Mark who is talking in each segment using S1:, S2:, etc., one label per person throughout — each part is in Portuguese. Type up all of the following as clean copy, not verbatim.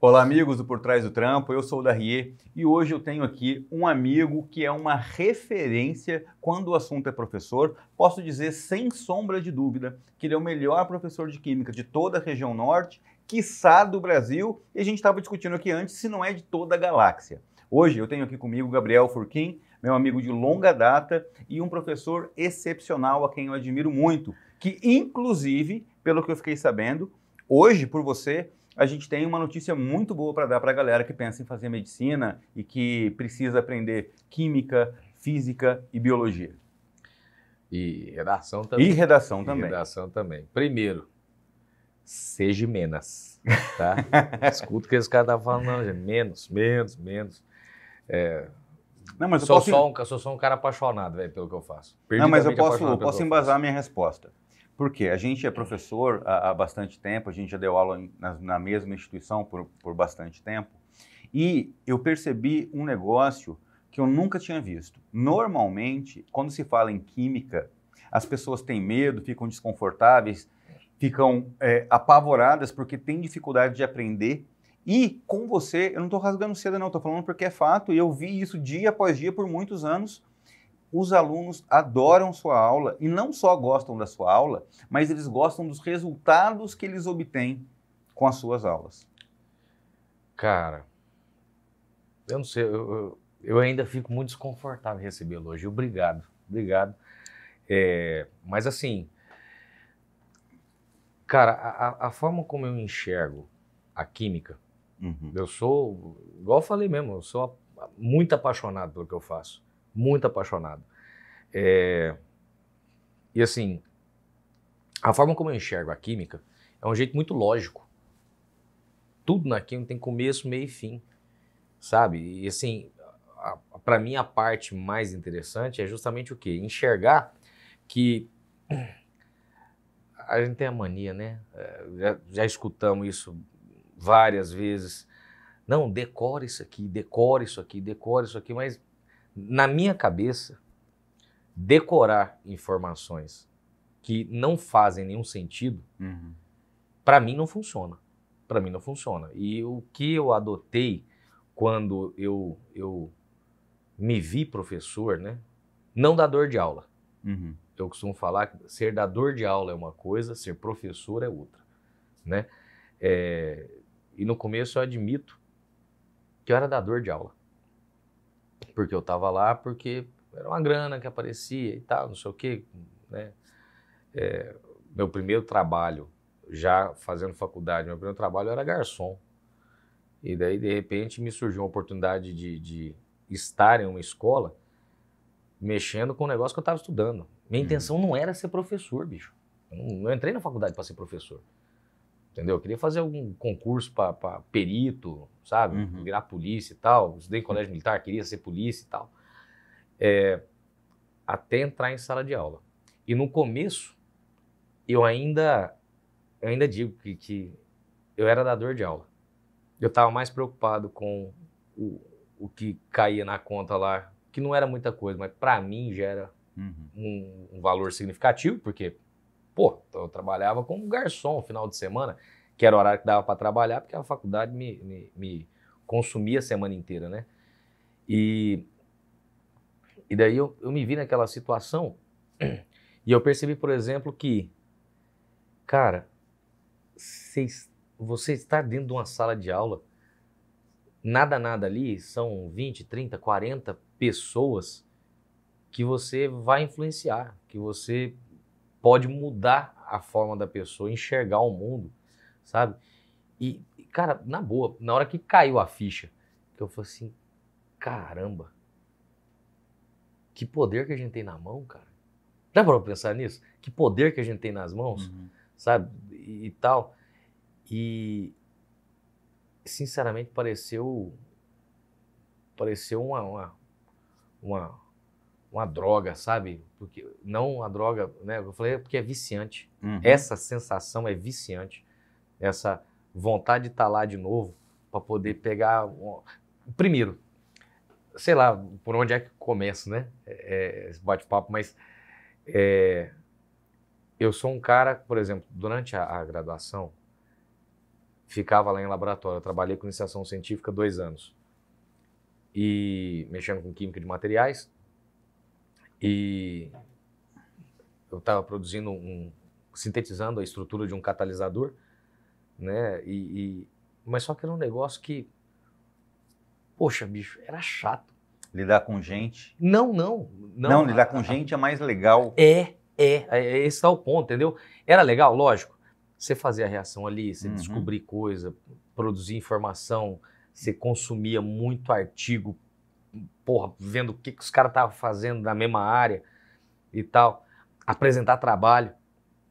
S1: Olá, amigos do Por Trás do Trampo, eu sou o Darrier e hoje eu tenho aqui um amigo que é uma referência quando o assunto é professor. Posso dizer sem sombra de dúvida que ele é o melhor professor de química de toda a região norte, quiçá do Brasil, e a gente estava discutindo aqui antes se não é de toda a galáxia. Hoje eu tenho aqui comigo o Gabriel Furquim, meu amigo de longa data e um professor excepcional a quem eu admiro muito, que inclusive, pelo que eu fiquei sabendo, hoje por você a gente tem uma notícia muito boa para dar para a galera que pensa em fazer medicina e que precisa aprender química, física e biologia.
S2: E redação
S1: E
S2: também.
S1: redação
S2: E
S1: também.
S2: redação também. Primeiro, seja menos, tá? Escuta o que esse cara tá falando, não, gente. Menos.
S1: Não, mas eu
S2: Sou
S1: posso,
S2: só um cara apaixonado, velho, pelo que eu faço.
S1: não, mas eu
S2: Perdidamente apaixonado pelo que
S1: posso
S2: eu
S1: embasar
S2: faço.
S1: minha resposta. Por quê? A gente é professor há bastante tempo, a gente já deu aula na mesma instituição por bastante tempo, e eu percebi um negócio que eu nunca tinha visto. Normalmente, quando se fala em química, as pessoas têm medo, ficam desconfortáveis, ficam apavoradas porque têm dificuldade de aprender. E com você, eu não estou rasgando seda não, estou falando porque é fato, e eu vi isso dia após dia por muitos anos. Os alunos adoram sua aula e não só gostam da sua aula, mas eles gostam dos resultados que eles obtêm com as suas aulas.
S2: Cara, eu não sei, eu ainda fico muito desconfortável em receber elogio. Obrigado. Mas assim, cara, a forma como eu enxergo a química,
S1: Uhum.
S2: eu sou, igual eu falei mesmo, eu sou muito apaixonado pelo que eu faço. Muito apaixonado. E assim, a forma como eu enxergo a química é um jeito muito lógico. Tudo na química tem começo, meio e fim, sabe? E assim, para mim a parte mais interessante é justamente o quê? Enxergar que a gente tem a mania, né? Já escutamos isso várias vezes. Não, decora isso aqui, mas na minha cabeça, decorar informações que não fazem nenhum sentido,
S1: Uhum.
S2: para mim não funciona. Para mim não funciona. E o que eu adotei quando eu me vi professor, né? Não dador de aula.
S1: Uhum.
S2: Eu costumo falar que ser dador de aula é uma coisa, ser professor é outra, né? E no começo eu admito que eu era dador de aula. Porque eu estava lá porque era uma grana que aparecia e tal, não sei o quê, né? Meu primeiro trabalho, já fazendo faculdade, meu primeiro trabalho era garçom. E daí, de repente, me surgiu uma oportunidade de estar em uma escola mexendo com o negócio que eu estava estudando. Minha intenção não era ser professor, bicho. Eu não entrei na faculdade para ser professor. Entendeu? Eu queria fazer algum concurso para perito, sabe?
S1: Uhum.
S2: Virar polícia e tal. Estudei em colégio militar, queria ser polícia e tal. Até entrar em sala de aula. E no começo, eu ainda digo que eu era dador de aula. Eu estava mais preocupado com o que caía na conta lá, que não era muita coisa, mas para mim já era um valor significativo, porque, pô, eu trabalhava como garçom no final de semana, que era o horário que dava para trabalhar, porque a faculdade me consumia a semana inteira, né? E daí eu me vi naquela situação e eu percebi, por exemplo, que, cara, você está dentro de uma sala de aula, nada ali, são 20, 30, 40 pessoas que você vai influenciar, que você pode mudar a forma da pessoa enxergar o mundo, sabe? E, cara, na boa, na hora que caiu a ficha, que eu falei assim, caramba, que poder que a gente tem na mão, cara. Já parou pra pensar nisso? Que poder que a gente tem nas mãos, sabe? E tal. E, sinceramente, pareceu uma droga, sabe? Porque, não a droga, né? Eu falei, porque é viciante. Essa sensação é viciante. Essa vontade de estar lá de novo para poder pegar... Primeiro, sei lá por onde é que começa, né? Esse bate-papo, mas eu sou um cara, por exemplo, durante a graduação, ficava lá em laboratório. Eu trabalhei com iniciação científica 2 anos. E mexendo com química de materiais. E eu estava produzindo sintetizando a estrutura de um catalisador, né? Mas só que era um negócio que, poxa, bicho, era chato.
S1: Lidar com gente.
S2: Não,
S1: Lidar com gente é mais legal.
S2: Esse é o ponto, entendeu? Era legal, lógico. Você fazia a reação ali, você descobrir coisa, produzir informação, você consumia muito artigo, porra, vendo o que os caras estavam fazendo na mesma área e tal. Apresentar trabalho.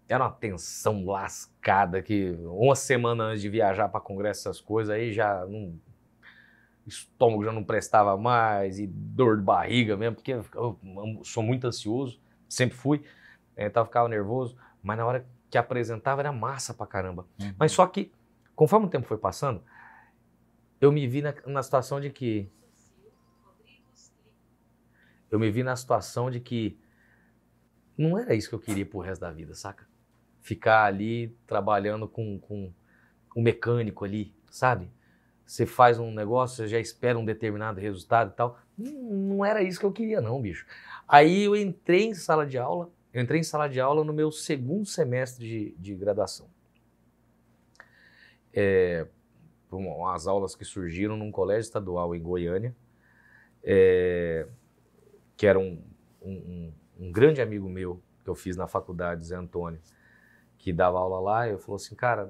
S2: Era uma tensão lascada que uma semana antes de viajar para congresso, essas coisas, aí já não... estômago já não prestava mais e dor de barriga mesmo, porque eu sou muito ansioso, sempre fui, então eu ficava nervoso, mas na hora que apresentava era massa pra caramba. Mas só que, conforme o tempo foi passando, eu me vi na situação de que... não era isso que eu queria pro resto da vida, saca? Ficar ali trabalhando com um mecânico ali, sabe? Você faz um negócio, você já espera um determinado resultado e tal. Não era isso que eu queria não, bicho. Aí eu entrei em sala de aula no meu 2º semestre de graduação. Umas aulas que surgiram num colégio estadual em Goiânia, que era um grande amigo meu, que eu fiz na faculdade, Zé Antônio, que dava aula lá, e eu falou assim, cara,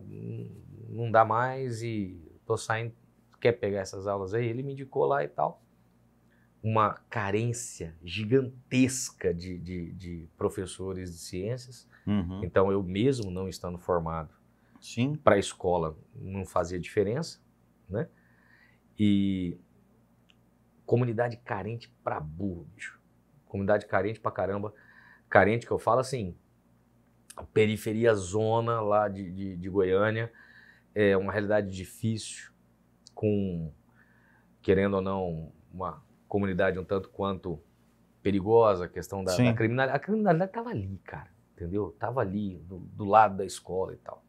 S2: não dá mais e tô saindo, quer pegar essas aulas aí? Ele me indicou lá e tal. Uma carência gigantesca de professores de ciências. Então eu mesmo não estando formado para a escola não fazia diferença, né? E comunidade carente pra burro, bicho. Comunidade carente pra caramba. Carente que eu falo assim, periferia zona lá de Goiânia, é uma realidade difícil, com, querendo ou não, uma comunidade um tanto quanto perigosa, a questão da criminalidade. A criminalidade estava ali, cara, entendeu? Estava ali, do lado da escola e tal.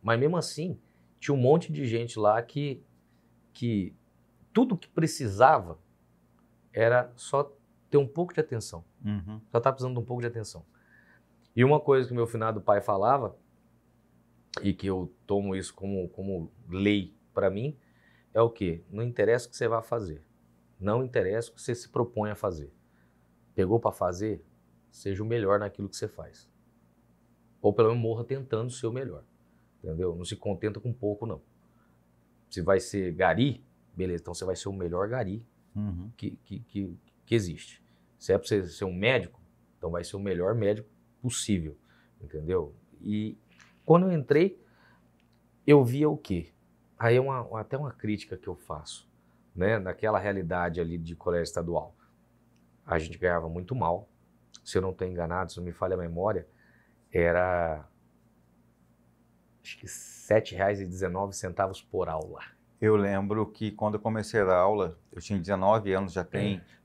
S2: Mas mesmo assim, tinha um monte de gente lá que tudo que precisava era só ter um pouco de atenção. Só estava precisando de um pouco de atenção. E uma coisa que meu finado pai falava, e que eu tomo isso como lei para mim, é o quê? Não interessa o que você vai fazer. Não interessa o que você se propõe a fazer. Pegou para fazer? Seja o melhor naquilo que você faz. Ou pelo menos morra tentando ser o melhor. Entendeu? Não se contenta com pouco, não. Se vai ser gari, beleza, então você vai ser o melhor gari que existe. Se é para você ser um médico, então vai ser o melhor médico possível. Entendeu? E quando eu entrei, eu via o quê? Aí é até uma crítica que eu faço, né? Naquela realidade ali de colégio estadual. A gente ganhava muito mal. Se eu não estou enganado, se não me falha a memória, era acho que R$ 7,19 por aula.
S1: Eu lembro que quando eu comecei a dar aula, eu tinha 19 anos,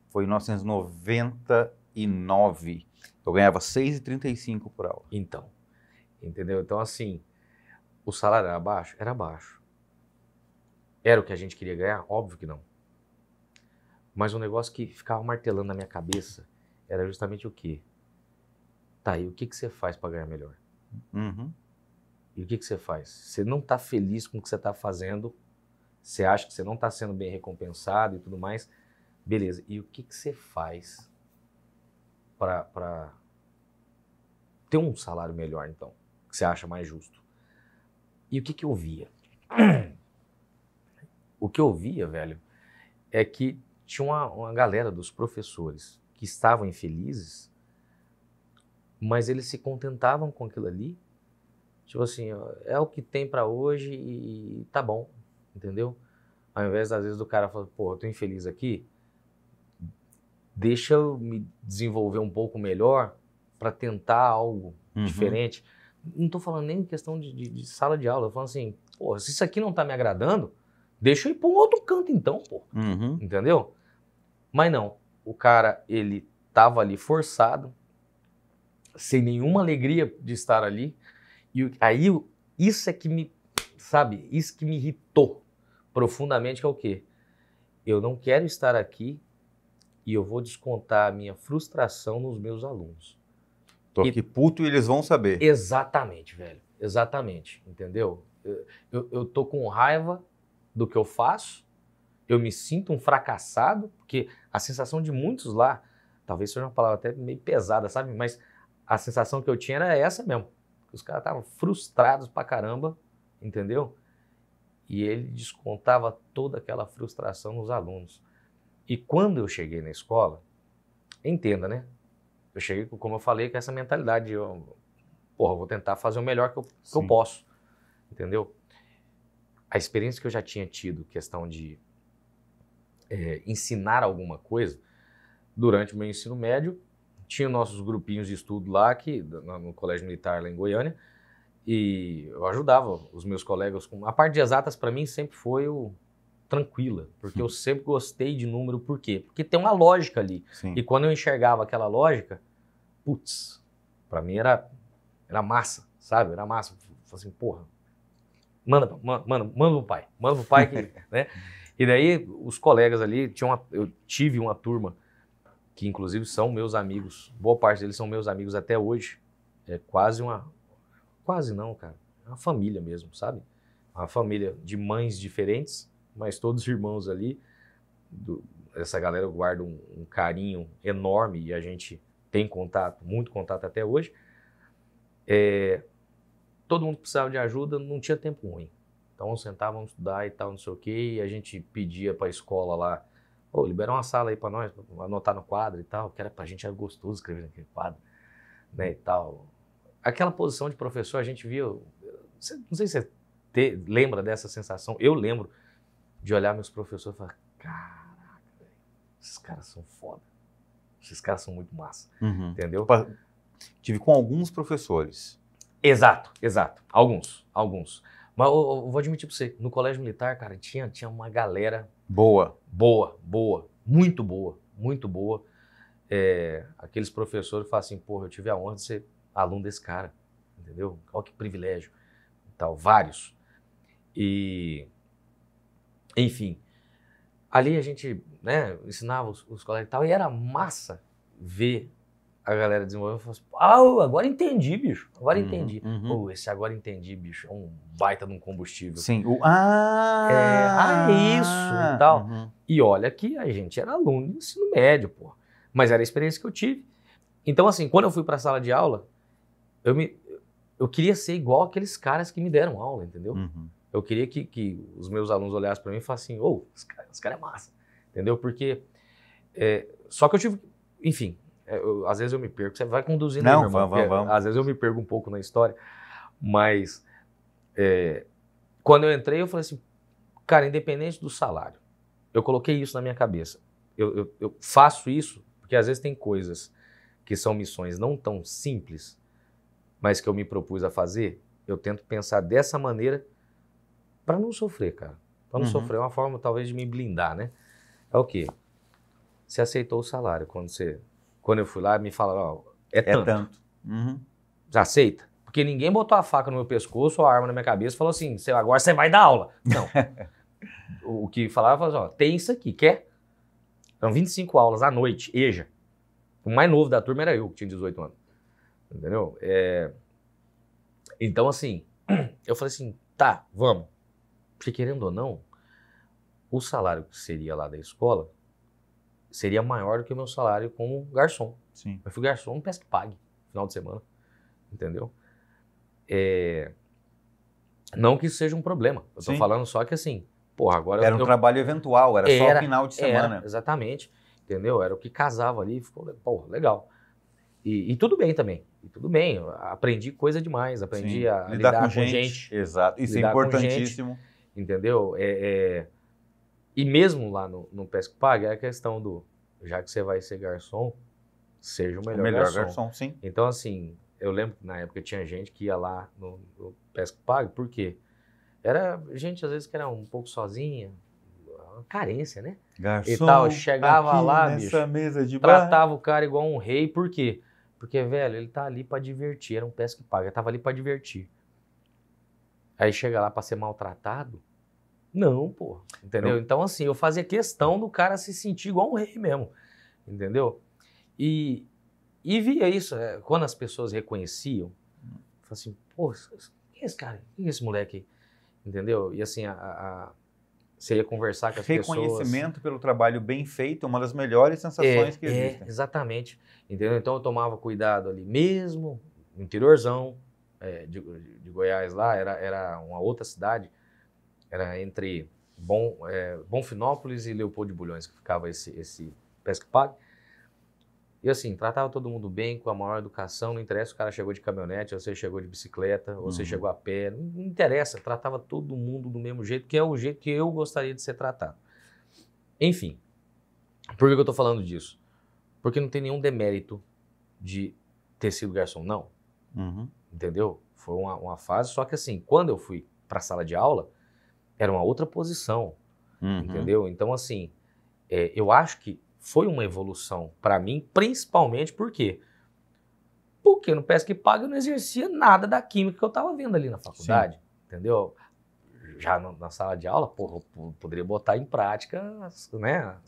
S1: foi em 1999. Eu ganhava R$ 6,35 por aula.
S2: Então, entendeu? Então, assim, o salário era baixo? Era baixo. Era o que a gente queria ganhar? Óbvio que não. Mas um negócio que ficava martelando na minha cabeça era justamente o quê? Tá, e o que você faz para ganhar melhor? E o que você faz? Você não está feliz com o que você está fazendo, você acha que você não está sendo bem recompensado e tudo mais, beleza. E o que você faz para ter um salário melhor, então, que você acha mais justo? E o que eu via? O que eu via, velho, é que tinha uma galera dos professores que estavam infelizes, mas eles se contentavam com aquilo ali. Tipo assim, é o que tem pra hoje e tá bom, entendeu? Ao invés, às vezes, do cara falar, pô, eu tô infeliz aqui, deixa eu me desenvolver um pouco melhor para tentar algo diferente. Não tô falando nem em questão de sala de aula, eu falo assim, pô, se isso aqui não tá me agradando, deixa eu ir para um outro canto então, pô. Entendeu? Mas não, o cara, ele tava ali forçado, sem nenhuma alegria de estar ali, e aí isso é que me sabe, isso que me irritou profundamente, que é o quê? Eu não quero estar aqui e eu vou descontar a minha frustração nos meus alunos.
S1: Tô aqui puto e eles vão saber.
S2: Exatamente, velho. Exatamente, entendeu? Eu tô com raiva do que eu faço, eu me sinto um fracassado, porque a sensação de muitos lá, talvez seja uma palavra até meio pesada, sabe? Mas a sensação que eu tinha era essa mesmo. Os caras estavam frustrados pra caramba, entendeu? E ele descontava toda aquela frustração nos alunos. E quando eu cheguei na escola, entenda, né? Eu cheguei, como eu falei, com essa mentalidade. Eu vou tentar fazer o melhor que eu posso, entendeu? A experiência que eu já tinha tido, questão de ensinar alguma coisa, durante o meu ensino médio, tinha nossos grupinhos de estudo lá, no Colégio Militar lá em Goiânia, e eu ajudava os meus colegas. A parte de exatas, para mim, sempre foi tranquila, porque eu sempre gostei de número. Por quê? Porque tem uma lógica ali.
S1: Sim.
S2: E quando eu enxergava aquela lógica, putz, para mim era massa, sabe? Era massa. Falei assim, porra, manda pro pai que, né? E daí os colegas ali, eu tive uma turma que inclusive são meus amigos, boa parte deles são meus amigos até hoje. É quase não, cara, é uma família mesmo, sabe? Uma família de mães diferentes, mas todos irmãos ali. Essa galera guarda um carinho enorme e a gente tem contato, muito contato até hoje. Todo mundo precisava de ajuda, não tinha tempo ruim. Então sentávamos estudar e tal, não sei o quê, e a gente pedia para a escola lá, libera uma sala aí para nós, pra anotar no quadro e tal, que era pra gente, era gostoso escrever naquele quadro, né, e tal. Aquela posição de professor, a gente via, não sei se você lembra dessa sensação, eu lembro de olhar meus professores e falar, caraca, velho, esses caras são foda, esses caras são muito massa, entendeu?
S1: Tive com alguns professores.
S2: Exato, alguns. Mas eu vou admitir pra você, no Colégio Militar, cara, tinha uma galera
S1: Boa.
S2: Muito boa. Aqueles professores falam assim, porra, eu tive a honra de ser aluno desse cara, entendeu? Olha que privilégio, tal, vários. E, enfim, ali a gente, né, ensinava os colegas e tal, e era massa ver a galera desenvolvendo e falou assim, agora entendi, bicho, entendi. Esse agora entendi, bicho, é um baita de um combustível.
S1: Sim,
S2: isso e tal. E olha que a gente era aluno de ensino médio, pô. Mas era a experiência que eu tive. Então, assim, quando eu fui para a sala de aula, eu queria ser igual aqueles caras que me deram aula, entendeu? Eu queria que os meus alunos olhassem para mim e falassem assim, esse cara é massa, entendeu? Porque, só que eu tive, enfim, às vezes eu me perco, você vai conduzindo aí, meu irmão,
S1: vamos.
S2: Às vezes eu me perco um pouco na história, mas quando eu entrei, eu falei assim, cara, independente do salário, eu coloquei isso na minha cabeça. Eu faço isso porque às vezes tem coisas que são missões não tão simples, mas que eu me propus a fazer, eu tento pensar dessa maneira para não sofrer, cara. Para não sofrer, é uma forma talvez de me blindar, né? É o quê? Você aceitou o salário. Quando eu fui lá, me falaram, é tanto. Já aceita? Porque ninguém botou a faca no meu pescoço ou a arma na minha cabeça e falou assim, agora você vai dar aula. Não. O que falava, tem isso aqui, quer? Eram 25 aulas à noite, EJA. O mais novo da turma era eu, que tinha 18 anos. Entendeu? Então, assim, eu falei assim, tá, vamos. Porque querendo ou não, o salário que seria lá da escola seria maior do que o meu salário como garçom.
S1: Sim.
S2: Eu fui garçom no Pesque Pague, final de semana. Entendeu? Não que isso seja um problema. Eu tô falando só que assim, porra, agora...
S1: Era um trabalho eventual, era só final de semana.
S2: Exatamente. Entendeu? Era o que casava ali, ficou, porra, legal. E tudo bem também. E tudo bem, eu aprendi coisa demais, aprendi a lidar com gente.
S1: Exato, isso é importantíssimo.
S2: Gente, entendeu? E mesmo lá no Pesque Pague, é a questão do, já que você vai ser garçom, seja o melhor garçom.
S1: Sim.
S2: Então, assim, eu lembro que na época tinha gente que ia lá no Pesque Pague, por quê? Era gente, às vezes, que era um pouco sozinha, uma carência, né?
S1: Garçom,
S2: e tal, chegava lá, bicho,
S1: mesa de
S2: tratava o cara igual um rei, por quê? Porque, velho, ele tá ali pra divertir, era um Pesque Pague, ele tava ali pra divertir. Aí chega lá para ser maltratado? Não, pô, entendeu? Então, assim, eu fazia questão do cara se sentir igual um rei mesmo, entendeu? E via isso, quando as pessoas reconheciam, falava assim, pô, quem é esse cara? Quem é esse moleque? Entendeu? E assim, você ia conversar com as pessoas...
S1: Reconhecimento pelo trabalho bem feito é uma das melhores sensações que existem.
S2: Exatamente, entendeu? Então eu tomava cuidado ali mesmo, no interiorzão de Goiás lá, era uma outra cidade, era entre Bonfinópolis e Leopoldo de Bulhões, que ficava esse Pesca e Pague. E assim, tratava todo mundo bem, com a maior educação, não interessa se o cara chegou de caminhonete, ou você chegou de bicicleta, ou você chegou a pé, não interessa, tratava todo mundo do mesmo jeito, que é o jeito que eu gostaria de ser tratado. Enfim, por que eu tô falando disso? Porque não tem nenhum demérito de ter sido garçom, não. Entendeu? Foi uma fase, só que assim, quando eu fui para a sala de aula, era uma outra posição, entendeu? Então assim, eu acho que foi uma evolução para mim, principalmente por quê? Porque no Pesca e Pague eu não exercia nada da química que eu estava vendo ali na faculdade, entendeu? Já na sala de aula, porra, eu poderia botar em prática as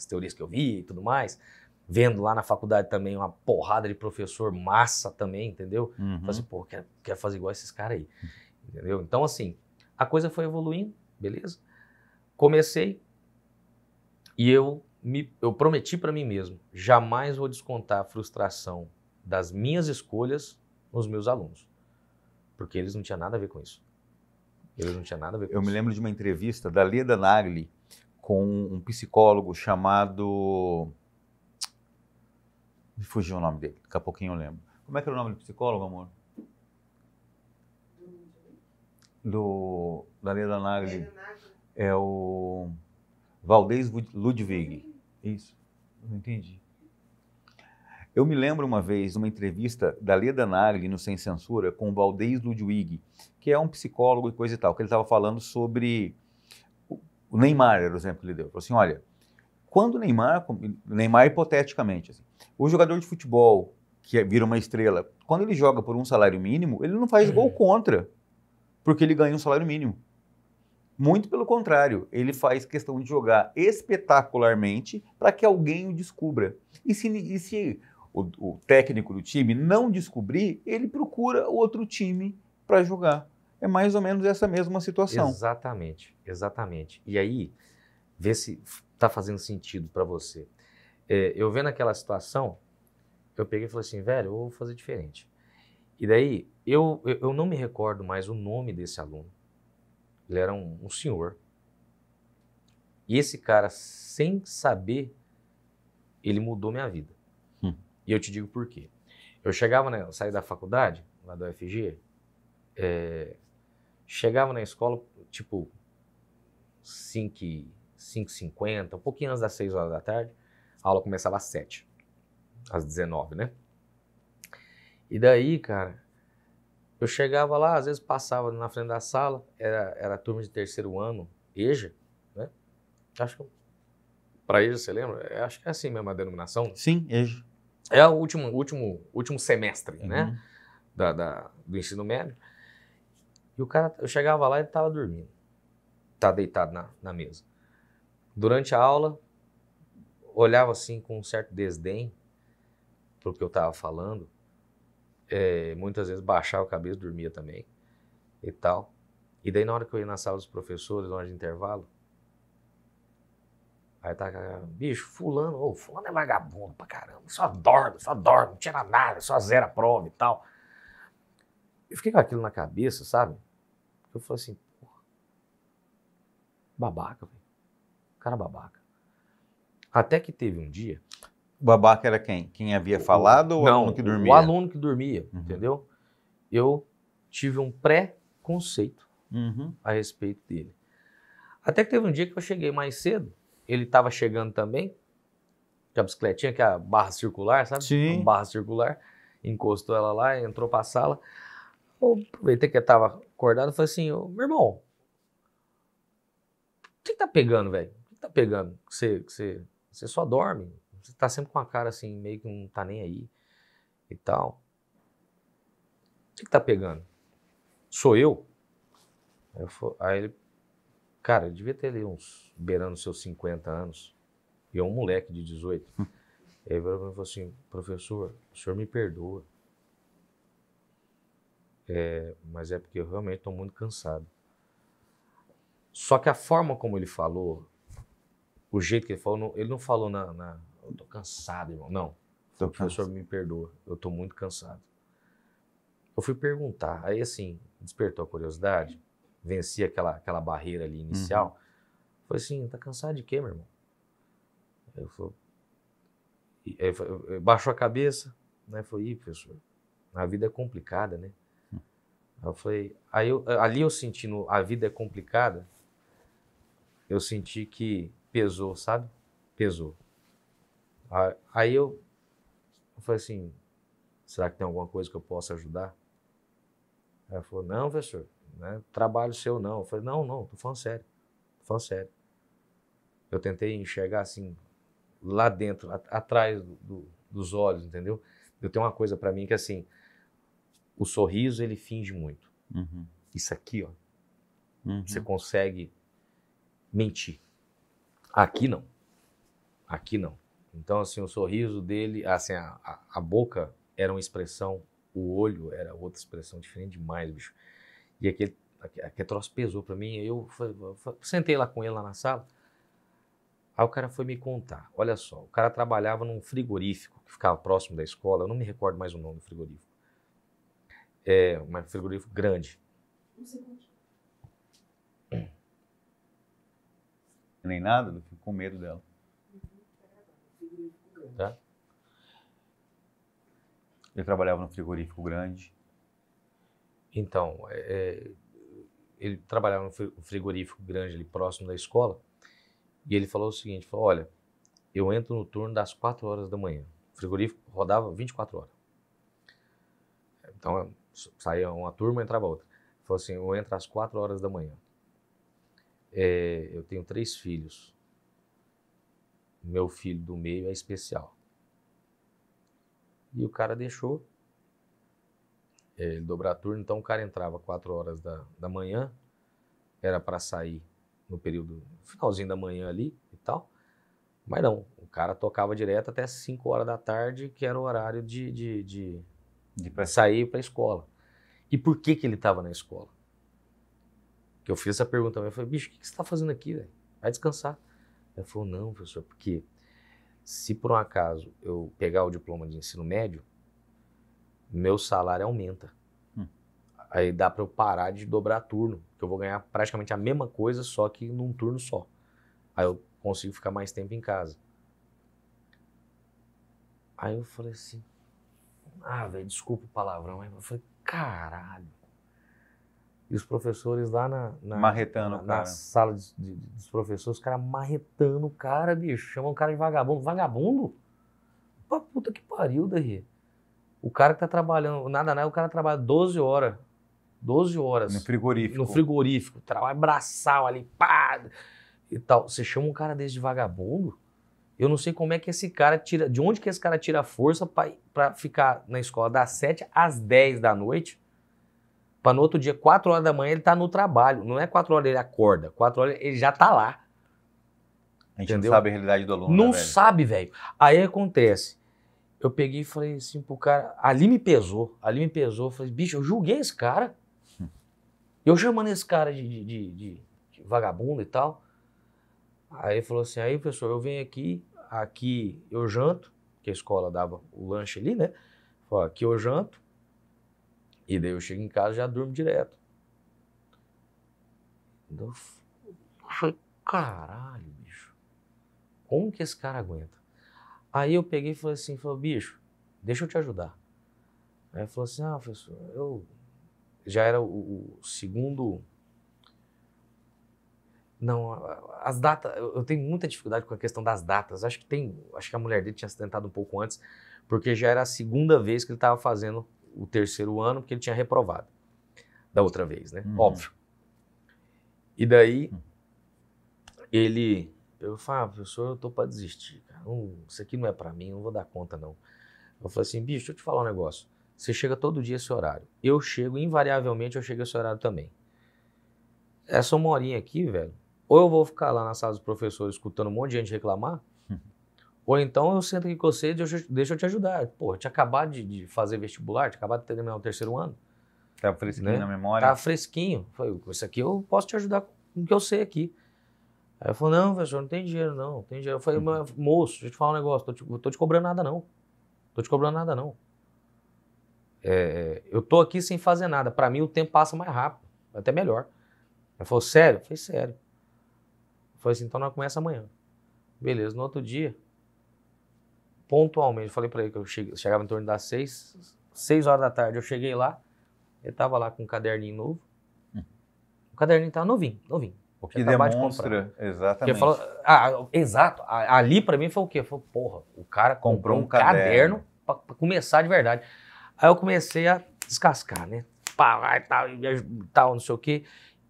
S2: teorias que eu vi e tudo mais. Vendo lá na faculdade também uma porrada de professor massa também, entendeu? Falei assim, pô, quero fazer igual esses caras aí, entendeu? Então, assim, a coisa foi evoluindo, beleza? Comecei e eu prometi para mim mesmo, jamais vou descontar a frustração das minhas escolhas nos meus alunos, porque eles não tinham nada a ver com isso. Eles não tinham nada a ver com isso.
S1: Eu me lembro de uma entrevista da Leda Nagli com um psicólogo chamado... Me fugiu o nome dele, daqui a pouquinho eu lembro. Como é que era o nome do psicólogo, amor? Da Leda Nagli. É o Valdez Ludwig. Isso, não entendi. Eu me lembro uma vez de uma entrevista da Leda Nagli no Sem Censura com o Valdez Ludwig, que é um psicólogo e coisa e tal, que ele estava falando sobre o Neymar, era o exemplo que ele deu. Ele falou assim, olha, quando o Neymar hipoteticamente, assim, o jogador de futebol que vira uma estrela, quando ele joga por um salário mínimo, ele não faz gol contra, porque ele ganha um salário mínimo. Muito pelo contrário, ele faz questão de jogar espetacularmente para que alguém o descubra. E se o técnico do time não descobrir, ele procura outro time para jogar. É mais ou menos essa mesma situação.
S2: Exatamente, exatamente. E aí, vê se está fazendo sentido para você. Eu vendo aquela situação, eu peguei e falei assim, velho, eu vou fazer diferente. E daí, eu não me recordo mais o nome desse aluno. Ele era um senhor. E esse cara, sem saber, ele mudou minha vida. E eu te digo por quê. Eu chegava, eu saí da faculdade, lá da UFG, chegava na escola, tipo, 5h50, um pouquinho antes das 6 horas da tarde, a aula começava às 7, às 19, né? E daí, cara, eu chegava lá, às vezes passava na frente da sala, era a turma de terceiro ano, EJA, né? Acho que para EJA, você lembra? Acho que é assim mesmo a denominação.
S1: Sim, EJA.
S2: É o último semestre, né? Do ensino médio. E o cara, eu chegava lá e ele estava dormindo. Estava deitado na mesa. Durante a aula, olhava assim com um certo desdém para o que eu estava falando. Muitas vezes baixava a cabeça, dormia também e tal. E daí na hora que eu ia na sala dos professores, na hora de intervalo, aí tá, bicho, fulano é vagabundo pra caramba, só dorme, não tira nada, só zera a prova e tal. Eu fiquei com aquilo na cabeça, sabe? Eu falei assim, porra, babaca, velho. Cara babaca. Até que teve um dia...
S1: O babaca era quem? Quem havia falado ou o aluno que dormia?
S2: O aluno que dormia, entendeu? Eu tive um pré-conceito a respeito dele. Até que teve um dia que eu cheguei mais cedo, ele estava chegando também, com a bicicletinha, que é a barra circular, sabe?
S1: Sim.
S2: A barra circular, encostou ela lá, entrou para a sala. Eu aproveitei que ele estava acordado e falei assim, meu irmão, o que tá pegando, velho? O que tá pegando? Você só dorme. Você tá sempre com a cara assim, meio que não tá nem aí e tal. O que tá pegando? Sou eu? Aí ele, cara, ele devia ter ali uns, beirando seus 50 anos, e é um moleque de 18. Aí ele falou assim, professor, o senhor me perdoa, mas é porque eu realmente estou muito cansado. Só que a forma como ele falou, o jeito que ele falou, ele não falou eu tô cansado, irmão. Não, professor, me perdoa, eu tô muito cansado. Eu fui perguntar, aí assim, despertou a curiosidade, venci aquela barreira ali inicial. Falei assim, tá cansado de quê, meu irmão? Ele baixou a cabeça, né? Falei, professor, a vida é complicada, né? Eu falei, ali eu sentindo a vida é complicada, eu senti que pesou, sabe? Pesou. Aí eu falei assim, será que tem alguma coisa que eu possa ajudar? Aí ela falou, não, professor, não é trabalho seu não. Eu falei, não, tô falando sério, tô falando sério. Eu tentei enxergar assim, lá dentro, atrás dos olhos, entendeu? Eu tenho uma coisa pra mim que assim, o sorriso ele finge muito. Isso aqui, ó, você consegue mentir. Aqui não. Aqui não. Então, assim, o sorriso dele, assim, a boca era uma expressão, o olho era outra expressão, diferente demais, bicho. E aquele troço pesou pra mim, eu sentei lá com ele lá na sala, aí o cara foi me contar, olha só, o cara trabalhava num frigorífico que ficava próximo da escola, eu não me recordo mais o nome do frigorífico. Um frigorífico grande.
S1: Nem nada, eu fico com medo dela.
S2: Tá?
S1: Ele trabalhava no frigorífico grande.
S2: Então, ele trabalhava no frigorífico grande ali próximo da escola, e ele falou o seguinte, falou, olha, eu entro no turno das 4 horas da manhã. O frigorífico rodava 24 horas. Então, saía uma turma, entrava outra. Ele falou assim, eu entro às 4 horas da manhã. Eu tenho 3 filhos. Meu filho do meio é especial. E o cara deixou ele dobrar turno, então o cara entrava 4 horas da manhã, era para sair no período, finalzinho da manhã ali e tal, mas não, o cara tocava direto até 5 horas da tarde, que era o horário de sair para a escola. E por que ele estava na escola? Que eu fiz essa pergunta também, eu falei, bicho, o que você está fazendo aqui, velho? Vai descansar. Ele falou, não, professor, porque se por um acaso eu pegar o diploma de ensino médio, meu salário aumenta. Aí dá para eu parar de dobrar turno, que eu vou ganhar praticamente a mesma coisa, só que num turno só. Aí eu consigo ficar mais tempo em casa. Aí eu falei assim, velho, desculpa o palavrão, mas eu falei, caralho. E os professores lá na sala dos professores, os caras marretando o cara, bicho, chamam o cara de vagabundo. Vagabundo? Pô, puta que pariu, daí. O cara que tá trabalhando, nada, o cara trabalha 12 horas. 12 horas.
S1: No frigorífico.
S2: No frigorífico. Trabalho braçal ali, pá, e tal. Você chama um cara desse de vagabundo? Eu não sei como é que esse cara tira, de onde que esse cara tira força pra ficar na escola das 7 às 10 da noite, pra no outro dia, 4 horas da manhã, ele tá no trabalho. Não é 4 horas ele acorda, 4 horas ele já tá lá.
S1: A gente não sabe a realidade do aluno,
S2: não
S1: né, velho?
S2: sabe, velho. Aí acontece, eu peguei e falei assim pro cara, ali me pesou, falei, bicho, eu julguei esse cara. Eu chamando esse cara de vagabundo e tal. Aí ele falou assim, aí professor, eu venho aqui eu janto, que a escola dava o lanche ali, né? Falei, aqui eu janto, e daí eu chego em casa e já durmo direto. Eu falei, caralho, bicho, como que esse cara aguenta? Aí eu peguei e falei assim, bicho, deixa eu te ajudar. Aí ele falou assim, professor, eu já era o segundo... Não, as datas, eu tenho muita dificuldade com a questão das datas. Acho que a mulher dele tinha se tentado um pouco antes, porque já era a segunda vez que ele estava fazendo o 3º ano, porque ele tinha reprovado da outra vez, né? Óbvio. E daí, eu falei, professor, eu tô para desistir, cara. Isso aqui não é para mim, não vou dar conta, não. Eu falei assim, bicho, deixa eu te falar um negócio. Você chega todo dia esse horário. Invariavelmente, eu chego esse horário também. essa 1 horinha aqui, velho, ou eu vou ficar lá na sala dos professores escutando um monte de gente reclamar, ou então eu sento aqui com você e deixa eu te ajudar. Pô, eu tinha acabado de fazer vestibular, tinha acabado de terminar o 3º ano.
S1: Tava fresquinho,
S2: né?
S1: na memória.
S2: Tava fresquinho. Falei, isso aqui eu posso te ajudar com o que eu sei aqui. Aí eu falei, não, professor, não tem dinheiro, não. Tem dinheiro. Eu falei, moço, deixa eu te falar um negócio, tô te cobrando nada, não. Tô te cobrando nada, não. Eu tô aqui sem fazer nada. Pra mim, o tempo passa mais rápido. Até melhor. Ele falou, sério? Eu falei, sério. Eu falei assim, então nós começa amanhã. Beleza, no outro dia, pontualmente, eu falei pra ele que eu chegava em torno das 6 horas da tarde, eu cheguei lá, ele tava lá com um caderninho novo. O caderninho tava novinho.
S1: O que demonstra, exatamente.
S2: Falou, exato. Ali pra mim foi o quê? Foi, porra, o cara comprou um caderno pra começar de verdade. Aí eu comecei a descascar, né? Pá, vai, tal, não sei o quê.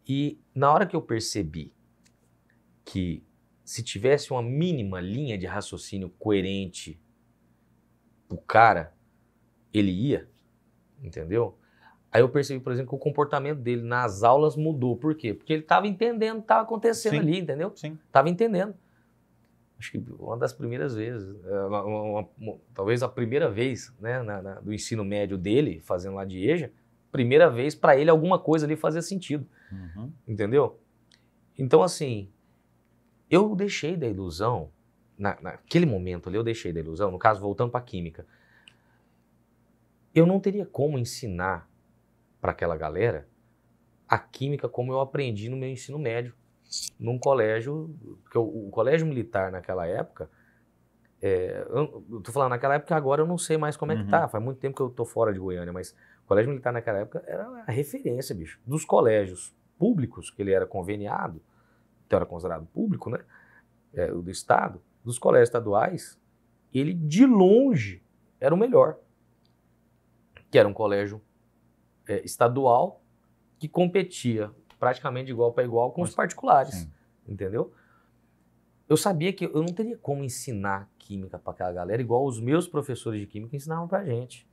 S2: E na hora que eu percebi que se tivesse uma mínima linha de raciocínio coerente pro cara, ele ia, entendeu? Aí eu percebi, por exemplo, que o comportamento dele nas aulas mudou. Por quê? Porque ele estava entendendo o que estava acontecendo ali, entendeu?
S1: Sim.
S2: Estava entendendo. Acho que uma das primeiras vezes, talvez a primeira vez, né, do ensino médio dele, fazendo lá de EJA, primeira vez para ele alguma coisa ali fazia sentido, entendeu? Então, assim, eu deixei da ilusão, naquele momento ali eu deixei da ilusão, no caso, voltando para a química, eu não teria como ensinar para aquela galera a química como eu aprendi no meu ensino médio, num colégio, porque o colégio militar naquela época, eu tô falando naquela época, agora eu não sei mais como é que tá, faz muito tempo que eu tô fora de Goiânia, mas o colégio militar naquela época era a referência, bicho, dos colégios públicos, que ele era conveniado, então era considerado público, né, o do estado, dos colégios estaduais, ele de longe era o melhor, que era um colégio estadual que competia praticamente de igual para igual com os particulares, entendeu? Eu sabia que eu não teria como ensinar química para aquela galera igual os meus professores de química ensinavam pra gente.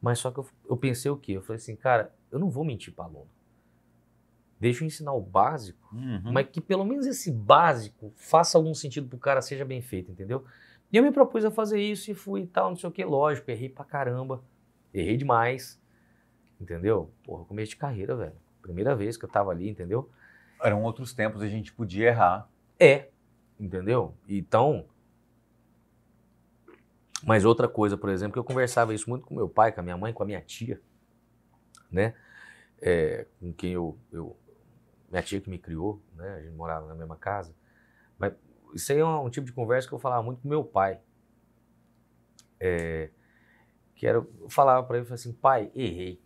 S2: Mas só que eu pensei o quê? Eu falei assim, cara, eu não vou mentir para aluno. Deixa eu ensinar o básico, mas que pelo menos esse básico faça algum sentido pro cara, seja bem feito, entendeu? E eu me propus a fazer isso e fui e tal, não sei o que, lógico, errei pra caramba, errei demais. Entendeu? Porra, começo de carreira, velho. Primeira vez que eu tava ali, entendeu?
S1: Eram outros tempos, a gente podia errar.
S2: Entendeu? Então, mas outra coisa, por exemplo, que eu conversava isso muito com meu pai, com a minha mãe, com a minha tia, né? Com quem minha tia que me criou, né? A gente morava na mesma casa. Mas isso aí é um tipo de conversa que eu falava muito com meu pai. Eu falava pra ele, eu falava assim, pai, errei.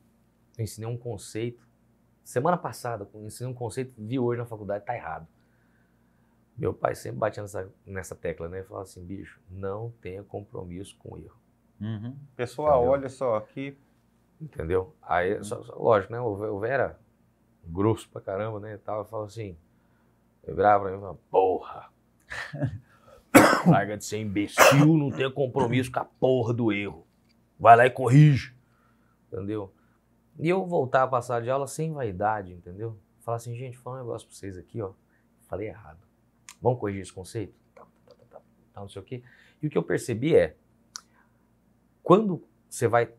S2: Eu ensinei um conceito, semana passada, eu ensinei um conceito, vi hoje na faculdade, tá errado. Meu pai sempre batia nessa tecla, né? Ele falava assim, bicho, não tenha compromisso com o erro.
S1: Pessoal, entendeu? Olha só aqui.
S2: Entendeu? Aí, lógico, né? O Vera, grosso pra caramba, né? Eu falava assim, eu virava pra mim e falava, porra, larga de ser imbecil, não tenha compromisso com a porra do erro. Vai lá e corrige, entendeu? E eu voltava para a sala de aula sem vaidade, entendeu? Falar assim, gente, vou falar um negócio para vocês aqui, ó. Falei errado. Vamos corrigir esse conceito? Não sei o quê. E o que eu percebi quando você vai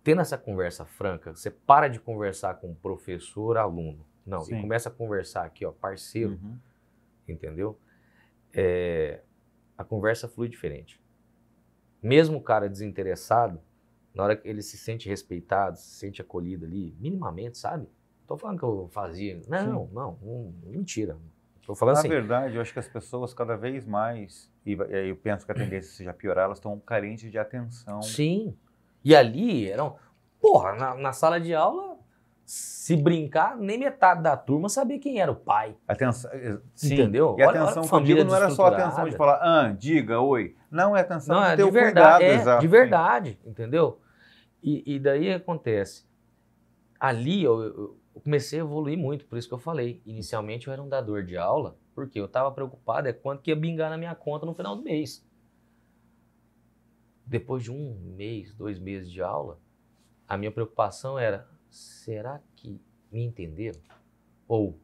S2: tendo essa conversa franca, você para de conversar com professor, aluno. Não, e começa a conversar aqui, ó, parceiro, entendeu? A conversa flui diferente. Mesmo o cara desinteressado, na hora que ele se sente respeitado, se sente acolhido ali, minimamente, sabe? Tô falando que eu fazia. Não, mentira. Tô falando assim.
S1: Na verdade, eu acho que as pessoas cada vez mais, e eu penso que a tendência seja piorar, elas estão carentes de atenção.
S2: Sim. E ali eram. Porra, na sala de aula, se brincar, nem metade da turma sabia quem era o pai.
S1: Atenção, sim.
S2: Entendeu?
S1: E a atenção que eu digo não era só a atenção de falar, diga, oi. Não, é atenção de ter o cuidado, exato.
S2: De verdade, entendeu? E daí acontece. Ali eu comecei a evoluir muito, por isso que eu falei. Inicialmente eu era um dador de aula, porque eu estava preocupado quanto que ia bingar na minha conta no final do mês. Depois de 1 mês, 2 meses de aula, a minha preocupação era, será que me entenderam? Ou,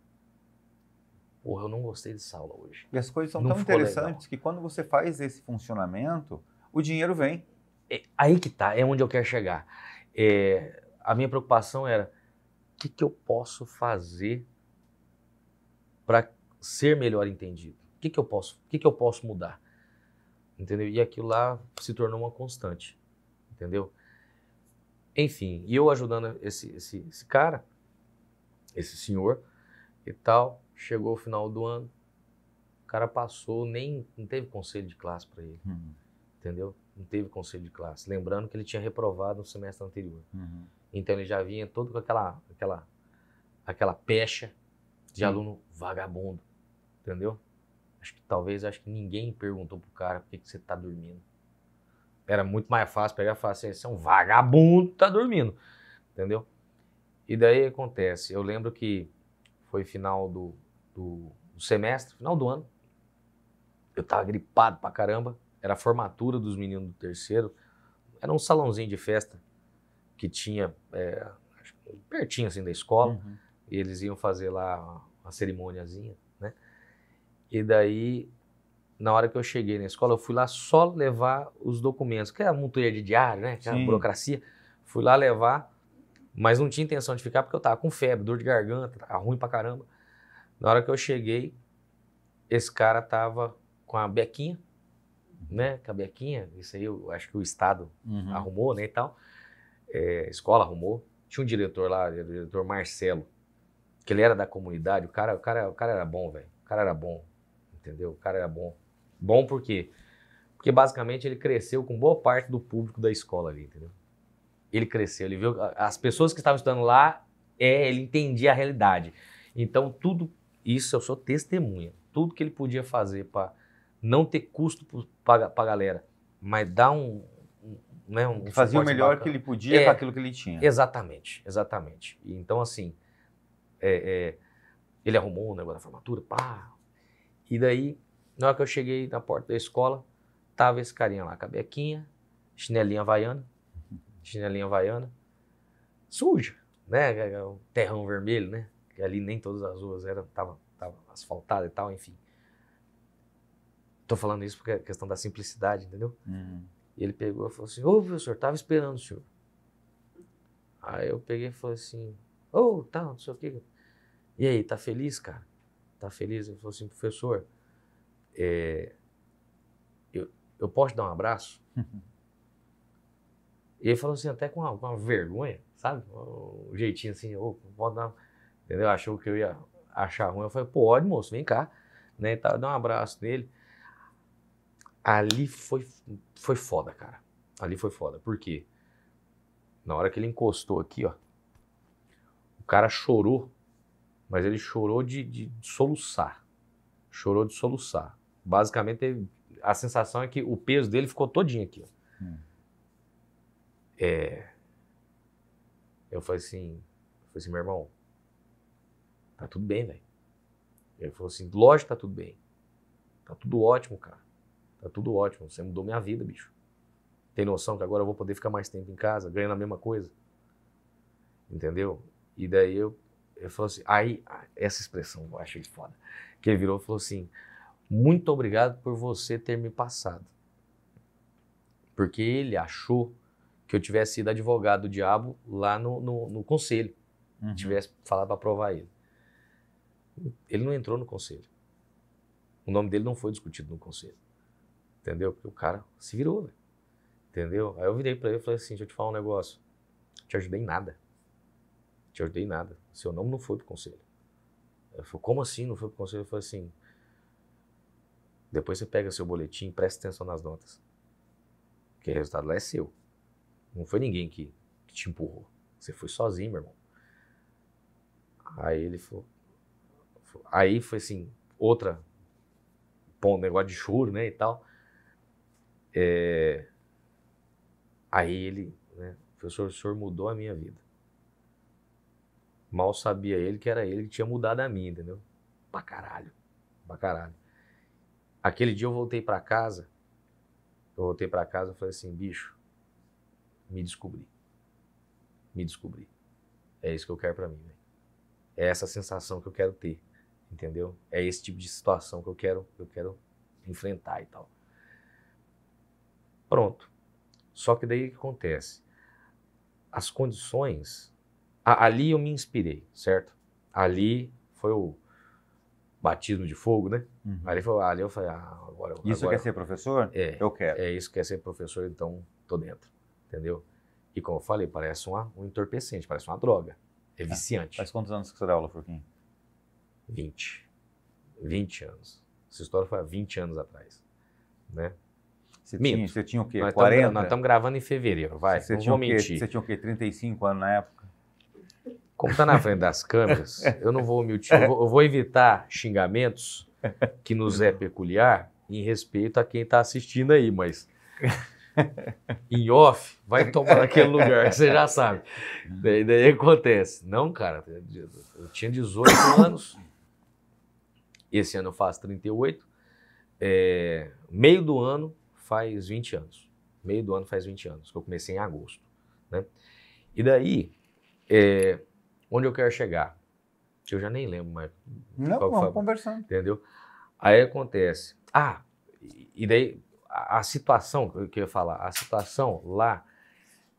S2: porra, eu não gostei dessa aula hoje.
S1: E as coisas são
S2: Não
S1: tão
S2: ficou
S1: interessantes que quando você faz esse funcionamento, o dinheiro vem.
S2: Aí que tá, é onde eu quero chegar. A minha preocupação era, o que eu posso fazer para ser melhor entendido? O que eu posso mudar? Entendeu? E aquilo lá se tornou uma constante, entendeu? Enfim, e eu ajudando esse cara, esse senhor e tal, chegou o final do ano, o cara passou, não teve conselho de classe para ele, entendeu? Não teve conselho de classe. Lembrando que ele tinha reprovado no semestre anterior. Então ele já vinha todo com aquela pecha de aluno vagabundo, entendeu? Acho que ninguém perguntou pro cara por que você tá dormindo. Era muito mais fácil pegar e falar assim, você é um vagabundo, tá dormindo, entendeu? E daí acontece, eu lembro que foi final do semestre, final do ano, eu tava gripado pra caramba, era a formatura dos meninos do terceiro, era um salãozinho de festa que tinha pertinho assim da escola, e eles iam fazer lá uma cerimôniazinha, né? E daí, na hora que eu cheguei na escola, eu fui lá só levar os documentos, que é a montoeira de diário, né? Aquela burocracia. Fui lá levar, mas não tinha intenção de ficar porque eu tava com febre, dor de garganta, tava ruim pra caramba. Na hora que eu cheguei, esse cara tava com a bequinha, né? Com a bequinha, isso aí eu acho que o Estado arrumou, né, e tal. A escola arrumou. Tinha um diretor lá, o diretor Marcelo, que ele era da comunidade. O cara era bom, velho. O cara era bom, entendeu? O cara era bom. Bom por quê? Porque basicamente ele cresceu com boa parte do público da escola ali, entendeu? Ele cresceu, ele viu as pessoas que estavam estudando lá, ele entendia a realidade. Então tudo isso eu sou testemunha. Tudo que ele podia fazer para não ter custo para a galera, mas dar né, um
S1: fazia o melhor
S2: bacana.
S1: que ele podia com aquilo que ele tinha.
S2: Exatamente. E então assim, ele arrumou o negócio da formatura, pá. E daí, na hora que eu cheguei na porta da escola, tava esse carinha lá, com a bequinha, chinelinha havaiana, suja, né? O terrão vermelho, né? Que ali nem todas as ruas tava asfaltada e tal, enfim. Tô falando isso porque é questão da simplicidade, entendeu? E ele pegou e falou assim, ô professor, tava esperando o senhor. Aí eu peguei e falei assim, tá, não sei o quê. E aí, tá feliz, cara? Tá feliz? Ele falou assim, professor, eu posso te dar um abraço? E ele falou assim, até com uma vergonha, sabe? Um jeitinho assim, pode dar, entendeu? Achou que eu ia achar ruim. Eu falei, pode, moço, vem cá. Né? Tá, dá um abraço nele. Ali foi foda, cara. Ali foi foda. Por quê? Na hora que ele encostou aqui, ó, o cara chorou, mas ele chorou de soluçar. Chorou de soluçar. Basicamente, a sensação é que o peso dele ficou todinho aqui, ó. Eu falei assim, meu irmão, tá tudo bem, velho. Ele falou assim, lógico que tá tudo bem. Tá tudo ótimo, cara. Tá tudo ótimo. Você mudou minha vida, bicho. Tem noção que agora eu vou poder ficar mais tempo em casa, ganhando a mesma coisa? Entendeu? E daí eu falou assim, aí, essa expressão eu achei foda. Que ele virou e falou assim, muito obrigado por você ter me passado. Porque ele achou que eu tivesse sido advogado do diabo lá no conselho. Tivesse falado para aprovar ele. Ele não entrou no conselho. O nome dele não foi discutido no conselho. Entendeu? Porque o cara se virou, velho. Entendeu? Aí eu virei para ele e falei assim, deixa eu te falar um negócio. Te ajudei em nada. Seu nome não foi pro conselho. Ele falou, como assim não foi pro conselho? Eu falei assim, depois você pega seu boletim e presta atenção nas notas. Porque o resultado lá é seu. Não foi ninguém que te empurrou. Você foi sozinho, meu irmão. Aí ele falou... Aí foi assim, negócio de choro, né, e tal. Aí ele, né, professor, o senhor mudou a minha vida. Mal sabia ele que era ele que tinha mudado a minha, entendeu? Pra caralho. Aquele dia eu voltei pra casa e falei assim, bicho, me descobri. É isso que eu quero pra mim, velho. É essa sensação que eu quero ter, entendeu? É esse tipo de situação que eu quero enfrentar e tal. Pronto. Só que daí o que acontece? As condições... Ali eu me inspirei, certo? Ali foi o batismo de fogo, né?
S1: Uhum.
S2: Ali eu falei, agora...
S1: Isso
S2: agora,
S1: quer ser professor? Eu quero.
S2: Isso quer ser professor, então tô dentro, entendeu? E como eu falei, parece um entorpecente, parece uma droga. É viciante.
S1: Faz quantos anos que você dá aula, Furquinho?
S2: 20 anos. Essa história foi há 20 anos atrás, né?
S1: Você tinha o quê?
S2: Nós
S1: 40?
S2: Nós estamos gravando em fevereiro, vai, não vou mentir.
S1: Você tinha o quê? 35 anos na época?
S2: Como tá na frente das câmeras, eu não vou mentir, eu vou evitar xingamentos que nos é peculiar em respeito a quem está assistindo aí, mas em off, vai tomar naquele lugar, você já sabe. Daí acontece. Não, cara, eu tinha 18 anos, esse ano eu faço 38, meio do ano faz 20 anos. Meio do ano faz 20 anos, que eu comecei em agosto, né? E daí, onde eu quero chegar? Eu já nem lembro mais.
S1: Não, vamos conversando.
S2: Entendeu? Aí acontece. E daí a situação, que eu ia falar, a situação lá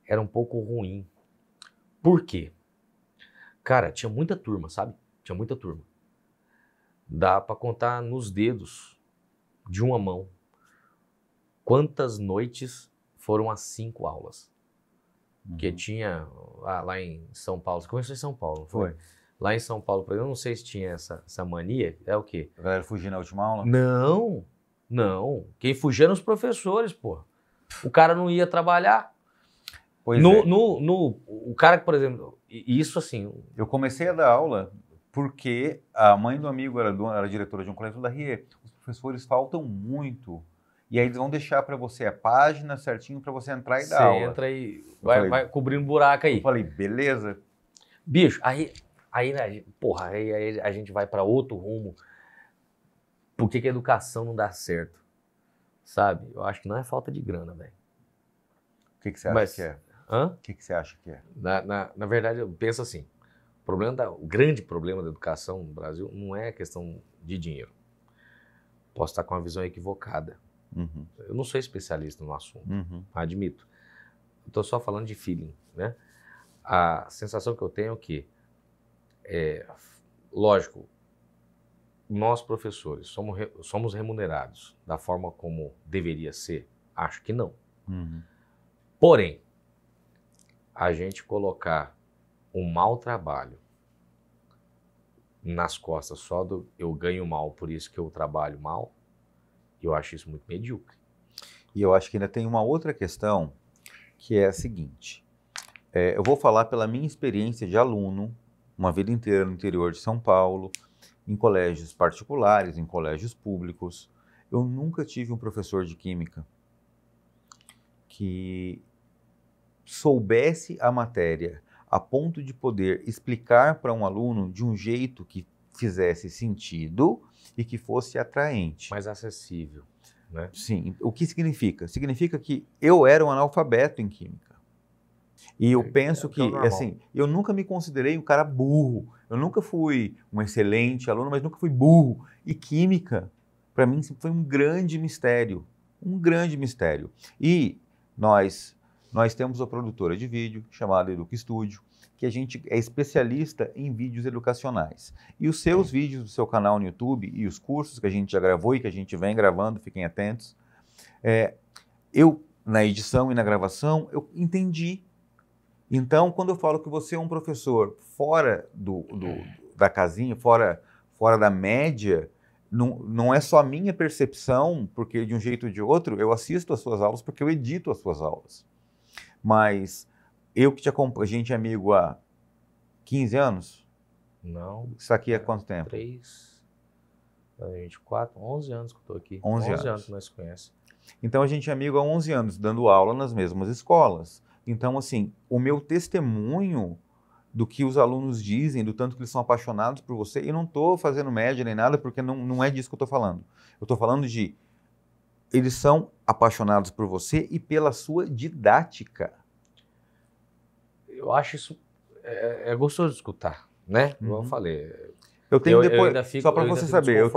S2: era um pouco ruim. Por quê? Cara, tinha muita turma, sabe? Tinha muita turma. Dá para contar nos dedos de uma mão quantas noites foram as 5 aulas. Porque tinha lá em São Paulo, você começou em São Paulo, foi? Lá em São Paulo, eu não sei se tinha essa mania, é o quê?
S1: A galera fugir na última aula?
S2: Não. Quem fugia eram os professores, pô. O cara não ia trabalhar.
S1: Pois
S2: o cara que, por exemplo, isso assim...
S1: Eu comecei a dar aula porque a mãe do amigo era diretora de um colégio da RIE. Os professores faltam muito. E aí eles vão deixar para você a página certinho para você entrar e dar aula.
S2: Você entra e vai cobrindo buraco aí.
S1: Eu falei, beleza.
S2: Bicho, aí a gente vai para outro rumo. Por que a educação não dá certo? Sabe? Eu acho que não é falta de grana, velho.
S1: O que você acha que é?
S2: Hã?
S1: O que você acha que é?
S2: Na verdade, eu penso assim, o grande problema da educação no Brasil não é a questão de dinheiro. Posso estar com uma visão equivocada.
S1: Uhum.
S2: Eu não sou especialista no assunto, admito. Estou só falando de feeling, né? A sensação que eu tenho é que, lógico, nós professores somos remunerados da forma como deveria ser? Acho que não. Porém, a gente colocar um mau trabalho nas costas só do eu ganho mal, por isso que eu trabalho mal, eu acho isso muito medíocre.
S1: E eu acho que ainda tem uma outra questão, que é a seguinte. Eu vou falar pela minha experiência de aluno, uma vida inteira no interior de São Paulo, em colégios particulares, em colégios públicos. Eu nunca tive um professor de química que soubesse a matéria a ponto de poder explicar para um aluno de um jeito que fizesse sentido e que fosse atraente.
S2: Mais acessível, né?
S1: Sim. O que significa? Significa que eu era um analfabeto em química. E eu penso que, assim, eu nunca me considerei um cara burro. Eu nunca fui um excelente aluno, mas nunca fui burro. E química, para mim, foi um grande mistério. Um grande mistério. E nós temos uma produtora de vídeo chamada Educa Studio, que a gente é especialista em vídeos educacionais. E os seus vídeos do seu canal no YouTube e os cursos que a gente já gravou e que a gente vem gravando, fiquem atentos, eu, na edição e na gravação, eu entendi. Então, quando eu falo que você é um professor fora da casinha, fora da média, não é só a minha percepção, porque de um jeito ou de outro, eu assisto às suas aulas porque eu edito as suas aulas. Mas eu que te acompanho, a gente é amigo há 15 anos?
S2: Não.
S1: Isso aqui há quanto tempo?
S2: 24, 11 anos que eu estou aqui.
S1: 11
S2: anos que nós conhecemos.
S1: Então a gente é amigo há 11 anos, dando aula nas mesmas escolas. Então, assim, o meu testemunho do que os alunos dizem, do tanto que eles são apaixonados por você, e não estou fazendo média nem nada, porque não é disso que eu estou falando. Eu estou falando de eles são apaixonados por você e pela sua didática.
S2: Eu acho isso gostoso de escutar, né? Igual eu falei.
S1: Eu tenho
S2: Eu ainda fico,
S1: só para você saber, eu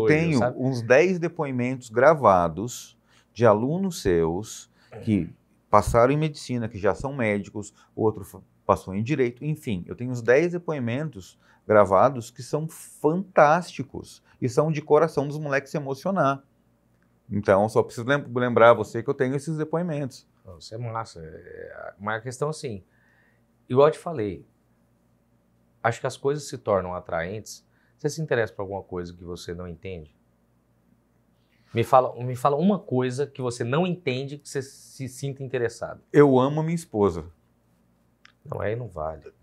S1: tenho
S2: sabe?
S1: uns 10 depoimentos gravados de alunos seus que passaram em medicina, que já são médicos, outro passou em direito, enfim, eu tenho uns 10 depoimentos gravados que são fantásticos e são de coração dos moleques se emocionar. Então, só preciso lembrar você que eu tenho esses depoimentos.
S2: Isso é massa. Mas a questão assim, igual eu te falei, acho que as coisas se tornam atraentes. Você se interessa por alguma coisa que você não entende? Me fala uma coisa que você não entende que você se sinta interessado.
S1: Eu amo a minha esposa.
S2: Não, aí não vale.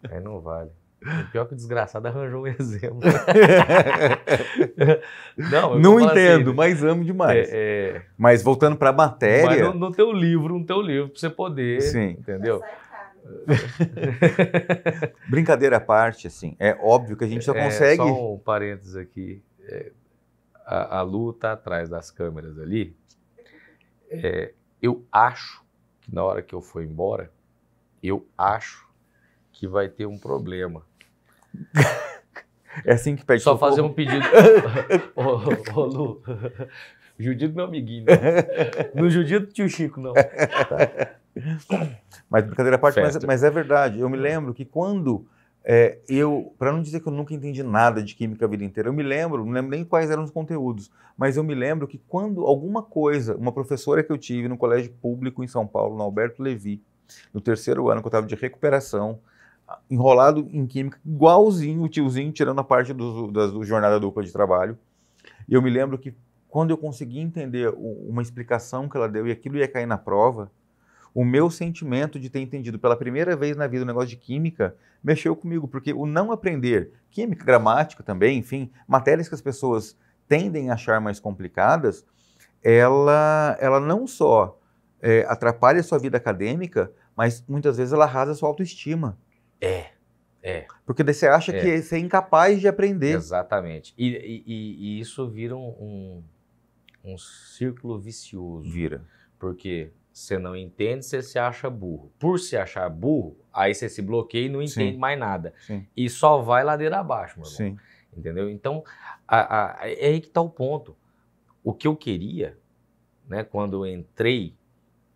S2: Aí não vale. O pior que o desgraçado arranjou um exemplo.
S1: Não entendo, assim, mas amo demais. Mas voltando para a matéria...
S2: Mas no teu livro, para você poder...
S1: Sim.
S2: Entendeu?
S1: Brincadeira à parte, assim, é óbvio que a gente só consegue...
S2: Só um parênteses aqui. A Lu tá atrás das câmeras ali. Eu acho que na hora que eu for embora, eu acho que vai ter um problema.
S1: É assim que pede
S2: só
S1: socorro.
S2: Fazer um pedido. Ô, Lu, judia do meu amiguinho, não. Não judia do tio Chico, não. Tá.
S1: Mas brincadeira à parte, mas é verdade. Eu me lembro que quando para não dizer que eu nunca entendi nada de química a vida inteira, não lembro nem quais eram os conteúdos, mas eu me lembro que quando alguma coisa, uma professora que eu tive no colégio público em São Paulo, no Alberto Levi, no 3º ano, que eu estava de recuperação, enrolado em química, igualzinho o tiozinho, tirando a parte do jornada dupla de trabalho, e eu me lembro que quando eu consegui entender uma explicação que ela deu e aquilo ia cair na prova, o meu sentimento de ter entendido pela primeira vez na vida o negócio de química mexeu comigo, porque o não aprender química, gramática também, enfim, matérias que as pessoas tendem a achar mais complicadas, ela não só atrapalha a sua vida acadêmica, mas muitas vezes ela arrasa a sua autoestima. Porque daí você acha que você é incapaz de aprender.
S2: Exatamente. E isso vira um círculo vicioso.
S1: Vira.
S2: Porque você não entende, você se acha burro. Por se achar burro, aí você se bloqueia e não entende mais nada.
S1: Sim.
S2: E só vai ladeira abaixo, meu irmão.
S1: Sim.
S2: Entendeu? Então, é aí que está o ponto. O que eu queria, né, quando eu entrei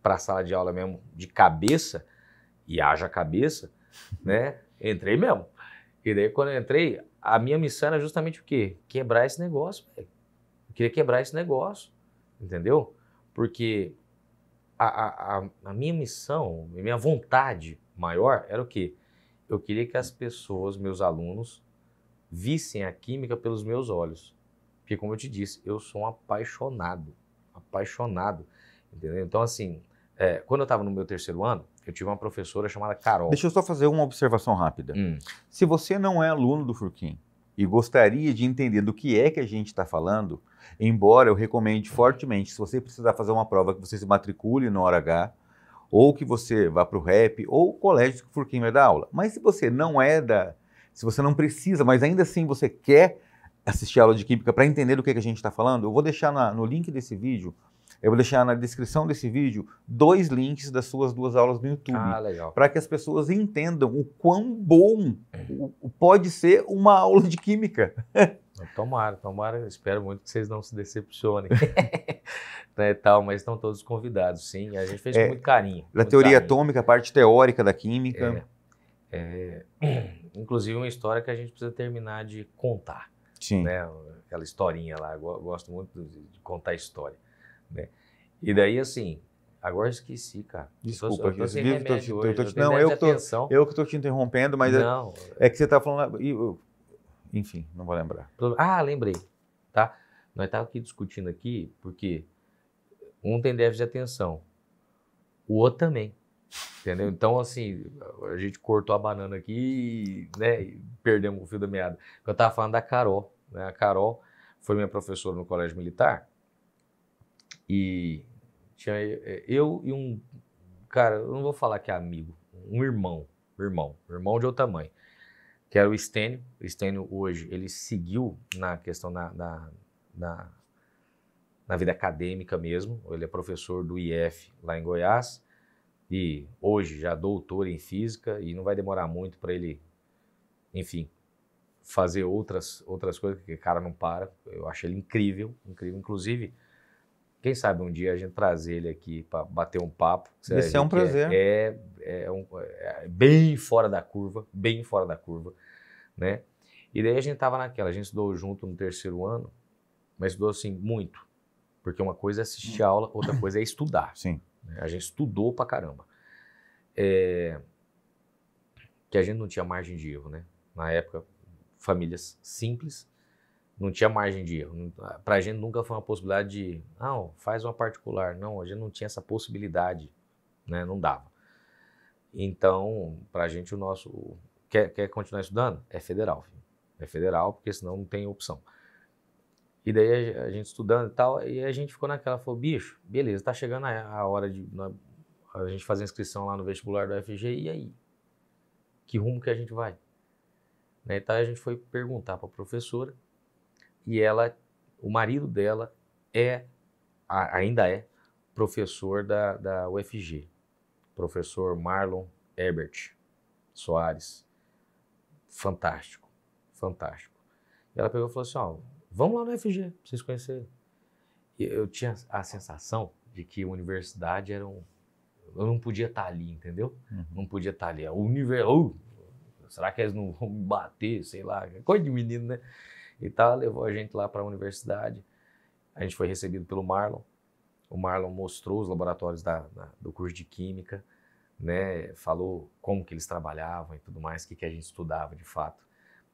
S2: para a sala de aula mesmo de cabeça, e haja cabeça, né, entrei mesmo. E daí, quando eu entrei, a minha missão era justamente o quê? Quebrar esse negócio, velho. Eu queria quebrar esse negócio, entendeu? Porque a minha missão, a minha vontade maior era o quê? Eu queria que as pessoas, meus alunos, vissem a química pelos meus olhos. Porque, como eu te disse, eu sou um apaixonado, entendeu? Então, assim, quando eu estava no meu 3º ano, eu tive uma professora chamada Carol.
S1: Deixa eu só fazer uma observação rápida. Se você não é aluno do Furquim e gostaria de entender do que é que a gente está falando, embora eu recomende fortemente, se você precisar fazer uma prova, que você se matricule no hora H, ou que você vá para o REP, ou o colégio que o Furquim vai dar aula. Mas se você não se você não precisa, mas ainda assim você quer assistir a aula de química para entender do que a gente está falando, eu vou deixar no link desse vídeo, eu vou deixar na descrição desse vídeo 2 links das suas 2 aulas no YouTube.
S2: Legal.
S1: Para que as pessoas entendam o quão bom pode ser uma aula de química.
S2: Tomara. Espero muito que vocês não se decepcionem. Né, tal, mas estão todos convidados, sim. A gente fez com muito carinho.
S1: Da teoria atômica, a parte teórica da química.
S2: Inclusive uma história que a gente precisa terminar de contar.
S1: Sim.
S2: Né? Aquela historinha lá, eu gosto muito de contar história. Né? E daí, assim, agora eu esqueci, cara.
S1: Desculpa,
S2: eu tô sem remédio hoje,
S1: eu que estou te interrompendo, mas
S2: não,
S1: é que você está falando... Enfim, não vou lembrar.
S2: Lembrei. Tá? Nós estávamos aqui discutindo aqui, porque um tem déficit de atenção, o outro também. Entendeu? Então, assim, a gente cortou a banana aqui, né, e perdemos o fio da meada. Eu estava falando da Carol, né? A Carol foi minha professora no colégio militar e tinha eu e um cara, eu não vou falar que é amigo, um irmão de outra mãe, que era o Estênio. O Estênio hoje, ele seguiu na questão na vida acadêmica mesmo. Ele é professor do IF lá em Goiás e hoje já doutor em física e não vai demorar muito para ele enfim, fazer outras coisas, porque o cara não para. Eu acho ele incrível, incrível. Inclusive, quem sabe um dia a gente trazer ele aqui para bater um papo.
S1: Esse é um prazer.
S2: É bem fora da curva, né? E daí a gente tava naquela, a gente estudou junto no terceiro ano, mas estudou assim muito, porque uma coisa é assistir a aula, outra coisa é estudar.
S1: Sim.
S2: Né? A gente estudou pra caramba. Que a gente não tinha margem de erro, né? Na época, famílias simples, não tinha margem de erro. Pra gente nunca foi uma possibilidade de, não, faz uma particular. Não, a gente não tinha essa possibilidade, né? Não dava. Então, pra gente o nosso... Quer continuar estudando? É federal, filho. É federal, porque senão não tem opção. E daí a gente estudando e tal, e a gente ficou naquela, falou, bicho, beleza, tá chegando a hora de a gente fazer inscrição lá no vestibular do UFG, e aí? Que rumo que a gente vai? Né? Então a gente foi perguntar para a professora, e ela, o marido dela ainda é professor da UFG, professor Marlon Herbert Soares, fantástico, fantástico. E ela pegou e falou assim, ó, vamos lá no UFG, pra vocês conhecerem. E eu tinha a sensação de que a universidade era eu não podia estar ali, entendeu?
S1: Uhum.
S2: Não podia estar ali. Será que eles não vão me bater, sei lá, coisa de menino, né? E tal, levou a gente lá para a universidade. A gente foi recebido pelo Marlon. O Marlon mostrou os laboratórios do curso de Química, né? Falou como que eles trabalhavam e tudo mais, o que a gente estudava de fato.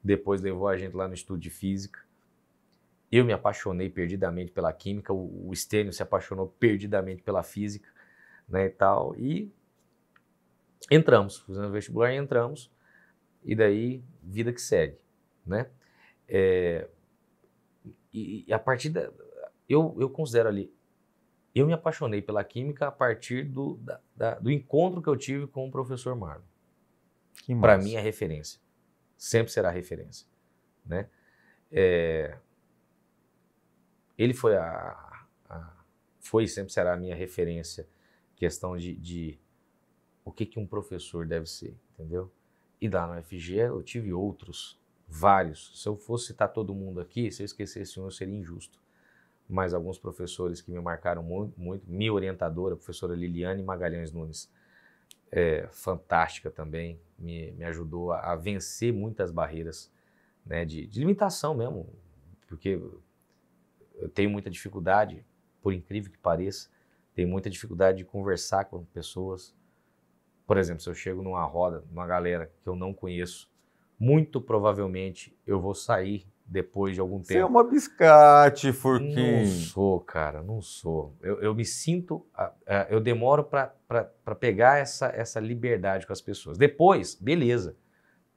S2: Depois levou a gente lá no estudo de Física. Eu me apaixonei perdidamente pela Química, o Stênio se apaixonou perdidamente pela Física, né, e tal. E entramos, fizemos vestibular e entramos. E daí, vida que segue, né? E a partir eu considero ali, eu me apaixonei pela Química a partir do encontro que eu tive com o professor Marlon. Para mim é referência, sempre será referência, né? Ele foi e sempre será a minha referência, questão de o que um professor deve ser, entendeu? E lá no UFG eu tive outros, vários. Se eu fosse citar todo mundo aqui, se eu esquecesse um, eu seria injusto. Mas alguns professores que me marcaram muito, muito. Minha orientadora, a professora Liliane Magalhães Nunes, fantástica também, me ajudou a vencer muitas barreiras, né, de limitação mesmo, porque eu tenho muita dificuldade, por incrível que pareça, tenho muita dificuldade de conversar com pessoas. Por exemplo, se eu chego numa roda, numa galera que eu não conheço, muito provavelmente eu vou sair depois de algum tempo. Você
S1: é uma biscate, Furquim.
S2: Não sou, cara, não sou. Eu me sinto, eu demoro para pegar essa liberdade com as pessoas. Depois, beleza,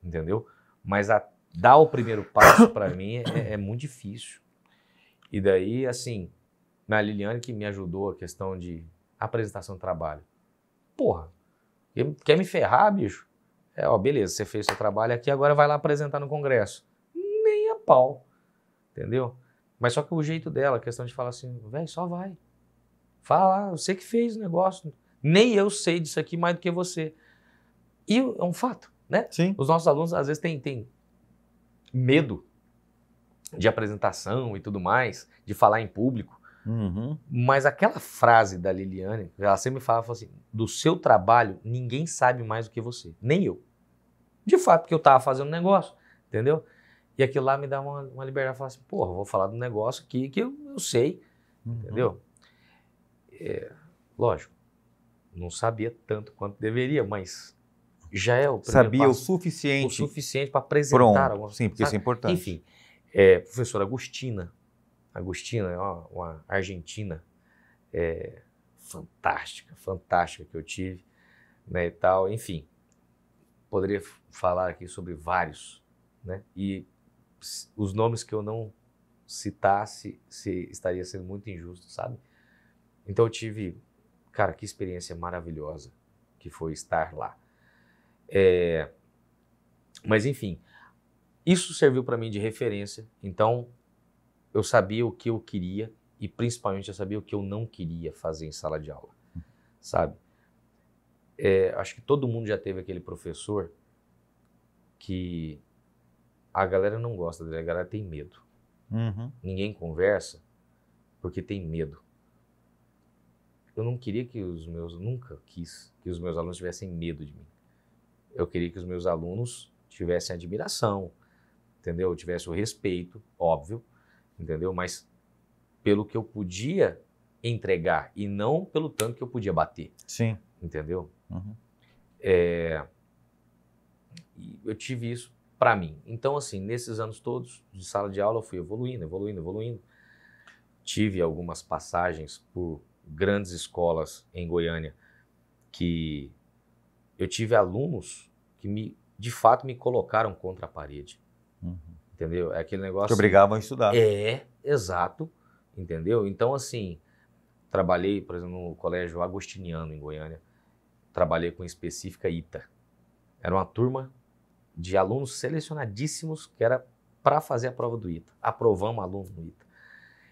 S2: entendeu? Mas dar o primeiro passo para mim é muito difícil. E daí, assim, a Liliane que me ajudou a questão de apresentação de trabalho. Porra, quer me ferrar, bicho? Beleza, você fez seu trabalho aqui, agora vai lá apresentar no congresso. Nem a pau, entendeu? Mas só que o jeito dela, a questão de falar assim, velho, só vai. Fala lá, você que fez o negócio. Nem eu sei disso aqui mais do que você. E é um fato, né?
S1: Sim.
S2: Os nossos alunos, às vezes, têm medo de apresentação e tudo mais, de falar em público.
S1: Uhum.
S2: Mas aquela frase da Liliane, ela sempre falava assim, do seu trabalho, ninguém sabe mais do que você, nem eu. De fato, porque eu estava fazendo um negócio, entendeu? E aquilo lá me dá uma liberdade, falar assim, porra, vou falar do negócio aqui que eu sei, entendeu? Lógico, não sabia tanto quanto deveria, mas já é o primeiro
S1: Sabia
S2: passo,
S1: o suficiente
S2: para apresentar algumas.
S1: Sim, porque isso é importante.
S2: Enfim, professora Agostina, uma argentina fantástica que eu tive, né, e tal, enfim, poderia falar aqui sobre vários, né, e os nomes que eu não citasse estaria sendo muito injusto, sabe? Então eu tive, cara, que experiência maravilhosa que foi estar lá. Mas enfim, isso serviu para mim de referência, então eu sabia o que eu queria e principalmente eu sabia o que eu não queria fazer em sala de aula, sabe? Acho que todo mundo já teve aquele professor que a galera não gosta dele, a galera tem medo. Ninguém conversa porque tem medo. Eu não queria que nunca quis que os meus alunos tivessem medo de mim. Eu queria que os meus alunos tivessem admiração, entendeu? Tivessem o respeito, óbvio, entendeu? Mas pelo que eu podia entregar e não pelo tanto que eu podia bater.
S1: Sim.
S2: Entendeu? Eu tive isso para mim. Então, assim, nesses anos todos de sala de aula, eu fui evoluindo. Tive algumas passagens por grandes escolas em Goiânia que eu tive alunos que de fato me colocaram contra a parede. Entendeu? É aquele negócio...
S1: Te obrigavam a estudar.
S2: Exato. Entendeu? Então, assim, trabalhei, por exemplo, no colégio agostiniano em Goiânia. Trabalhei com específica ITA. Era uma turma de alunos selecionadíssimos que era para fazer a prova do ITA. Aprovamos alunos no ITA.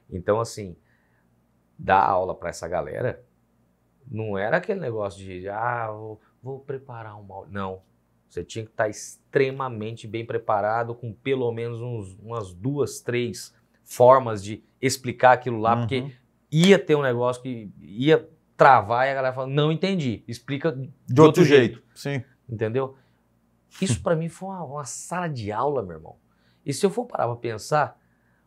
S2: Então, assim, dar aula para essa galera não era aquele negócio de, vou preparar uma aula. Não. Você tinha que estar extremamente bem preparado, com pelo menos umas 2, 3 formas de explicar aquilo lá, porque ia ter um negócio que ia travar e a galera fala, não entendi, explica de outro jeito.
S1: Sim.
S2: Entendeu? Isso para mim foi uma sala de aula, meu irmão. E se eu for parar para pensar,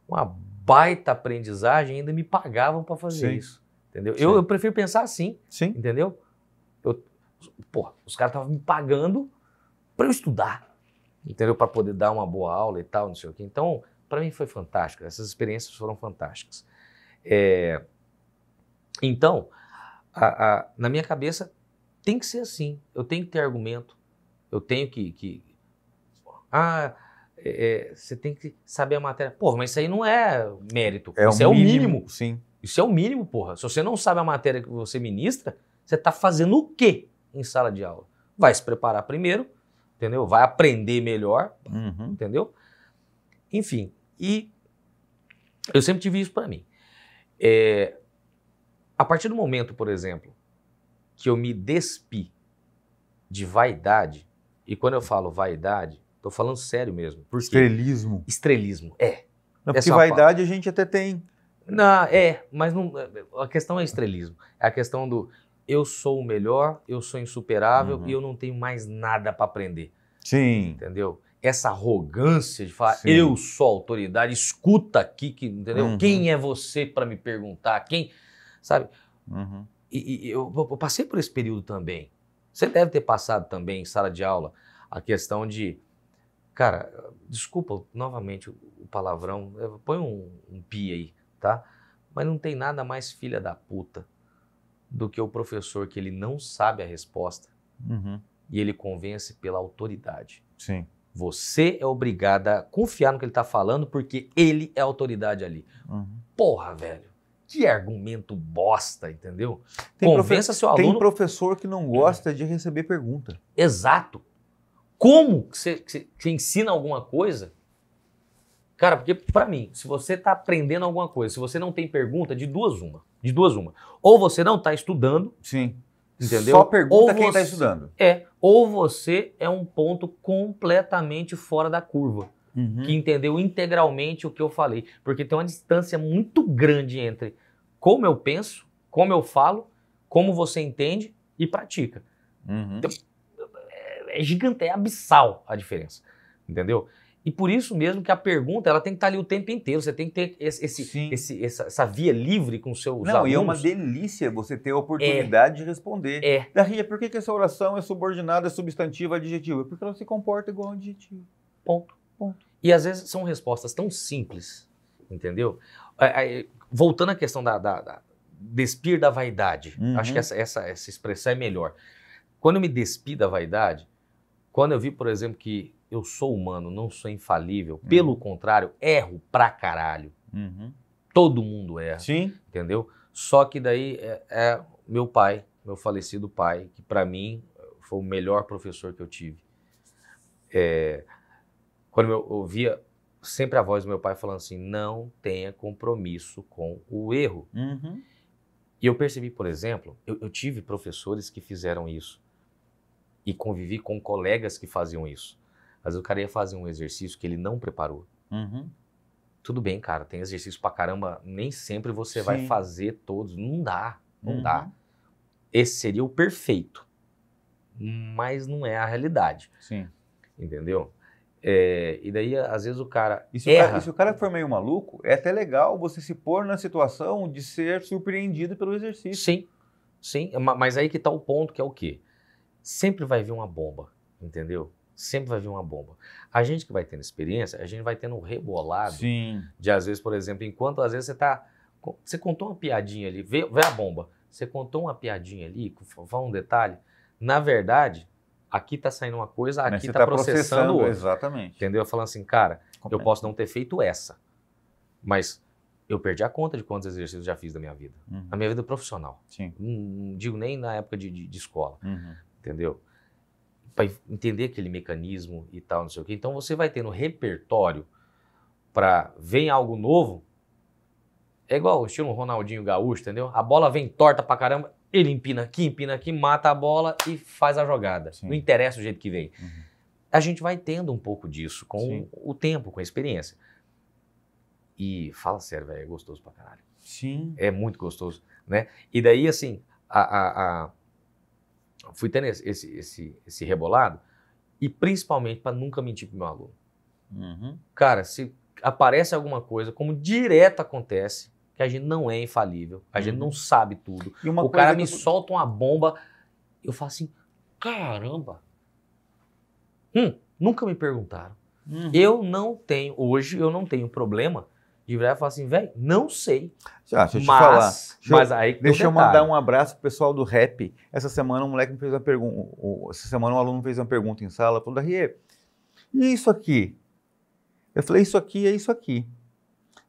S2: uma baita aprendizagem, ainda me pagavam para fazer isso. Entendeu? Eu prefiro pensar assim. Sim. Entendeu? Os caras estavam me pagando para eu estudar. Entendeu? Para poder dar uma boa aula e tal, não sei o quê. Então, para mim foi fantástico. Essas experiências foram fantásticas. Então, na minha cabeça, tem que ser assim. Eu tenho que ter argumento. Eu tenho você tem que saber a matéria. Porra, mas isso aí não é mérito. Isso é o mínimo.
S1: Sim.
S2: Isso é o mínimo, porra. Se você não sabe a matéria que você ministra, você está fazendo o quê em sala de aula? Vai se preparar primeiro, entendeu? Vai aprender melhor, entendeu? Enfim, e eu sempre tive isso para mim. A partir do momento, por exemplo, que eu me despi de vaidade, e quando eu falo vaidade, estou falando sério mesmo. Por quê?
S1: Estrelismo.
S2: Estrelismo,
S1: Não, porque vaidade a gente até tem.
S2: Não, mas não, a questão é estrelismo. É a questão do eu sou o melhor, eu sou insuperável e eu não tenho mais nada para aprender.
S1: Sim.
S2: Entendeu? Essa arrogância de falar, eu sou autoridade, escuta aqui, entendeu? Quem é você para me perguntar? Quem, sabe? E eu passei por esse período também. Você deve ter passado também em sala de aula a questão de, cara, desculpa novamente o palavrão, põe um pi aí, tá? Mas não tem nada mais filha da puta do que o professor que ele não sabe a resposta e ele convence pela autoridade.
S1: Sim.
S2: Você é obrigado a confiar no que ele está falando porque ele é autoridade ali. Porra, velho. Que argumento bosta, entendeu? Convença seu aluno...
S1: Tem professor que não gosta de receber pergunta.
S2: Exato. Como você ensina alguma coisa? Cara, porque para mim, se você está aprendendo alguma coisa, se você não tem pergunta, de duas uma. Ou você não está estudando.
S1: Sim.
S2: Entendeu?
S1: Só pergunta quem está estudando.
S2: Ou você é um ponto completamente fora da curva. Que entendeu integralmente o que eu falei. Porque tem uma distância muito grande entre como eu penso, como eu falo, como você entende e pratica. Então, é gigante, é abissal a diferença. Entendeu? E por isso mesmo que a pergunta ela tem que estar ali o tempo inteiro. Você tem que ter essa via livre com seus alunos.
S1: E é uma delícia você ter a oportunidade de responder. Darria, por que essa oração é subordinada, substantiva, adjetiva? Porque ela se comporta igual a adjetivo.
S2: Ponto. E às vezes são respostas tão simples, entendeu? Voltando à questão da despir da vaidade, acho que essa expressão é melhor. Quando eu me despi da vaidade, quando eu vi, por exemplo, que eu sou humano, não sou infalível, pelo contrário, erro pra caralho. Todo mundo erra, entendeu? Só que daí meu pai, meu falecido pai, que pra mim foi o melhor professor que eu tive. Quando eu ouvia sempre a voz do meu pai falando assim, não tenha compromisso com o erro. E eu percebi, por exemplo, eu tive professores que fizeram isso e convivi com colegas que faziam isso. Às vezes o cara ia fazer um exercício que ele não preparou.
S1: Uhum.
S2: Tudo bem, cara, tem exercício pra caramba, nem sempre você
S1: Sim.
S2: vai fazer todos. Não dá, não dá.
S1: Uhum.
S2: Esse seria o perfeito, mas não é a realidade,
S1: Sim.
S2: entendeu? E daí, às vezes, o cara
S1: E se
S2: erra.
S1: o cara for meio maluco, é até legal você se pôr na situação de ser surpreendido pelo exercício.
S2: Sim, sim, mas aí que tá o ponto, que é o quê? Sempre vai vir uma bomba, entendeu? Sempre vai vir uma bomba. A gente que vai tendo experiência, a gente vai tendo um rebolado
S1: Sim.
S2: de, às vezes, por exemplo, enquanto às vezes você contou uma piadinha ali, vê a bomba, você contou uma piadinha ali, fala um detalhe, na verdade, aqui tá saindo uma coisa,
S1: Mas
S2: aqui
S1: você
S2: tá
S1: tá
S2: processando outra.
S1: Exatamente.
S2: Entendeu? Falando assim, cara, eu
S1: Compreendo.
S2: posso não ter feito essa, mas eu perdi a conta de quantos exercícios eu já fiz da minha vida.
S1: Uhum.
S2: Na minha vida profissional.
S1: Sim.
S2: Não digo nem na época de escola,
S1: Uhum.
S2: entendeu? Para entender aquele mecanismo e tal, não sei o quê. Então você vai tendo repertório para vem algo novo. É igual o estilo Ronaldinho Gaúcho, entendeu? A bola vem torta pra caramba, ele empina aqui, mata a bola e faz a jogada.
S1: Sim.
S2: Não interessa o jeito que vem.
S1: Uhum.
S2: A gente vai tendo um pouco disso com
S1: Sim.
S2: o tempo, com a experiência. E fala sério, velho, é gostoso pra caralho.
S1: Sim.
S2: É muito gostoso, né? E daí, assim, fui tendo esse rebolado e principalmente para nunca mentir pro meu aluno.
S1: Uhum.
S2: Cara, se aparece alguma coisa, como direto acontece, que a gente não é infalível, a gente não sabe tudo.
S1: E uma
S2: O
S1: coisa
S2: cara
S1: que
S2: me solta uma bomba, eu falo assim, caramba, nunca me perguntaram.
S1: Uhum.
S2: Hoje eu não tenho problema de virar e falar assim, velho, não sei.
S1: Deixa eu te falar.
S2: Mas aí que
S1: Deixa eu
S2: tem um detalhe.
S1: mandar um abraço pro pessoal do rap. Essa semana um moleque me fez uma pergunta. Essa semana um aluno fez uma pergunta em sala, falou, Darriê, e isso aqui? Eu falei, isso aqui é isso aqui.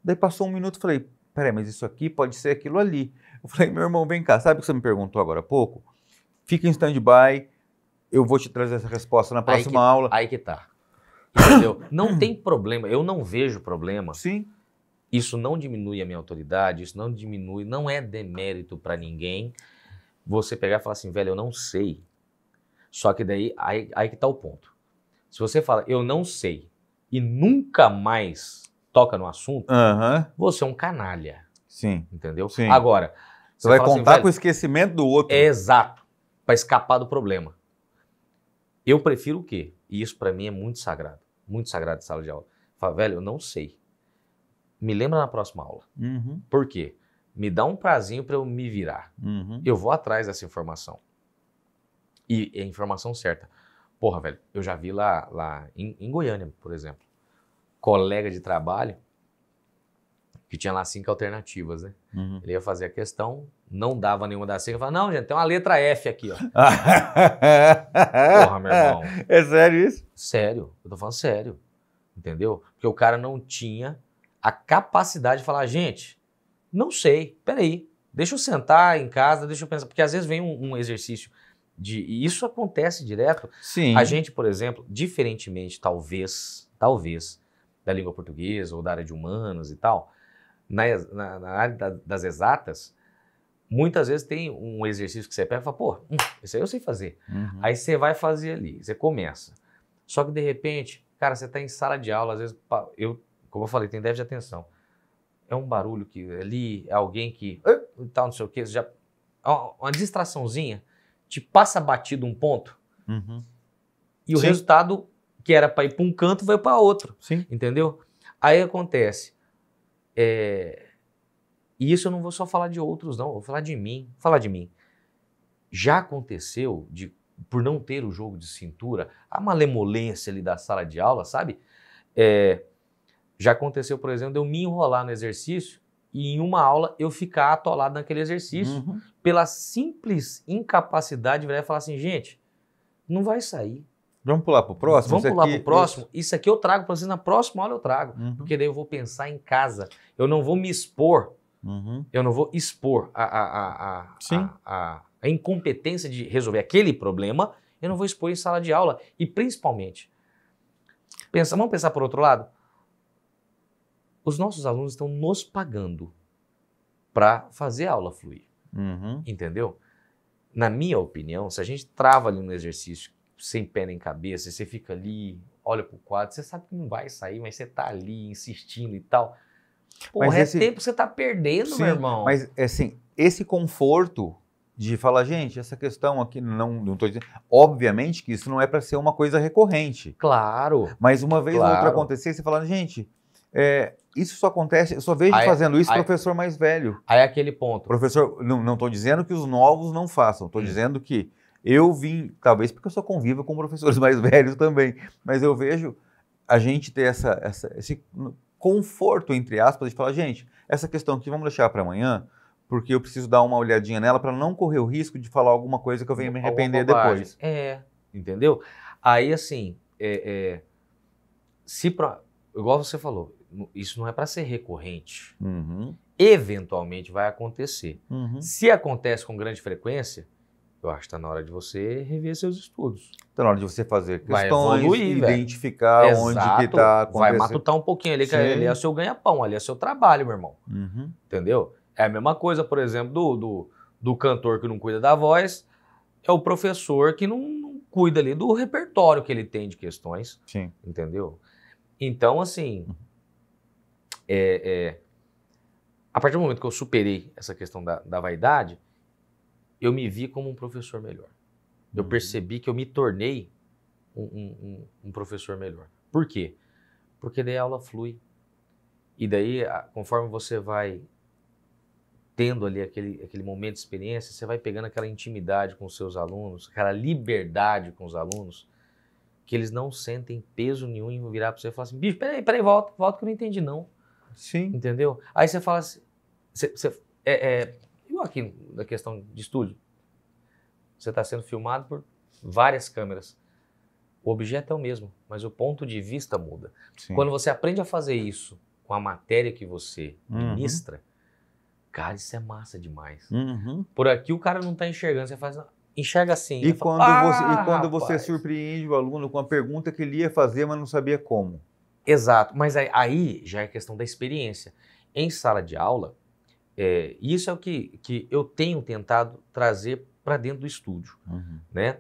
S1: Daí passou um minuto, falei, peraí, mas isso aqui pode ser aquilo ali. Eu falei, meu irmão, vem cá, sabe o que você me perguntou agora há pouco? Fica em stand-by, eu vou te trazer essa resposta na próxima aula.
S2: Aí que tá. Entendeu? Não tem problema, eu não vejo problema.
S1: Sim.
S2: Isso não diminui a minha autoridade, isso não diminui, não é demérito para ninguém. Você pegar e falar assim, velho, eu não sei. Só que daí, aí que tá o ponto. Se você fala, eu não sei, e nunca mais toca no assunto, você é um canalha.
S1: Sim.
S2: Entendeu?
S1: Sim.
S2: Agora,
S1: você vai
S2: fala
S1: contar
S2: assim,
S1: com o esquecimento do outro.
S2: Exato. Para escapar do problema. Eu prefiro o quê? E isso para mim é muito sagrado. Muito sagrado de sala de aula. Fala, velho, eu não sei. Me lembra na próxima aula.
S1: Uhum.
S2: Por quê? Me dá um prazinho para eu me virar.
S1: Uhum.
S2: Eu vou atrás dessa informação. E é a informação certa. Porra, velho, eu já vi lá em Goiânia, por exemplo, colega de trabalho que tinha lá 5 alternativas, né?
S1: Uhum.
S2: Ele ia fazer a questão, não dava nenhuma das 5, ele falava, não, gente, tem uma letra F aqui, ó. Porra, meu irmão.
S1: É sério isso?
S2: Sério, eu tô falando sério, entendeu? Porque o cara não tinha a capacidade de falar, gente, não sei, peraí, deixa eu sentar em casa, deixa eu pensar, porque às vezes vem um exercício e isso acontece direto.
S1: Sim.
S2: A gente, por exemplo, diferentemente, talvez, da língua portuguesa ou da área de humanas e tal, na área das exatas, muitas vezes tem um exercício que você pega e fala, pô, esse aí eu sei fazer.
S1: Uhum.
S2: Aí você vai fazer ali, você começa. Só que de repente, cara, você está em sala de aula, às vezes, como eu falei, tem déficit de atenção. É um barulho que ali, é alguém que, tal, não sei o quê, já, uma distraçãozinha, te passa batido um ponto,
S1: Uhum.
S2: e o
S1: Sim.
S2: resultado, que era para ir para um canto, vai para outro.
S1: Sim.
S2: Entendeu? Aí acontece. E isso eu não vou só falar de outros, não. Eu vou falar de mim. Já aconteceu, por não ter o jogo de cintura, a malemolência ali da sala de aula, sabe? Já aconteceu, por exemplo, de eu me enrolar no exercício e em uma aula eu ficar atolado naquele exercício pela simples incapacidade de virar e falar assim, gente, não vai sair.
S1: Vamos pular pro próximo?
S2: Vamos pular pro próximo? Isso aqui eu trago para vocês, na próxima aula eu trago.
S1: Uhum.
S2: Porque daí eu vou pensar em casa. Eu não vou me expor.
S1: Uhum.
S2: Eu não vou expor
S1: Sim.
S2: a incompetência de resolver aquele problema. Eu não vou expor em sala de aula. E principalmente, vamos pensar por outro lado? Os nossos alunos estão nos pagando para fazer a aula fluir.
S1: Uhum.
S2: Entendeu? Na minha opinião, se a gente trava ali no exercício sem pé nem cabeça, e você fica ali olha pro quadro, você sabe que não vai sair, mas você tá ali insistindo e tal. Porra,
S1: Mas
S2: tempo que você tá perdendo,
S1: sim,
S2: meu irmão.
S1: mas assim, esse conforto de falar, gente, essa questão aqui não estou dizendo. Obviamente que isso não é para ser uma coisa recorrente.
S2: Claro,
S1: Mas uma vez ou outra
S2: claro.
S1: acontecer, você fala, gente, isso só acontece, eu só vejo fazendo isso professor mais velho.
S2: Aí é aquele ponto.
S1: Professor, não estou dizendo que os novos não façam, estou dizendo que eu vim, talvez porque eu só convivo com professores mais velhos também, mas eu vejo a gente ter esse conforto, entre aspas, de falar, gente, essa questão aqui vamos deixar para amanhã, porque eu preciso dar uma olhadinha nela para não correr o risco de falar alguma coisa que eu venha me arrepender depois.
S2: Entendeu? Aí, assim, igual você falou, isso não é para ser recorrente.
S1: Uhum.
S2: Eventualmente vai acontecer.
S1: Uhum.
S2: Se acontece com grande frequência, eu acho que está na hora de você rever seus estudos.
S1: Está na hora de você fazer questões,
S2: vai evoluir,
S1: identificar onde que está acontecendo.
S2: Vai matutar um pouquinho ali, que ali é o seu ganha-pão, ali é o seu trabalho, meu irmão.
S1: Uhum.
S2: Entendeu? É a mesma coisa, por exemplo, do cantor que não cuida da voz, é o professor que não cuida ali do repertório que ele tem de questões.
S1: Sim.
S2: Entendeu? Então, assim, a partir do momento que eu superei essa questão da vaidade, eu me vi como um professor melhor. Eu percebi que eu me tornei um professor melhor. Por quê? Porque daí a aula flui. E daí, conforme você vai tendo ali aquele momento de experiência, você vai pegando aquela intimidade com os seus alunos, aquela liberdade com os alunos, que eles não sentem peso nenhum em virar para você e falar assim, bicho, peraí, volta que eu não entendi não.
S1: Sim.
S2: Entendeu? Aí você fala assim, igual aqui na questão de estúdio, você está sendo filmado por várias câmeras. O objeto é o mesmo, mas o ponto de vista muda.
S1: Sim.
S2: Quando você aprende a fazer isso com a matéria que você ministra, cara, isso é massa demais.
S1: Uhum.
S2: Por aqui o cara não está enxergando, você faz, enxerga assim.
S1: E quando você
S2: rapaz,
S1: surpreende o aluno com a pergunta que ele ia fazer, mas não sabia como.
S2: Exato, mas aí já é questão da experiência. Em sala de aula, isso é o que eu tenho tentado trazer para dentro do estúdio, né?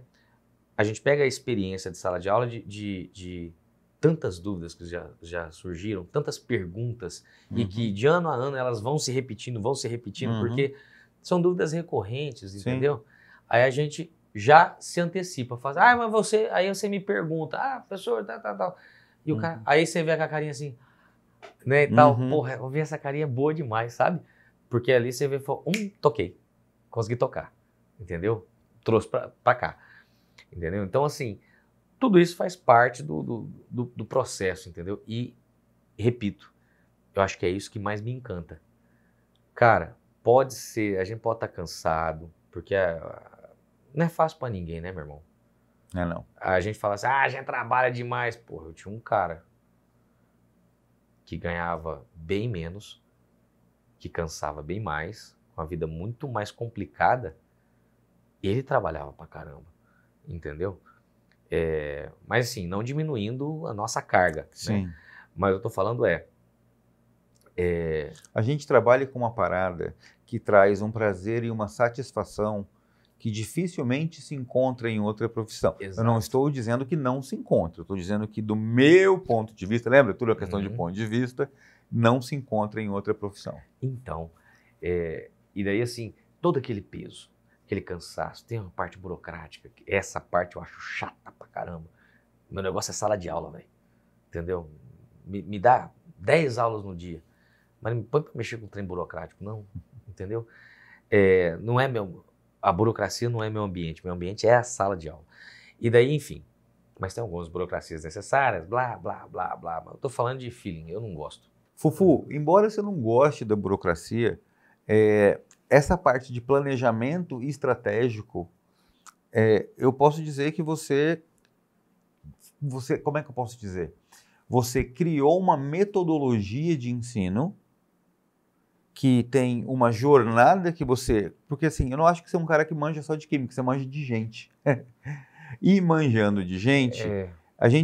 S2: A gente pega a experiência de sala de aula de tantas dúvidas que já surgiram, tantas perguntas, e que de ano a ano elas vão se repetindo, porque são dúvidas recorrentes, entendeu? Aí a gente já se antecipa, faz, mas aí você me pergunta, professor, tal. E o cara, aí você vê com a carinha assim, né, e tal, porra, eu vi essa carinha boa demais, sabe? Porque ali você vê, toquei, consegui tocar, entendeu? Trouxe pra cá, entendeu? Então, assim, tudo isso faz parte do processo, entendeu? E, repito, eu acho que é isso que mais me encanta. Cara, pode ser, a gente pode estar cansado, porque não é fácil pra ninguém, né, meu irmão?
S1: Não.
S2: A gente fala assim, a gente trabalha demais. Porra, eu tinha um cara que ganhava bem menos, que cansava bem mais, com a vida muito mais complicada, e ele trabalhava pra caramba, entendeu? Mas assim, não diminuindo a nossa carga,
S1: Sim.
S2: né? Mas eu tô falando
S1: a gente trabalha com uma parada que traz um prazer e uma satisfação que dificilmente se encontra em outra profissão.
S2: Exato.
S1: Eu não estou dizendo que não se encontra, eu estou dizendo que do meu ponto de vista, lembra tudo a questão de ponto de vista, não se encontra em outra profissão.
S2: Então, e daí assim, todo aquele peso, aquele cansaço, tem uma parte burocrática, essa parte eu acho chata pra caramba. Meu negócio é sala de aula, velho, entendeu? Me dá 10 aulas no dia, mas não me põe pra mexer com trem burocrático, não, entendeu? Não é a burocracia não é meu ambiente é a sala de aula. E daí, enfim, mas tem algumas burocracias necessárias, blá, blá, blá, blá, mas eu tô falando de feeling, eu não gosto.
S1: Fufu, embora você não goste da burocracia, essa parte de planejamento estratégico, eu posso dizer que você, como é que eu posso dizer? Você criou uma metodologia de ensino que tem uma jornada que porque assim, eu não acho que você é um cara que manja só de química, você manja de gente. E manjando de gente,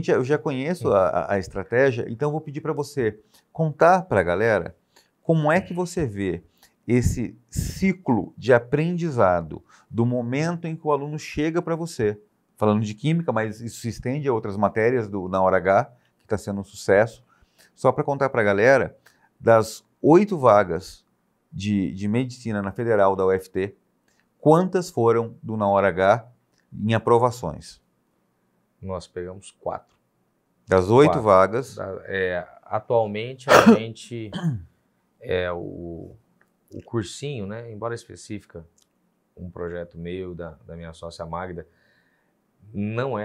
S1: eu já conheço a estratégia, então eu vou pedir para você contar para a galera como é que você vê esse ciclo de aprendizado do momento em que o aluno chega para você, falando de química, mas isso se estende a outras matérias na hora H, que está sendo um sucesso. Só para contar para a galera, das 8 vagas de medicina na Federal da UFT, quantas foram do Na Hora H em aprovações?
S2: Nós pegamos 4.
S1: Das 8 vagas...
S2: Atualmente, a gente... o cursinho, né, embora específica, um projeto meu, da minha sócia Magda,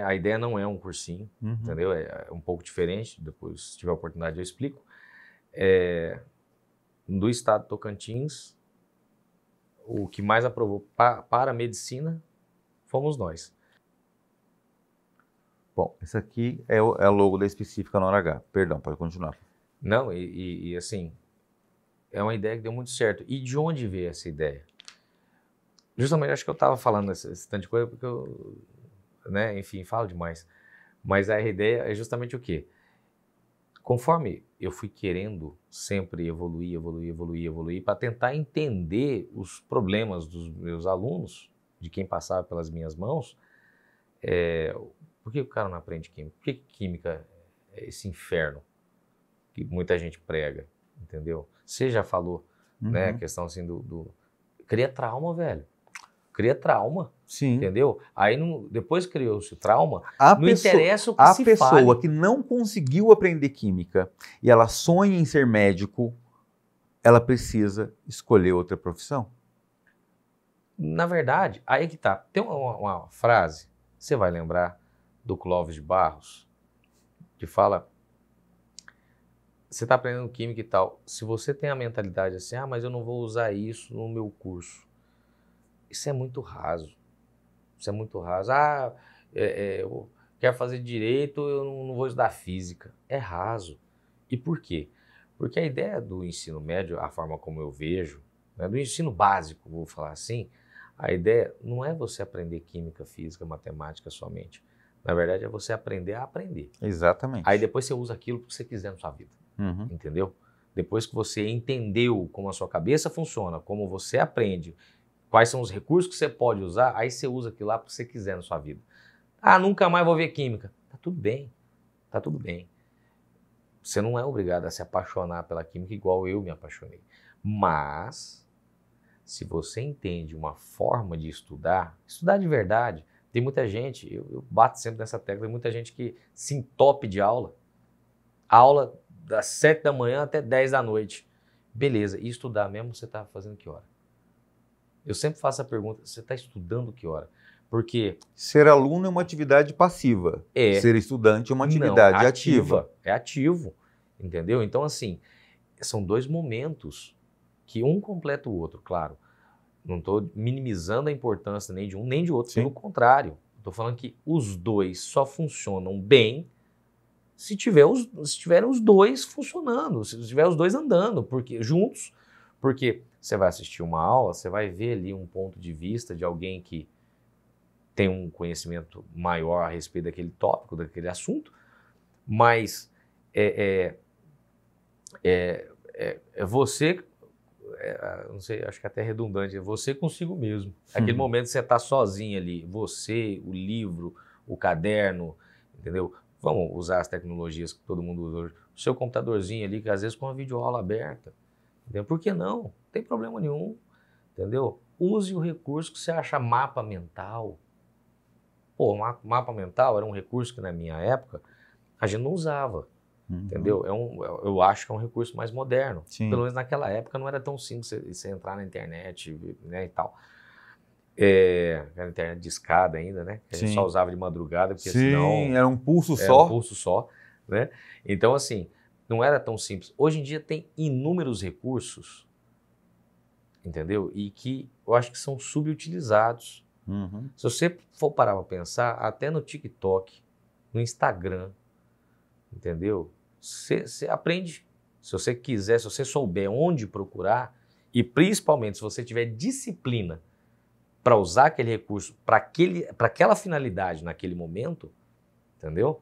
S2: a ideia não é um cursinho, entendeu? É um pouco diferente, depois, se tiver oportunidade, eu explico. Do estado de Tocantins, o que mais aprovou para a medicina fomos nós.
S1: Bom, esse aqui é o logo da específica Na Hora H. Perdão, pode continuar.
S2: Não, assim, é uma ideia que deu muito certo. E de onde veio essa ideia? Justamente, acho que eu estava falando esse tanto de coisa porque eu, né, enfim, falo demais. Mas a ideia é justamente o quê? Conforme eu fui querendo sempre evoluir, para tentar entender os problemas dos meus alunos, de quem passava pelas minhas mãos, por que o cara não aprende química? Por que química é esse inferno que muita gente prega, entendeu? Você já falou, né, a questão assim cria trauma, velho. Cria trauma,
S1: sim,
S2: entendeu? Aí, depois criou-se o trauma, não interessa o que se
S1: fale. A pessoa que não conseguiu aprender química e ela sonha em ser médico, ela precisa escolher outra profissão?
S2: Na verdade, aí que tá. Tem uma frase, você vai lembrar, do Clóvis de Barros, que fala, você está aprendendo química e tal, se você tem a mentalidade assim, mas eu não vou usar isso no meu curso, isso é muito raso. Isso é muito raso. Eu quero fazer direito, eu não vou estudar física. É raso. E por quê? Porque a ideia do ensino médio, a forma como eu vejo, né, do ensino básico, vou falar assim, a ideia não é você aprender química, física, matemática somente. Na verdade, é você aprender a aprender.
S1: Exatamente.
S2: Aí depois você usa aquilo que você quiser na sua vida. Entendeu? Depois que você entendeu como a sua cabeça funciona, como você aprende, quais são os recursos que você pode usar, aí você usa aquilo lá que você quiser na sua vida. Nunca mais vou ver química. Tá tudo bem. Tá tudo bem. Você não é obrigado a se apaixonar pela química igual eu me apaixonei. Mas, se você entende uma forma de estudar de verdade, tem muita gente, eu bato sempre nessa tecla, tem muita gente que se entope de aula das 7 da manhã até 10 da noite. Beleza, e estudar mesmo você está fazendo que hora? Eu sempre faço a pergunta, você está estudando que hora? Porque...
S1: ser aluno é uma atividade passiva. Ser estudante é uma atividade ativa.
S2: É ativo, entendeu? Então, assim, são 2 momentos que um completa o outro, claro. Não estou minimizando a importância nem de um nem de outro, pelo contrário. Estou falando que os 2 só funcionam bem se tiverem os 2 funcionando, se tiver os 2 andando, juntos, porque você vai assistir uma aula, você vai ver ali um ponto de vista de alguém que tem um conhecimento maior a respeito daquele tópico, daquele assunto, mas você, não sei, acho que até é redundante, é você consigo mesmo. Aquele momento que você está sozinho ali, você, o livro, o caderno, entendeu? Vamos usar as tecnologias que todo mundo usa hoje. O seu computadorzinho ali, que às vezes com uma videoaula aberta. Entendeu? Por que não? Não tem problema nenhum. Entendeu? Use o recurso que você acha mapa mental. Pô, mapa mental era um recurso que na minha época a gente não usava. Entendeu? Eu acho que é um recurso mais moderno.
S1: Sim.
S2: Pelo menos naquela época não era tão simples você entrar na internet, né, e tal. Era internet de escada ainda, né? Que a gente só usava de madrugada, porque senão...
S1: era um pulso
S2: era
S1: só.
S2: Um pulso só, né? Então, assim, não era tão simples. Hoje em dia tem inúmeros recursos, entendeu? E que eu acho que são subutilizados. Se você for parar para pensar, até no TikTok, no Instagram, entendeu? Você aprende. Se você quiser, se você souber onde procurar, e principalmente se você tiver disciplina para usar aquele recurso para aquela finalidade naquele momento, entendeu?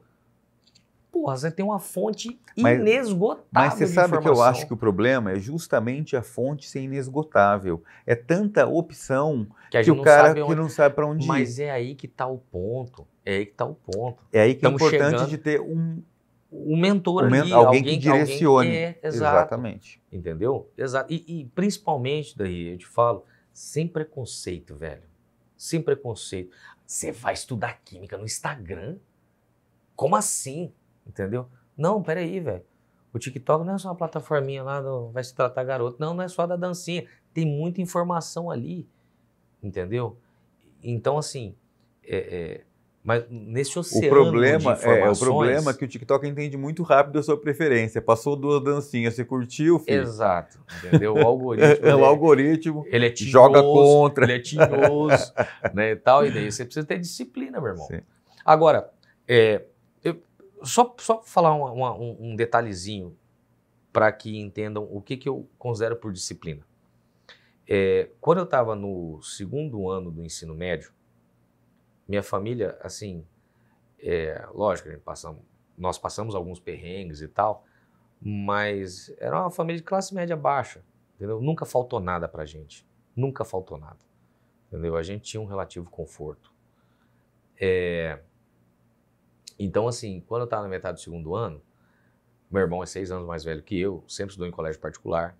S2: porra, você tem uma fonte
S1: Mas
S2: inesgotável
S1: você
S2: de
S1: sabe que eu
S2: informação.
S1: acho que o problema é justamente a fonte ser inesgotável. É tanta opção
S2: Que a
S1: que
S2: gente
S1: o
S2: não
S1: cara
S2: sabe
S1: que
S2: onde...
S1: não sabe para onde ir.
S2: Mas é aí que tá o ponto. É aí que tá o ponto.
S1: É aí que é
S2: Estamos
S1: importante
S2: chegando...
S1: de ter um
S2: O mentor ali,
S1: alguém que direcione.
S2: Exato.
S1: Exatamente.
S2: Entendeu? Exato. E principalmente, daí, eu te falo, sem preconceito, velho. Sem preconceito. Você vai estudar química no Instagram? Como assim? Entendeu? Não, peraí, velho. O TikTok não é só uma plataforminha lá do Vai Se Tratar Garoto. Não, não é só da dancinha. Tem muita informação ali. Entendeu? Então, assim, mas nesse
S1: O
S2: oceano de informações...
S1: problema é que o TikTok entende muito rápido a sua preferência. Passou 2 dancinhas, você curtiu, filho?
S2: Exato, entendeu? O algoritmo,
S1: O algoritmo
S2: ele é tinhoso,
S1: joga contra.
S2: ele é tinhoso, né, e tal, e daí você precisa ter disciplina, meu irmão.
S1: Sim.
S2: Agora, só falar um detalhezinho para que entendam o que eu considero por disciplina. Quando eu estava no 2º ano do ensino médio, minha família, assim, lógico, nós passamos alguns perrengues e tal, mas era uma família de classe média baixa, entendeu? Nunca faltou nada pra gente, nunca faltou nada, entendeu? A gente tinha um relativo conforto. Então, assim, quando eu estava na metade do 2º ano, meu irmão é 6 anos mais velho que eu, sempre estudou em colégio particular,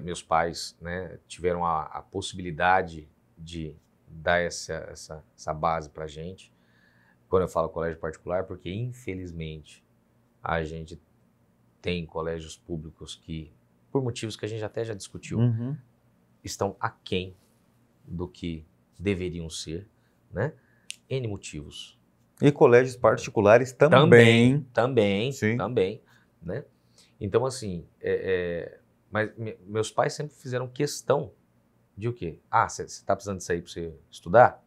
S2: meus pais, né, tiveram a possibilidade de dar essa base pra gente. Quando eu falo colégio particular, porque infelizmente a gente tem colégios públicos que, por motivos que a gente até já discutiu, estão aquém do que deveriam ser, né? N motivos.
S1: E colégios particulares também.
S2: Também, né? Então, assim, mas meus pais sempre fizeram questão de o quê? Ah, você está precisando disso aí para você estudar?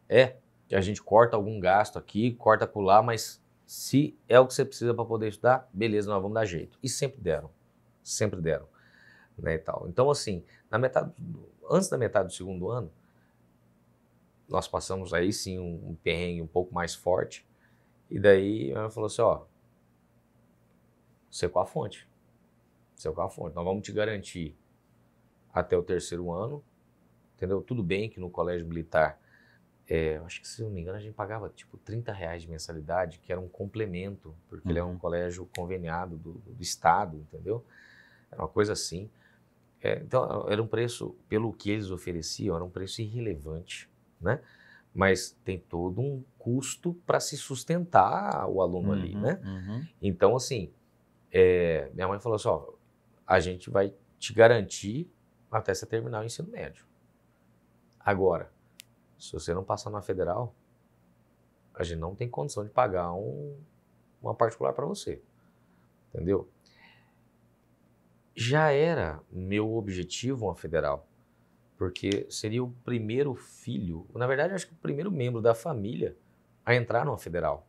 S2: A gente corta algum gasto aqui, corta acolá, mas se é o que você precisa para poder estudar, beleza, nós vamos dar jeito. E sempre deram, né, e tal. Então, assim, antes da metade do 2º ano, nós passamos aí sim um perrengue um pouco mais forte, e daí ela falou assim, ó, secou a fonte, nós vamos te garantir até o 3º ano, entendeu? Tudo bem que no colégio militar, acho que, se não me engano, a gente pagava tipo R$30 de mensalidade, que era um complemento, porque ele é um colégio conveniado do Estado, entendeu? Era uma coisa assim. Então, era um preço, pelo que eles ofereciam, era um preço irrelevante, né? Mas tem todo um custo para se sustentar o aluno ali, né? Então, assim, minha mãe falou assim, ó, a gente vai te garantir até você terminar o ensino médio. Agora, se você não passar na federal, a gente não tem condição de pagar uma particular para você, entendeu? Já era meu objetivo uma federal, porque seria o primeiro filho, na verdade, acho que o primeiro membro da família a entrar numa federal,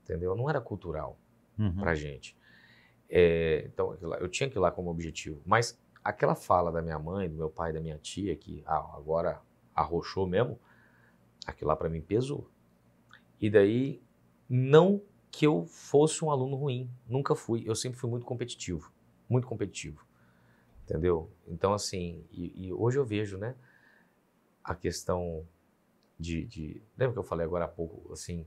S2: entendeu? Não era cultural pra gente. Então, eu tinha que ir lá como objetivo, mas aquela fala da minha mãe, do meu pai, da minha tia, que agora arrochou mesmo, aquilo lá para mim pesou. E daí, não que eu fosse um aluno ruim, nunca fui, eu sempre fui muito competitivo, entendeu? Então, assim, e hoje eu vejo, né, a questão lembra que eu falei agora há pouco, assim,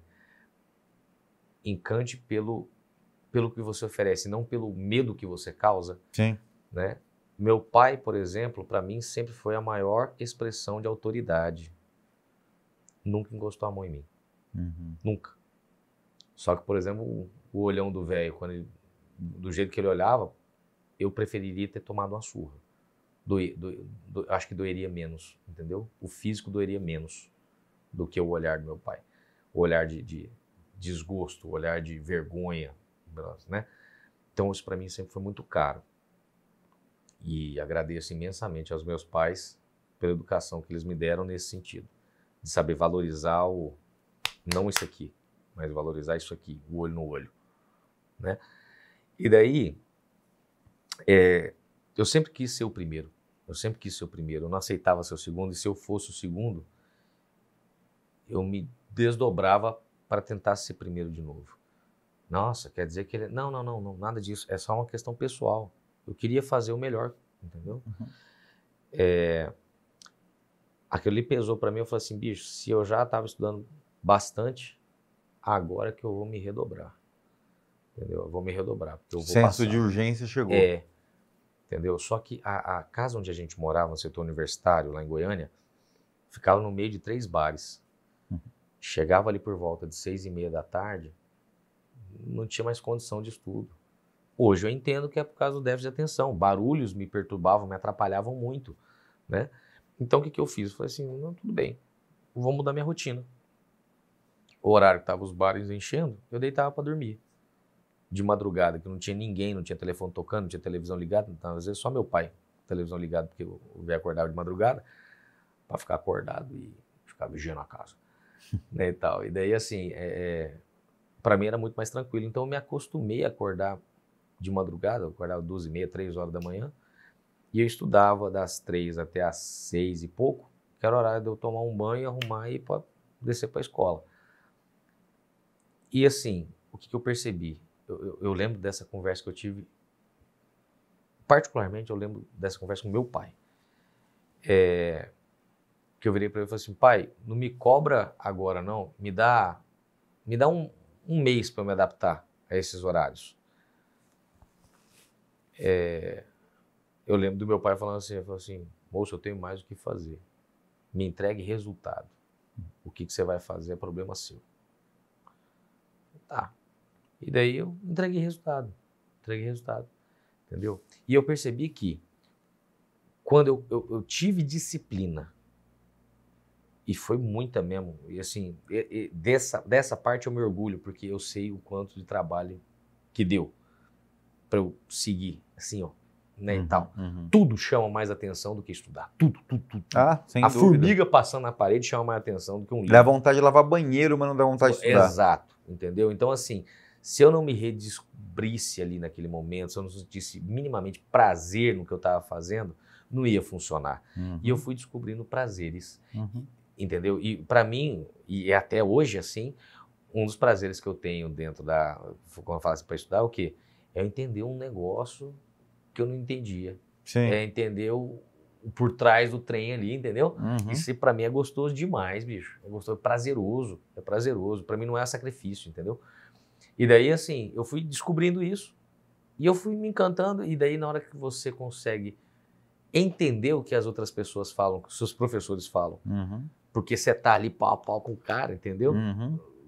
S2: encante pelo que você oferece, não pelo medo que você causa.
S1: Sim.
S2: Né? Meu pai, por exemplo, para mim sempre foi a maior expressão de autoridade. Nunca encostou a mão em mim. Nunca. Só que, por exemplo, o olhão do velho, do jeito que ele olhava, eu preferiria ter tomado uma surra. Acho que doeria menos, entendeu? O físico doeria menos do que o olhar do meu pai. O olhar de desgosto, o olhar de vergonha, né? Então isso para mim sempre foi muito caro. E agradeço imensamente aos meus pais pela educação que eles me deram nesse sentido. De saber valorizar não isso aqui, mas valorizar isso aqui, o olho no olho, né? E daí, eu sempre quis ser o primeiro. Eu não aceitava ser o segundo, e se eu fosse o segundo, eu me desdobrava para tentar ser primeiro de novo. Nossa, quer dizer que ele... Não, nada disso. É só uma questão pessoal. Eu queria fazer o melhor, entendeu?
S1: Uhum.
S2: Aquilo ali pesou para mim, eu falei assim, bicho, se eu já estava estudando bastante, agora que eu vou me redobrar. Entendeu? Eu vou me redobrar, porque eu vou
S1: Senso de urgência chegou.
S2: Entendeu? Só que a casa onde a gente morava, no setor universitário, lá em Goiânia, ficava no meio de 3 bares. Chegava ali por volta de 6h30 da tarde, não tinha mais condição de estudo. Hoje eu entendo que é por causa do déficit de atenção. Barulhos me perturbavam, me atrapalhavam muito, né? Então o que eu fiz? Eu falei assim, não, tudo bem, vou mudar minha rotina. O horário que estavam os bares enchendo, eu deitava para dormir. De madrugada, que não tinha ninguém, não tinha telefone tocando, não tinha televisão ligada, então às vezes só meu pai, televisão ligada, porque eu acordava de madrugada, para ficar acordado e ficar vigiando a casa, né, e tal. E daí, assim, para mim era muito mais tranquilo, então eu me acostumei a acordar de madrugada, eu acordava 2h30, 3 horas da manhã, e eu estudava das 3 até as 6 e pouco, que era o horário de eu tomar um banho, arrumar e ir descer para a escola. E assim, o que eu percebi? Eu lembro dessa conversa que eu tive, particularmente eu lembro dessa conversa com meu pai. Que eu virei para ele e falei assim, pai, não me cobra agora não, me dá um mês para eu me adaptar a esses horários. Eu lembro do meu pai falando assim, ele falou assim, moço, eu tenho mais o que fazer, me entregue resultado, o que você vai fazer é problema seu. Tá. E daí eu entreguei resultado, entendeu? E eu percebi que quando eu tive disciplina, e foi muita mesmo, e assim, dessa parte eu me orgulho, porque eu sei o quanto de trabalho que deu para eu seguir, assim, ó, né, e tal. Tudo chama mais atenção do que estudar, tudo.
S1: Sem
S2: a
S1: dúvida.
S2: Formiga passando na parede chama mais atenção do que um livro.
S1: Dá vontade de lavar banheiro, mas não dá vontade de estudar.
S2: Exato, entendeu? Então, assim, se eu não me redescobrisse ali naquele momento, se eu não sentisse minimamente prazer no que eu estava fazendo, não ia funcionar. E eu fui descobrindo prazeres, entendeu? E para mim, e até hoje assim, um dos prazeres que eu tenho dentro da... Quando eu falo assim para estudar, é o quê? É entender um negócio que eu não entendia.
S1: Sim.
S2: É entender por trás do trem ali, entendeu? Isso para mim é gostoso demais, bicho. É gostoso, é prazeroso. Para mim não é sacrifício, entendeu? E daí, assim, eu fui descobrindo isso e eu fui me encantando. E daí, na hora que você consegue entender o que as outras pessoas falam, que os seus professores falam, porque você tá ali pau a pau com o cara, entendeu?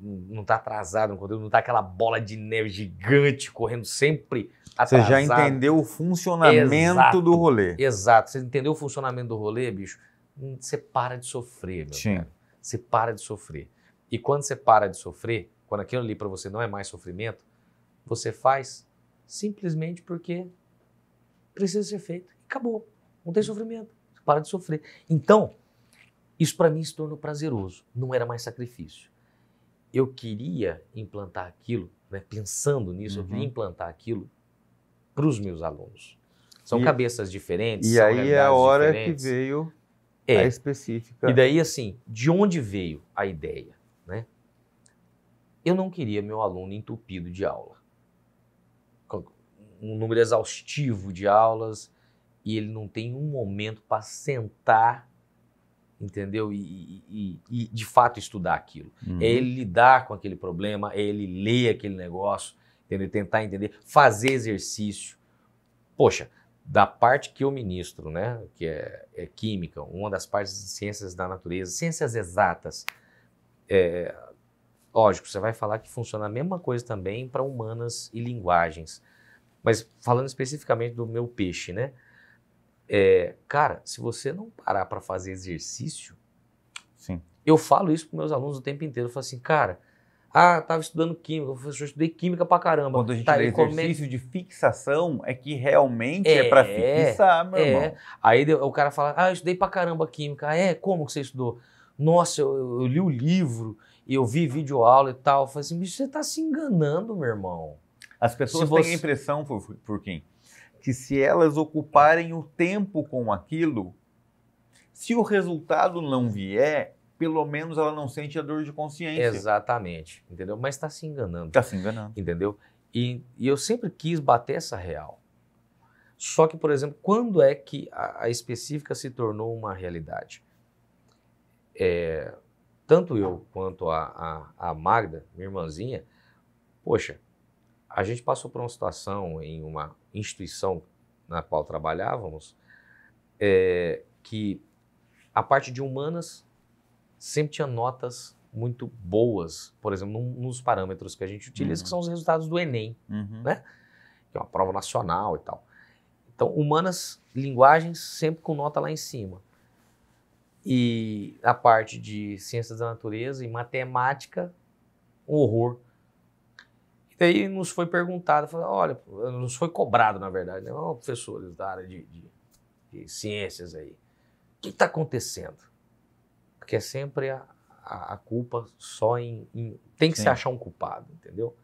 S2: Não tá atrasado no conteúdo, não tá aquela bola de neve gigante correndo sempre atrasado.
S1: Você já entendeu o funcionamento do rolê.
S2: Exato. Você entendeu o funcionamento do rolê, bicho? Você para de sofrer, meu cara. Você para de sofrer. E quando você para de sofrer, quando aquilo ali para você não é mais sofrimento, você faz simplesmente porque precisa ser feito. Acabou. Não tem sofrimento. Você para de sofrer. Então, isso para mim se tornou prazeroso. Não era mais sacrifício. Eu queria implantar aquilo, né, pensando nisso, eu queria implantar aquilo para os meus alunos. São cabeças diferentes,
S1: e
S2: são
S1: aí é a hora
S2: diferentes.
S1: que veio a específica.
S2: E daí, assim, de onde veio a ideia, né? Eu não queria meu aluno entupido de aula. Um número exaustivo de aulas e ele não tem um momento para sentar, entendeu? E de fato estudar aquilo. É ele lidar com aquele problema, é ele ler aquele negócio, entendeu? Tentar entender, fazer exercício. Poxa, da parte que eu ministro, né, que é química, uma das partes de ciências da natureza, ciências exatas, lógico, você vai falar que funciona a mesma coisa também para humanas e linguagens. Mas falando especificamente do meu peixe, né? Cara, se você não parar para fazer exercício, eu falo isso para meus alunos o tempo inteiro. Eu falo assim, cara, tava estudando química, eu estudei química pra caramba.
S1: Quando a gente lê exercício de fixação, é que realmente é para fixar, meu irmão.
S2: Aí o cara fala, eu estudei pra caramba química. Como que você estudou? Nossa, eu li o livro, eu vi videoaula e tal. Eu falei assim, bicho, você tá se enganando, meu irmão.
S1: As pessoas têm a impressão, por quem? Que se elas ocuparem o tempo com aquilo, se o resultado não vier, pelo menos ela não sente a dor de consciência.
S2: Exatamente, entendeu? Mas está se enganando.
S1: Está se enganando.
S2: Entendeu? E eu sempre quis bater essa real. Só que, por exemplo, quando é que a específica se tornou uma realidade? Tanto eu quanto a Magda, minha irmãzinha, poxa, a gente passou por uma situação em uma instituição na qual trabalhávamos, que a parte de humanas sempre tinha notas muito boas, por exemplo, nos parâmetros que a gente utiliza, que são os resultados do Enem, né? Que é uma prova nacional e tal. Então, humanas, linguagens, sempre com nota lá em cima. E a parte de ciências da natureza e matemática, um horror. E daí nos foi perguntado, olha, nos foi cobrado, na verdade, né? Oh, professores da área de ciências aí, o que está acontecendo? Porque é sempre a culpa só tem que se achar um culpado, entendeu?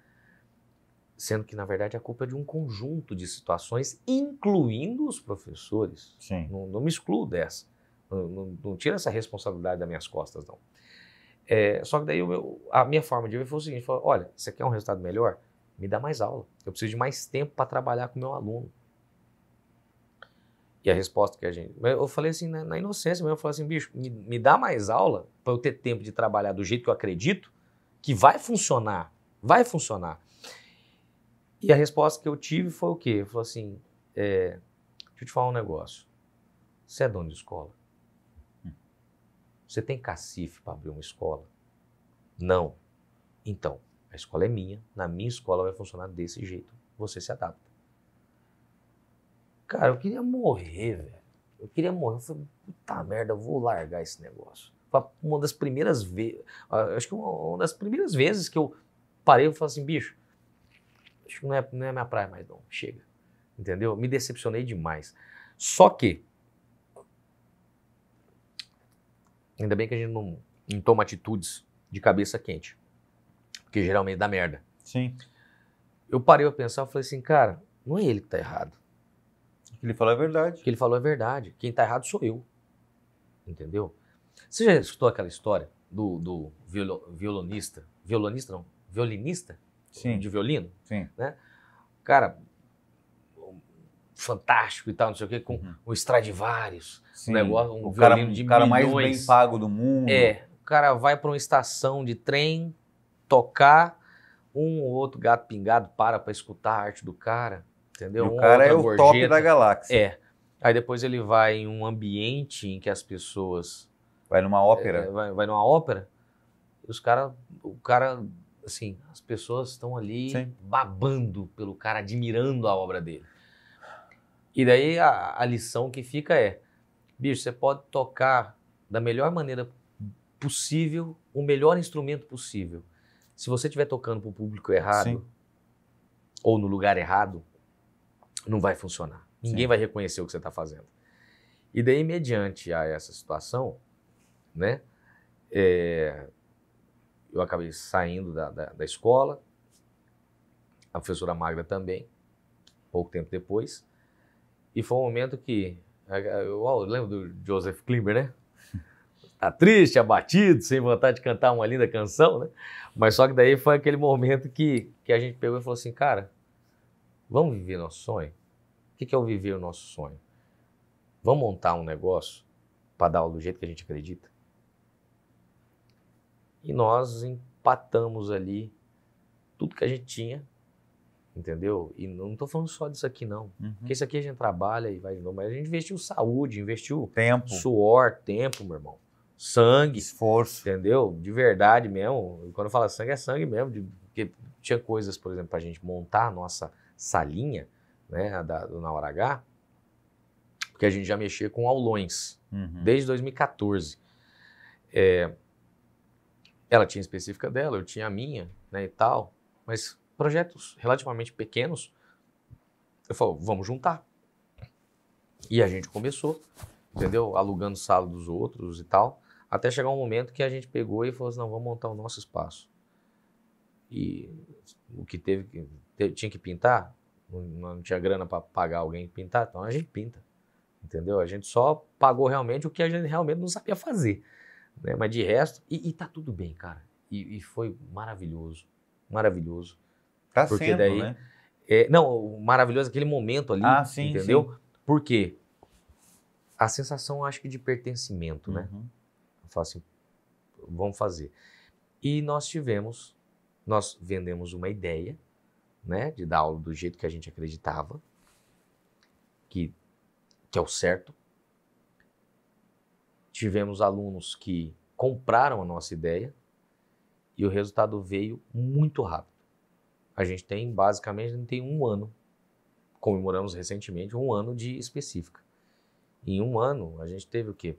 S2: Sendo que, na verdade, a culpa é de um conjunto de situações, incluindo os professores.
S1: Sim.
S2: Não me excluo dessa. Não tira essa responsabilidade das minhas costas, não. Só que daí a minha forma de ver foi o seguinte, olha, você quer um resultado melhor? Me dá mais aula. Eu preciso de mais tempo para trabalhar com o meu aluno. E a resposta que eu falei assim, na inocência mesmo, eu falei assim, bicho, me dá mais aula para eu ter tempo de trabalhar do jeito que eu acredito, que vai funcionar. Vai funcionar. E a resposta que eu tive foi o quê? Eu falei assim, deixa eu te falar um negócio. Você é dono de escola? Você tem cacife para abrir uma escola? Não. Então, a escola é minha, na minha escola vai funcionar desse jeito. Você se adapta. Cara, eu queria morrer, velho. Eu queria morrer. Eu falei, puta merda, eu vou largar esse negócio. Foi uma das primeiras vezes, acho que uma das primeiras vezes que eu parei e falei assim, bicho, acho que não é minha praia mais não, chega. Entendeu? Me decepcionei demais. Só que, ainda bem que a gente não toma atitudes de cabeça quente, porque geralmente dá merda.
S1: Sim.
S2: Eu parei a pensar e falei assim, cara, não é ele que tá errado.
S1: O que ele falou é verdade.
S2: O que ele falou é verdade. Quem tá errado sou eu. Entendeu? Você já escutou aquela história do violinista? Violinista não, violinista?
S1: Sim.
S2: De violino?
S1: Sim.
S2: Né? Cara, fantástico e tal, não sei o quê, com um Stradivarius,
S1: Sim.
S2: um negócio, um
S1: o
S2: violino de
S1: cara
S2: milhões.
S1: mais bem pago do mundo.
S2: O cara vai para uma estação de trem tocar, um ou outro gato pingado para escutar a arte do cara, entendeu?
S1: E o cara é o top da galáxia.
S2: Aí depois ele vai em um ambiente em que as pessoas...
S1: Vai numa ópera.
S2: Vai numa ópera, e o cara, assim, as pessoas estão ali
S1: Sim.
S2: babando pelo cara, admirando a obra dele. E daí a lição que fica bicho, você pode tocar da melhor maneira possível, o melhor instrumento possível. Se você estiver tocando para o público errado,
S1: Sim.
S2: ou no lugar errado, não vai funcionar. Ninguém vai reconhecer o que você está fazendo. E daí, mediante a essa situação, né, eu acabei saindo da escola, a professora Magda também, pouco tempo depois, e foi um momento que, eu lembro do Joseph Klimber, né? Tá triste, abatido, sem vontade de cantar uma linda canção, né? Mas só que daí foi aquele momento que a gente pegou e falou assim, cara, vamos viver nosso sonho? O que é o viver o nosso sonho? Vamos montar um negócio para dar aula do jeito que a gente acredita? E nós empatamos ali tudo que a gente tinha, entendeu? E não estou falando só disso aqui, não. Porque isso aqui a gente trabalha e vai de novo, mas a gente investiu saúde, investiu
S1: tempo,
S2: suor, tempo, meu irmão. Sangue.
S1: Esforço.
S2: Entendeu? De verdade mesmo. Quando eu falo sangue, é sangue mesmo. Porque tinha coisas, por exemplo, para a gente montar a nossa salinha, né, na hora H, porque a gente já mexia com aulões desde 2014. Ela tinha a específica dela, eu tinha a minha, né, e tal, mas projetos relativamente pequenos, eu falo, vamos juntar. E a gente começou, entendeu? Alugando sala dos outros e tal, até chegar um momento que a gente pegou e falou assim, não, vamos montar o nosso espaço. E o que tinha que pintar, não tinha grana para pagar alguém pintar, então a gente pinta, entendeu? A gente só pagou realmente o que a gente realmente não sabia fazer, né? Mas de resto, e tá tudo bem, cara. E foi maravilhoso, maravilhoso.
S1: Tá
S2: Porque
S1: sendo,
S2: daí,
S1: né?
S2: não, maravilhoso aquele momento ali,
S1: Ah, sim,
S2: entendeu?
S1: sim.
S2: Por quê? A sensação, acho que de pertencimento, né?
S1: Uhum.
S2: Eu falo assim, vamos fazer. E nós vendemos uma ideia, né, de dar aula do jeito que a gente acreditava, que é o certo. Tivemos alunos que compraram a nossa ideia e o resultado veio muito rápido. A gente tem, basicamente, um ano, comemoramos recentemente um ano de específica. Em um ano, a gente teve o quê?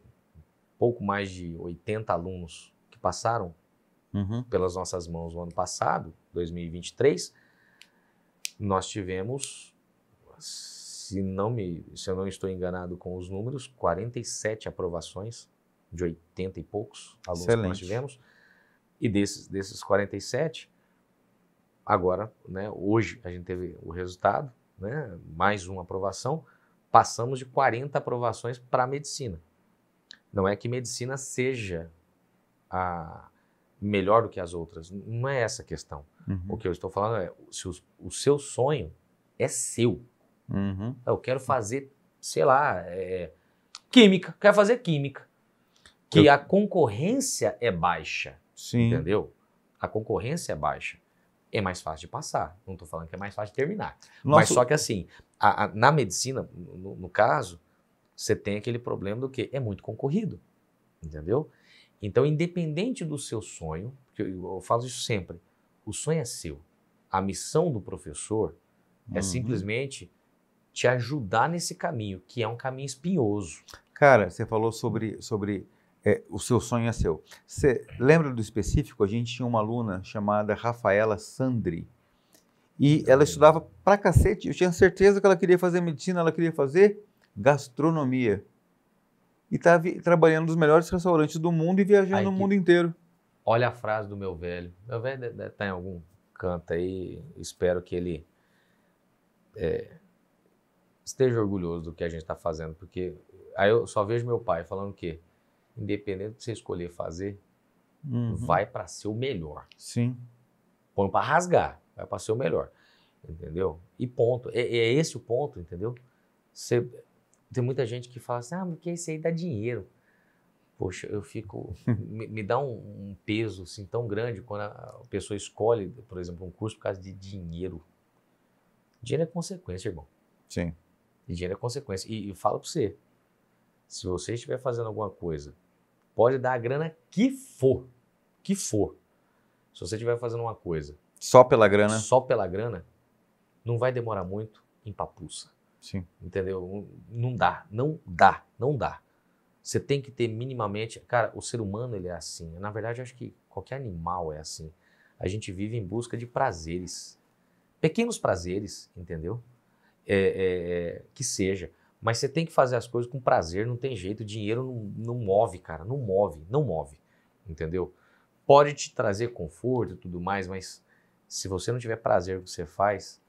S2: Pouco mais de 80 alunos que passaram pelas nossas mãos no ano passado, 2023. Nós tivemos, se eu não estou enganado com os números, 47 aprovações de 80 e poucos alunos que nós tivemos. E desses 47, agora, né, hoje a gente teve o resultado, né, mais uma aprovação, passamos de 40 aprovações para medicina. Não é que medicina seja a melhor do que as outras, não é essa a questão. O que eu estou falando é, se o seu sonho é seu. Eu quero fazer, sei lá, química, quero fazer química. Que a concorrência é baixa, entendeu? A concorrência é baixa. É mais fácil de passar. Não estou falando que é mais fácil de terminar. Mas só que assim, na medicina, no caso, você tem aquele problema do que é muito concorrido, entendeu? Então, independente do seu sonho, porque eu falo isso sempre, o sonho é seu. A missão do professor é simplesmente te ajudar nesse caminho, que é um caminho espinhoso.
S1: Cara, você falou sobre o seu sonho é seu. Você lembra do específico? A gente tinha uma aluna chamada Rafaela Sandri. E ela estudava pra cacete. Eu tinha certeza que ela queria fazer medicina, ela queria fazer gastronomia. E estava trabalhando nos melhores restaurantes do mundo e viajando o mundo inteiro.
S2: Olha a frase do meu velho. Meu velho deve estar em algum canto aí. Espero que ele esteja orgulhoso do que a gente está fazendo. Porque aí eu só vejo meu pai falando que independente do que você escolher fazer, vai para ser o melhor.
S1: Sim.
S2: Põe para rasgar, vai para ser o melhor. Entendeu? E ponto. É esse o ponto, entendeu? Tem muita gente que fala assim, porque isso aí dá dinheiro. Poxa, eu fico... me dá um peso assim, tão grande quando a pessoa escolhe, por exemplo, um curso por causa de dinheiro. Dinheiro é consequência, irmão.
S1: Sim.
S2: E dinheiro é consequência. E falo para você, se você estiver fazendo alguma coisa, pode dar a grana que for. Que for. Se você estiver fazendo uma coisa...
S1: Só pela grana?
S2: Só pela grana, não vai demorar muito em papuça.
S1: Sim.
S2: Entendeu? Não dá, não dá, não dá. Você tem que ter minimamente... Cara, o ser humano, ele é assim. Na verdade, eu acho que qualquer animal é assim. A gente vive em busca de prazeres. Pequenos prazeres, entendeu? Que seja. Mas você tem que fazer as coisas com prazer, não tem jeito. O dinheiro não move, cara. Não move, não move. Entendeu? Pode te trazer conforto e tudo mais, mas se você não tiver prazer no que você faz,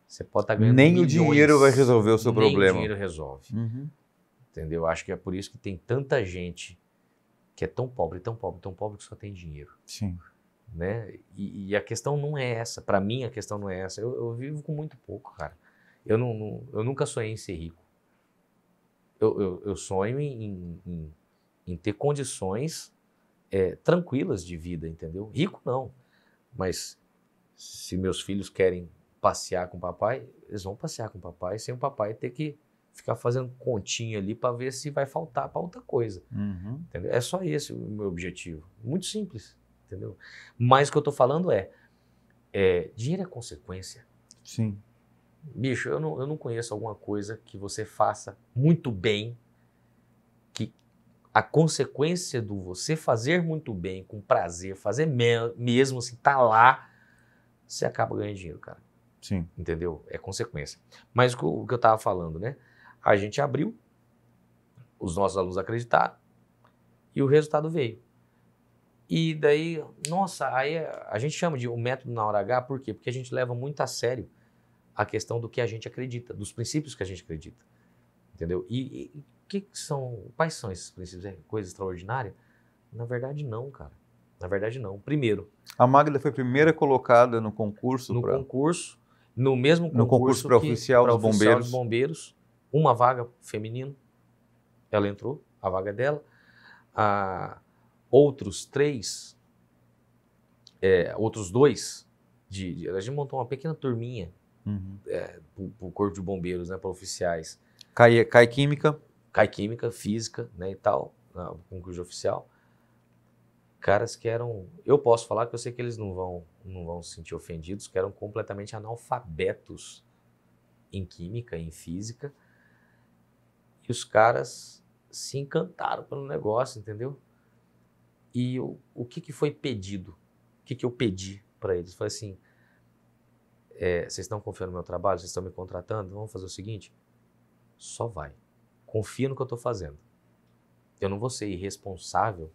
S2: você pode estar ganhando milhões.
S1: Nem o dinheiro vai resolver o seu problema.
S2: Nem o dinheiro resolve. Entendeu? Acho que é por isso que tem tanta gente que é tão pobre, tão pobre, tão pobre que só tem dinheiro.
S1: Sim.
S2: Né? E a questão não é essa. Para mim, a questão não é essa. Eu vivo com muito pouco, cara. Eu nunca sonhei em ser rico. Eu sonho em ter condições tranquilas de vida, entendeu? Rico não. Mas se meus filhos querem passear com o papai, eles vão passear com o papai sem o papai ter que ficar fazendo continha ali para ver se vai faltar para outra coisa. Entendeu? É só esse o meu objetivo. Muito simples, entendeu? Mas o que eu estou falando dinheiro é consequência.
S1: Sim.
S2: Bicho, eu não conheço alguma coisa que você faça muito bem, que a consequência do você fazer muito bem, com prazer, fazer mesmo, assim, tá lá, você acaba ganhando dinheiro, cara.
S1: Sim.
S2: Entendeu? É consequência. Mas o que eu tava falando, né? A gente abriu, os nossos alunos acreditaram e o resultado veio. E daí, nossa, aí a gente chama de o método na hora H, por quê? Porque a gente leva muito a sério a questão do que a gente acredita, dos princípios que a gente acredita. Entendeu? Quais são esses princípios? É coisa extraordinária? Na verdade, não, cara. Na verdade, não. Primeiro,
S1: A Magda foi a primeira colocada no concurso
S2: no
S1: para
S2: concurso, no mesmo
S1: no concurso
S2: concurso
S1: para
S2: que
S1: oficial
S2: para
S1: dos
S2: oficial de
S1: bombeiros.
S2: bombeiros, uma vaga feminino, ela entrou, a vaga dela. Outros três, outros dois, a gente montou uma pequena turminha
S1: Uhum.
S2: para o corpo de bombeiros, né, para oficiais.
S1: Cai Química.
S2: Cai Química, Física, né, e tal, no concurso de oficial. Caras que eram, eu posso falar que eu sei que eles não vão se sentir ofendidos, que eram completamente analfabetos em Química, em Física, e os caras se encantaram pelo negócio, entendeu? E o que foi pedido? O que eu pedi para eles? Falei assim, vocês estão confiando no meu trabalho? Vocês estão me contratando? Vamos fazer o seguinte, só vai. Confia no que eu estou fazendo. Eu não vou ser irresponsável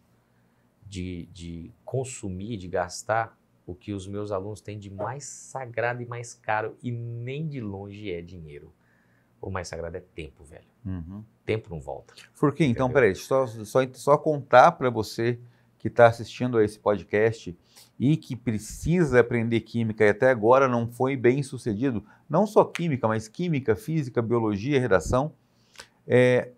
S2: de consumir, de gastar o que os meus alunos têm de mais sagrado e mais caro, e nem de longe é dinheiro. O mais sagrado é tempo, velho.
S1: Uhum.
S2: Tempo não volta.
S1: Furquim, então,
S2: Entendeu?
S1: peraí, só contar para você que está assistindo a esse podcast e que precisa aprender química e até agora não foi bem sucedido, não só química, mas química, física, biologia, redação,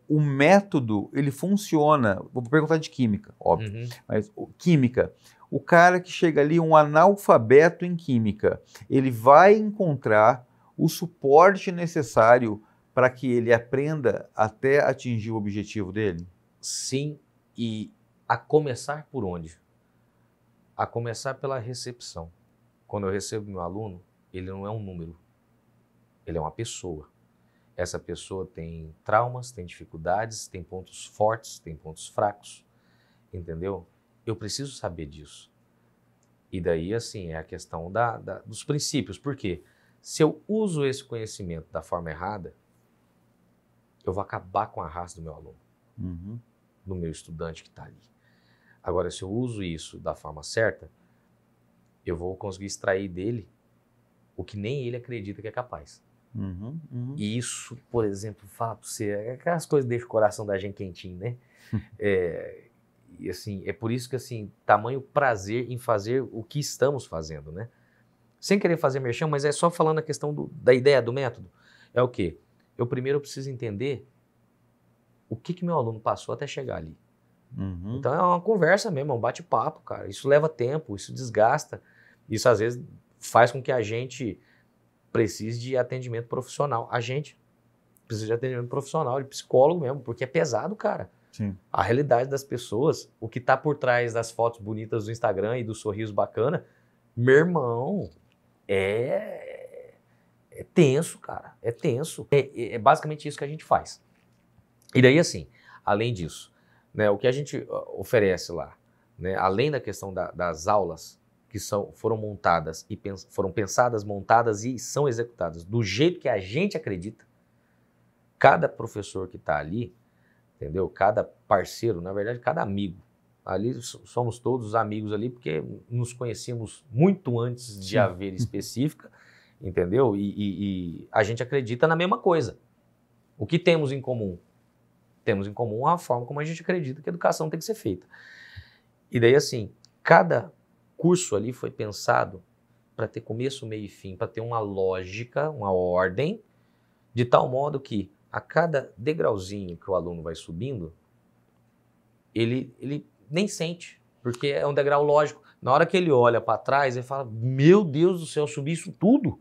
S1: o método, ele funciona, vou perguntar de química, óbvio,
S2: Uhum.
S1: mas química, o cara que chega ali, um analfabeto em química, ele vai encontrar o suporte necessário para que ele aprenda até atingir o objetivo dele?
S2: Sim, e a começar por onde? A começar pela recepção. Quando eu recebo meu aluno, ele não é um número, ele é uma pessoa. Essa pessoa tem traumas, tem dificuldades, tem pontos fortes, tem pontos fracos, entendeu? Eu preciso saber disso. E daí, assim, é a questão dos princípios. Por quê? Se eu uso esse conhecimento da forma errada, eu vou acabar com a raça do meu aluno,
S1: Uhum.
S2: do meu estudante que está ali. Agora, se eu uso isso da forma certa, eu vou conseguir extrair dele o que nem ele acredita que é capaz.
S1: Uhum, uhum.
S2: E isso, por exemplo, fala para você, aquelas coisas deixam o coração da gente quentinho, né? E assim, é por isso que, assim, tamanho prazer em fazer o que estamos fazendo, né? Sem querer fazer merchan, mas é só falando a questão da ideia, do método. É o quê? Eu primeiro preciso entender o que meu aluno passou até chegar ali.
S1: Uhum.
S2: Então é uma conversa mesmo, é um bate-papo, cara. Isso leva tempo, isso desgasta. Isso às vezes faz com que a gente precise de atendimento profissional. A gente precisa de atendimento profissional, de psicólogo mesmo, porque é pesado, cara.
S1: Sim.
S2: A realidade das pessoas, o que está por trás das fotos bonitas do Instagram e do sorriso bacana, meu irmão, é tenso, cara. É tenso. É basicamente isso que a gente faz. E daí, assim, além disso, né, o que a gente oferece lá, né, além da questão das aulas que foram montadas e foram pensadas, montadas e são executadas do jeito que a gente acredita, cada professor que está ali, entendeu? Cada parceiro, na verdade, cada amigo. Ali somos todos amigos ali porque nos conhecíamos muito antes de haver específica, entendeu? E a gente acredita na mesma coisa. O que temos em comum? Temos em comum a forma como a gente acredita que a educação tem que ser feita. E daí, assim, cada curso ali foi pensado para ter começo, meio e fim, para ter uma lógica, uma ordem, de tal modo que a cada degrauzinho que o aluno vai subindo, ele nem sente, porque é um degrau lógico. Na hora que ele olha para trás, ele fala, meu Deus do céu, eu subi isso tudo.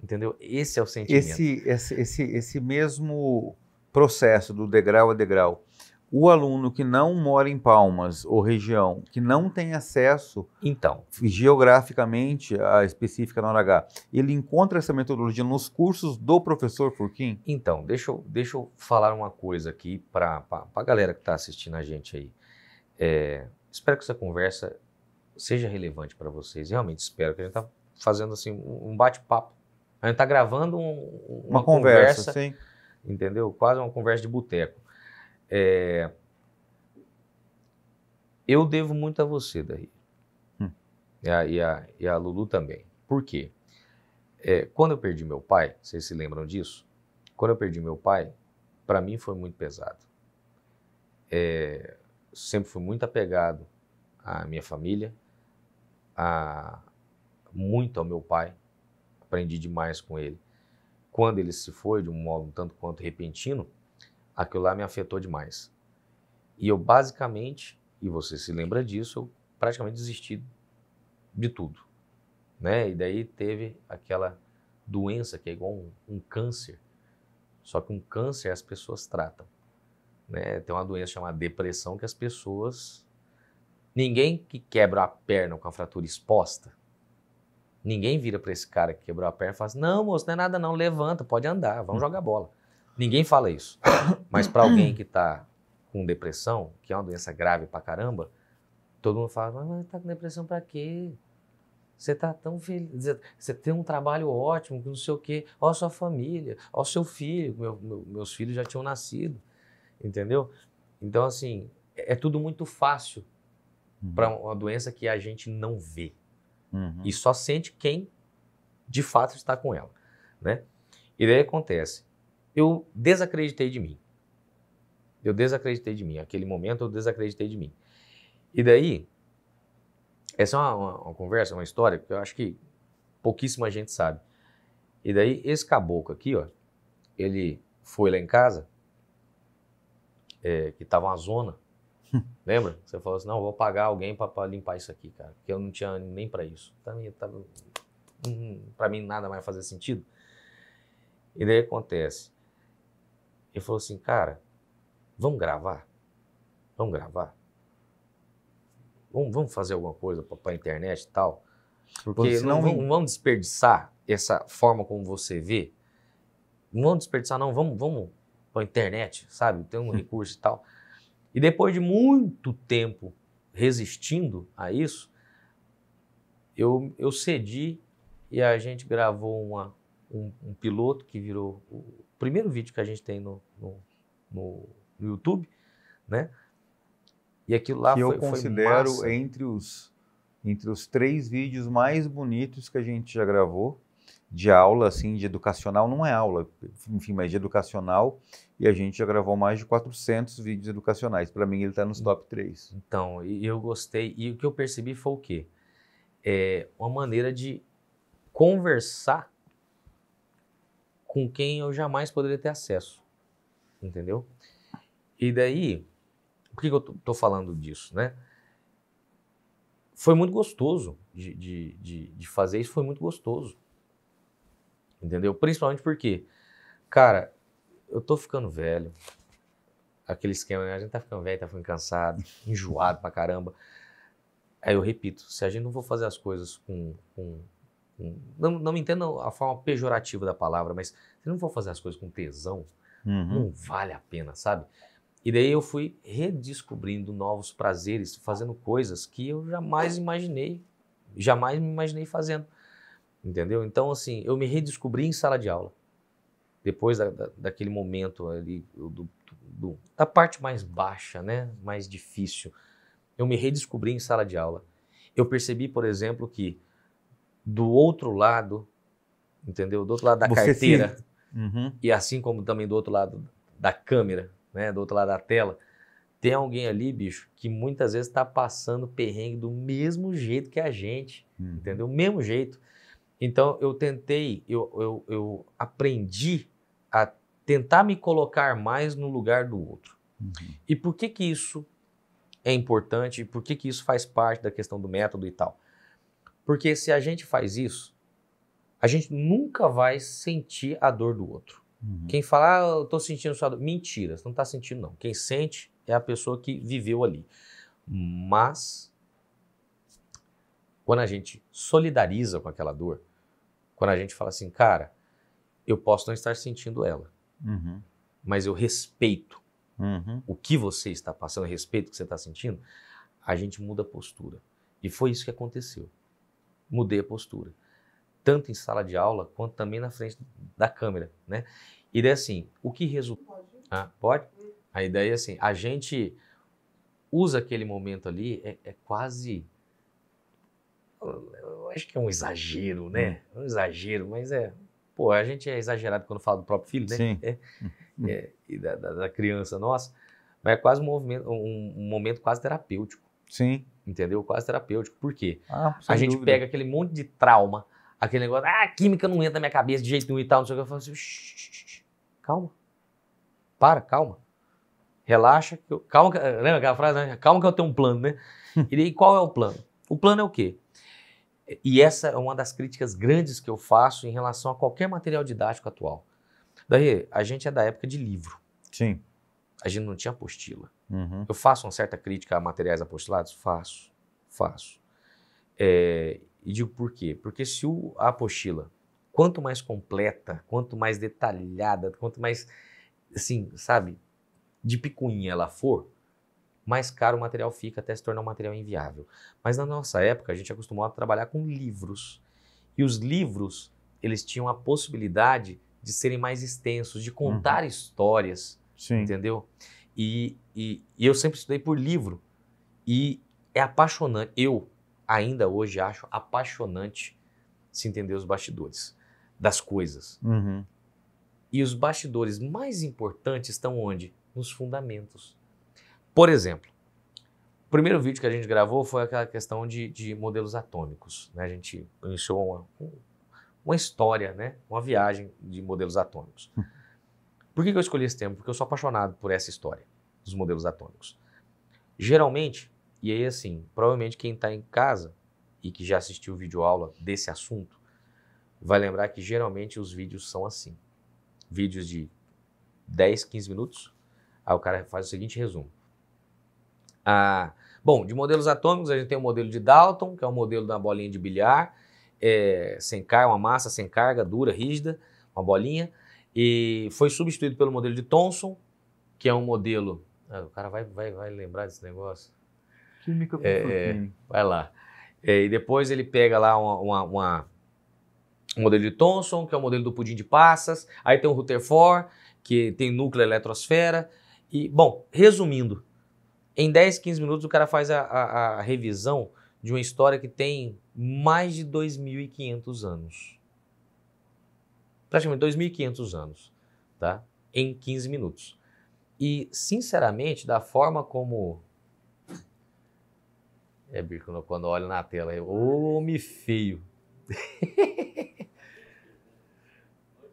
S2: Entendeu? Esse é o sentimento.
S1: Esse mesmo processo do degrau a degrau, o aluno que não mora em Palmas ou região, que não tem acesso
S2: Então,
S1: geograficamente à específica na UNH, ele encontra essa metodologia nos cursos do professor Furquim?
S2: Então, deixa eu falar uma coisa aqui para a galera que está assistindo a gente aí. Espero que essa conversa seja relevante para vocês. Realmente espero que a gente está fazendo assim um bate-papo. A gente está gravando uma conversa,
S1: sim.
S2: Entendeu? Quase uma conversa de boteco. Eu devo muito a você, Daí. E a Lulu também. Por quê? Quando eu perdi meu pai, vocês se lembram disso? Quando eu perdi meu pai, para mim foi muito pesado. sempre fui muito apegado à minha família, muito ao meu pai, aprendi demais com ele. Quando ele se foi, de um modo um tanto quanto repentino, aquilo lá me afetou demais. E eu basicamente, e você se lembra disso, eu praticamente desisti de tudo, né? E daí teve aquela doença que é igual um câncer, só que um câncer as pessoas tratam, né? Tem uma doença chamada depressão que as pessoas... Ninguém que quebra a perna com a fratura exposta, ninguém vira para esse cara que quebrou a perna e fala assim, não, moço, não é nada não, levanta, pode andar, vamos jogar bola. Ninguém fala isso. Mas para alguém que está com depressão, que é uma doença grave pra caramba, todo mundo fala, mas tá com depressão para quê? Você tá tão feliz, você tem um trabalho ótimo, não sei o quê, ó a sua família, ó o seu filho, meus filhos já tinham nascido, entendeu? Então, assim, é tudo muito fácil para uma doença que a gente não vê. E só sente quem de fato está com ela, né? E daí acontece, eu desacreditei de mim. Aquele momento eu desacreditei de mim. E daí, essa é uma conversa, uma história que eu acho que pouquíssima gente sabe. E daí, esse caboclo aqui, ó, ele foi lá em casa, que tava uma zona, lembra? Você falou assim, não, eu vou pagar alguém para limpar isso aqui, cara, porque eu não tinha nem para isso. Para mim nada mais fazia sentido. E daí acontece, ele falou assim, cara, vamos gravar? Vamos fazer alguma coisa para a internet e tal? Porque não vamos desperdiçar essa forma como você vê. Não vamos desperdiçar, não. Vamos para a internet, sabe? Tem um recurso e tal. E depois de muito tempo resistindo a isso, eu cedi e a gente gravou um piloto que virou o primeiro vídeo que a gente tem no YouTube, né? E aquilo lá
S1: que
S2: foi
S1: eu considero
S2: massa.
S1: entre os 3 vídeos mais bonitos que a gente já gravou, de aula, assim, de educacional, não é aula, enfim, mas de educacional, e a gente já gravou mais de 400 vídeos educacionais. Para mim, ele está nos top 3.
S2: Então, e eu gostei, e o que eu percebi foi o quê? Uma maneira de conversar com quem eu jamais poderia ter acesso, entendeu? E daí, por que eu tô falando disso, né? Foi muito gostoso de fazer isso, foi muito gostoso, entendeu? Principalmente porque, cara, eu tô ficando velho, aquele esquema, né? A gente tá ficando velho, tá ficando cansado, enjoado pra caramba. Aí eu repito, se a gente não for fazer as coisas não me entenda a forma pejorativa da palavra, mas se não for fazer as coisas com tesão, não vale a pena, sabe? E daí eu fui redescobrindo novos prazeres, fazendo coisas que eu jamais me imaginei fazendo, entendeu? Então, assim, eu me redescobri em sala de aula, depois daquele momento ali, da parte mais baixa, né, mais difícil, eu me redescobri em sala de aula. Eu percebi, por exemplo, que do outro lado, entendeu? Do outro lado da carteira, e assim como também do outro lado da câmera, né, do outro lado da tela, tem alguém ali, bicho, que muitas vezes está passando perrengue do mesmo jeito que a gente, entendeu? Do mesmo jeito. Então, eu aprendi a tentar me colocar mais no lugar do outro. E por que que isso é importante? Por que que isso faz parte da questão do método e tal? Porque se a gente faz isso, a gente nunca vai sentir a dor do outro. Quem fala, eu tô sentindo sua dor. Mentira, você não tá sentindo não. Quem sente é a pessoa que viveu ali. Mas, quando a gente solidariza com aquela dor, quando a gente fala assim, cara, eu posso não estar sentindo ela, mas eu respeito o que você está passando, eu respeito o que você está sentindo, a gente muda a postura. E foi isso que aconteceu. Mudei a postura. Tanto em sala de aula, quanto também na frente da câmera, né? E daí assim, o que resultou... Pode? A ideia é assim, a gente usa aquele momento ali, é quase... Eu acho que é um exagero, né? Um exagero, mas Pô, a gente é exagerado quando fala do próprio filho, né?
S1: Sim.
S2: E da criança nossa. Mas é quase um momento quase terapêutico.
S1: Sim.
S2: Entendeu? Quase terapêutico. Por quê?
S1: Sem
S2: a gente
S1: dúvida.
S2: pega aquele monte de trauma, aquele negócio, química não entra na minha cabeça de jeito nenhum e tal, não sei o que. Eu falo assim, calma. Calma. Relaxa. Calma, lembra aquela frase, né? Calma que eu tenho um plano, né? E aí, qual é o plano? O plano é o quê? E essa é uma das críticas grandes que eu faço em relação a qualquer material didático atual. Daí, a gente é da época de livro.
S1: Sim.
S2: A gente não tinha apostila.
S1: Uhum.
S2: Eu faço uma certa crítica a materiais apostilados? Faço. E digo por quê? Porque se a apostila, quanto mais completa, quanto mais detalhada, quanto mais, assim, sabe, de picuinha ela for, mais caro o material fica até se tornar um material inviável. Mas na nossa época, a gente acostumou a trabalhar com livros. E os livros, eles tinham a possibilidade de serem mais extensos, de contar histórias.
S1: Sim.
S2: Entendeu? E eu sempre estudei por livro. E é apaixonante. Eu ainda hoje acho apaixonante se entender os bastidores das coisas.
S1: Uhum.
S2: E os bastidores mais importantes estão onde? Nos fundamentos. Por exemplo, o primeiro vídeo que a gente gravou foi aquela questão de modelos atômicos. Né? A gente iniciou uma história, né? Uma viagem de modelos atômicos. Por que eu escolhi esse tema? Porque eu sou apaixonado por essa história dos modelos atômicos. Geralmente, e aí assim, provavelmente quem está em casa e que já assistiu videoaula desse assunto, vai lembrar que geralmente os vídeos são assim. Vídeos de 10, 15 minutos, aí o cara faz o seguinte resumo. Bom, de modelos atômicos a gente tem o modelo de Dalton, que é o modelo da bolinha de bilhar, sem carga, uma massa sem carga, dura, rígida, uma bolinha. E foi substituído pelo modelo de Thomson, que é um modelo... o cara vai lembrar desse negócio.
S1: Química com Furquim.
S2: Vai lá. E depois ele pega lá um modelo de Thomson, que é o modelo do pudim de passas. Aí tem o Rutherford, que tem núcleo eletrosfera. E, bom, resumindo, em 10, 15 minutos o cara faz a revisão de uma história que tem mais de 2.500 anos. Praticamente 2.500 anos, tá? Em 15 minutos. E, sinceramente, da forma como... Bico, quando olho na tela, homem feio.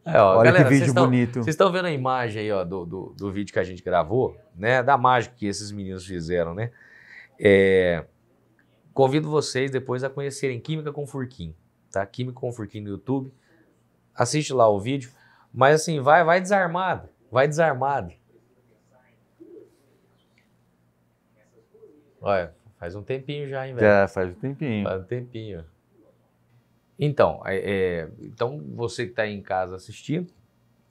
S1: Olha
S2: galera,
S1: que vídeo bonito.
S2: Vocês estão vendo a imagem aí, ó, do vídeo que a gente gravou, né? Da mágica que esses meninos fizeram, né? Convido vocês depois a conhecerem Química com Furquim, tá? Química com Furquim no YouTube. Assiste lá o vídeo, mas assim, vai desarmado, Olha, faz um tempinho já, hein, velho?
S1: Já faz um tempinho.
S2: Faz um tempinho. Então, então você que está aí em casa assistindo,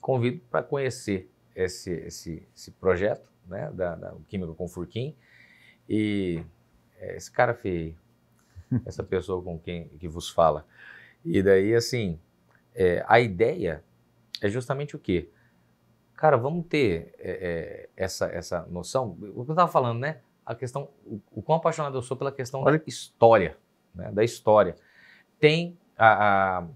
S2: convido para conhecer esse projeto, né, da Química com Furquim. E esse cara feio, essa pessoa com quem que vos fala. E daí, assim... a ideia é justamente o quê? Cara, vamos ter essa noção. O que eu estava falando, né? A questão, o quão apaixonado eu sou pela questão da história, né? Da história. Tem a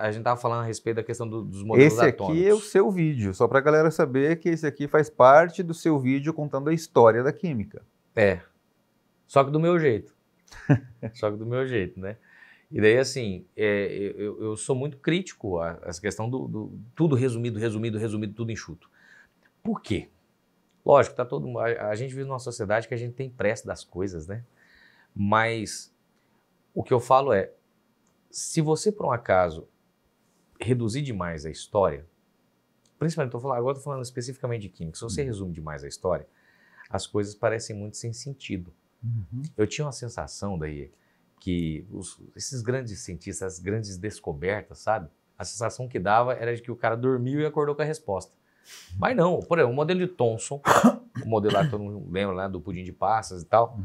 S2: gente estava falando a respeito da questão dos modelos atômicos.
S1: Esse aqui é o seu vídeo, só para a galera saber que esse aqui faz parte do seu vídeo contando a história da química.
S2: Só que do meu jeito. Só que do meu jeito, né? E daí, assim, eu sou muito crítico a essa questão do tudo resumido, tudo enxuto. Por quê? Lógico, a gente vive numa sociedade que a gente tem pressa das coisas, né? Mas o que eu falo é, se você, por um acaso, reduzir demais a história, principalmente, agora estou falando especificamente de química, se você resume demais a história, as coisas parecem muito sem sentido. Eu tinha uma sensação daí que esses grandes cientistas, as grandes descobertas, sabe? A sensação que dava era de que o cara dormiu e acordou com a resposta. Mas não, por exemplo, o modelo de Thomson, o modelo lá que todo mundo lembra, né, do pudim de passas e tal,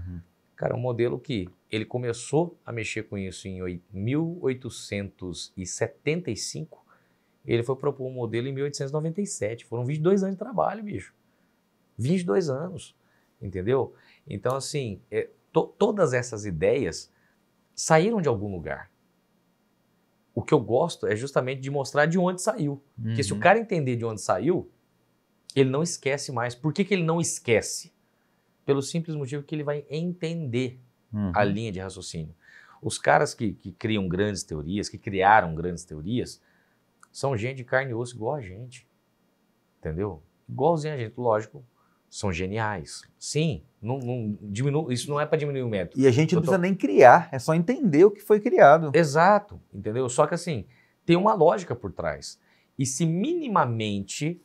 S2: cara, um modelo que ele começou a mexer com isso em 1875, ele foi propor um modelo em 1897, foram 22 anos de trabalho, bicho. 22 anos, entendeu? Então, assim, todas essas ideias saíram de algum lugar. O que eu gosto é justamente de mostrar de onde saiu. Porque se o cara entender de onde saiu, ele não esquece mais. Por que ele não esquece? Pelo simples motivo que ele vai entender a linha de raciocínio. Os caras que criam grandes teorias, que criaram grandes teorias, são gente de carne e osso igual a gente. Entendeu? Igualzinho a gente, lógico. São geniais. Sim, isso não é para diminuir o método.
S1: E a gente não precisa nem criar, é só entender o que foi criado.
S2: Exato, entendeu? Só que assim, tem uma lógica por trás. E se minimamente,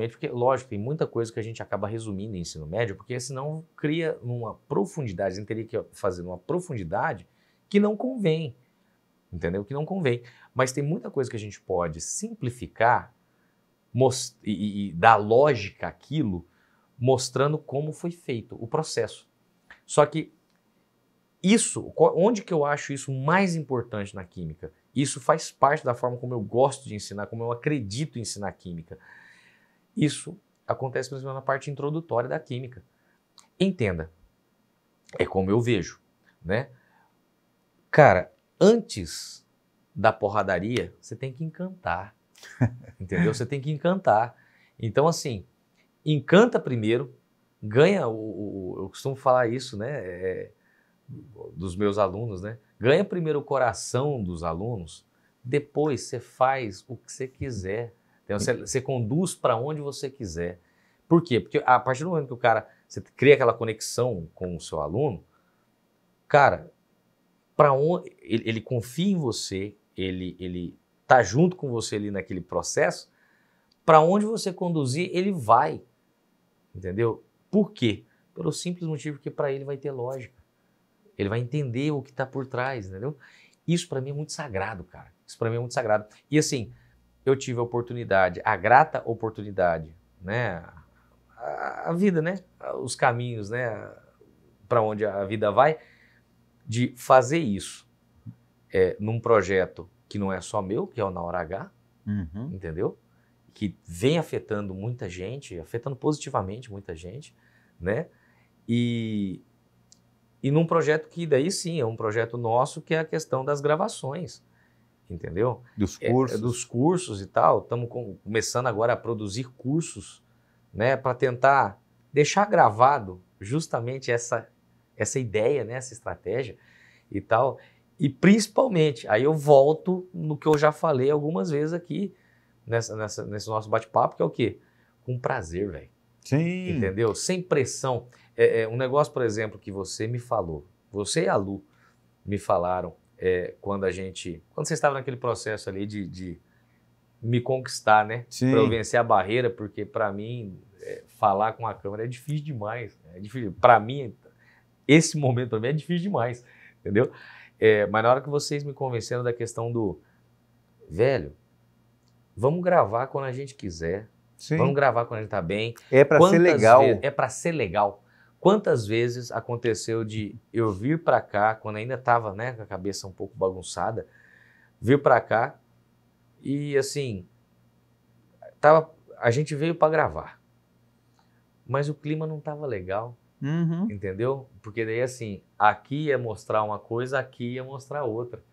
S2: porque lógico, tem muita coisa que a gente acaba resumindo em ensino médio, porque senão cria uma profundidade, a gente teria que fazer uma profundidade que não convém, entendeu? Que não convém. Mas tem muita coisa que a gente pode simplificar e dar lógica àquilo, mostrando como foi feito o processo. Só que isso, onde que eu acho isso mais importante na química? Isso faz parte da forma como eu gosto de ensinar, como eu acredito em ensinar química. Isso acontece principalmente na parte introdutória da química. Entenda, é como eu vejo, né? Cara, antes da porradaria, você tem que encantar, entendeu? Você tem que encantar. Então, assim, encanta primeiro, ganha, eu costumo falar isso, né, dos meus alunos, né? Ganha primeiro o coração dos alunos, depois você faz o que você quiser. Então, você conduz para onde você quiser. Por quê? Porque a partir do momento que você cria aquela conexão com o seu aluno, cara, para onde ele confia em você, ele tá junto com você ali naquele processo, para onde você conduzir, ele vai. Entendeu? Por quê? Pelo simples motivo que para ele vai ter lógica. Ele vai entender o que está por trás, entendeu? Isso para mim é muito sagrado, cara. Isso para mim é muito sagrado. E assim, eu tive a oportunidade, a grata oportunidade, né? A vida, né? Os caminhos, né? Para onde a vida vai, de fazer isso num projeto que não é só meu, que é o Na Hora H, entendeu? Que vem afetando muita gente, afetando positivamente muita gente, né? E num projeto que daí sim, é um projeto nosso, que é a questão das gravações, entendeu?
S1: Dos cursos.
S2: Dos cursos e tal. Estamos começando agora a produzir cursos, né? Para tentar deixar gravado justamente essa ideia, né? Essa estratégia e tal. E principalmente, aí eu volto no que eu já falei algumas vezes aqui, nesse nosso bate-papo, que é o quê? Com prazer, velho.
S1: Sim.
S2: Entendeu? Sem pressão. Um negócio, por exemplo, que você me falou, você e a Lu me falaram quando você estava naquele processo ali de me conquistar, né? Para eu vencer a barreira, porque para mim falar com a câmera é difícil demais. É difícil. Para mim, esse momento para mim é difícil demais, entendeu? Mas na hora que vocês me convenceram da questão do velho, vamos gravar quando a gente quiser. Sim. Vamos gravar quando a gente tá bem.
S1: É para ser legal.
S2: É para ser legal. Quantas vezes aconteceu de eu vir para cá, quando ainda tava, né, com a cabeça um pouco bagunçada, vir para cá e assim, a gente veio para gravar, mas o clima não tava legal, entendeu? Porque daí assim, aqui ia mostrar uma coisa, aqui ia mostrar outra.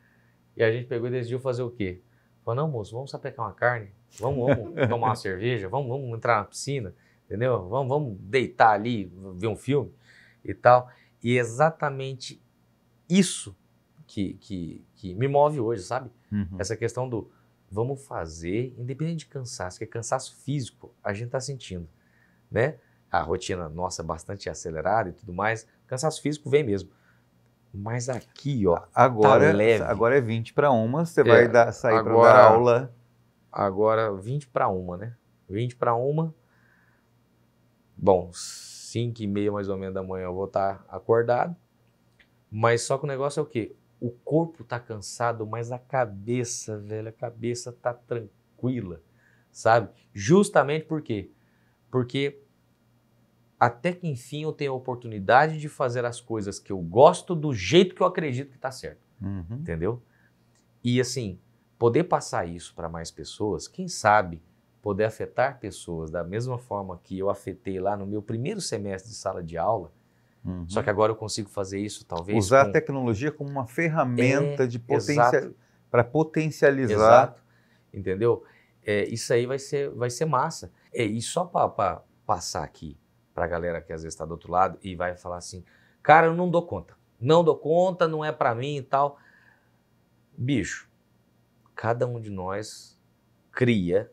S2: E a gente pegou e decidiu fazer o quê? Falou, não, moço, vamos sapecar uma carne, vamos tomar uma cerveja, vamos entrar na piscina, entendeu? Vamos deitar ali, ver um filme e tal. E exatamente isso que me move hoje, sabe? Essa questão do vamos fazer, independente de cansaço, que é cansaço físico, a gente está sentindo, né? A rotina nossa é bastante acelerada e tudo mais, cansaço físico vem mesmo. Mas aqui, ó,
S1: agora,
S2: tá leve.
S1: Agora é 20 para 1, você vai sair para dar aula.
S2: Agora 20 para 1, né? 20 para 1. Bom, 5h30 mais ou menos da manhã eu vou estar acordado. Mas só que o negócio é o quê? O corpo tá cansado, mas a cabeça, velho, a cabeça tá tranquila, sabe? Justamente por quê? Porque até que enfim eu tenho a oportunidade de fazer as coisas que eu gosto do jeito que eu acredito que tá certo, entendeu? E assim, poder passar isso para mais pessoas, quem sabe poder afetar pessoas da mesma forma que eu afetei lá no meu primeiro semestre de sala de aula, só que agora eu consigo fazer isso talvez...
S1: Usar a tecnologia como uma ferramenta para potencializar.
S2: Exato, entendeu? Isso aí vai ser massa. E só para passar aqui para a galera que às vezes está do outro lado e vai falar assim, cara, eu não dou conta. Não dou conta, não é para mim e tal. Bicho, cada um de nós cria,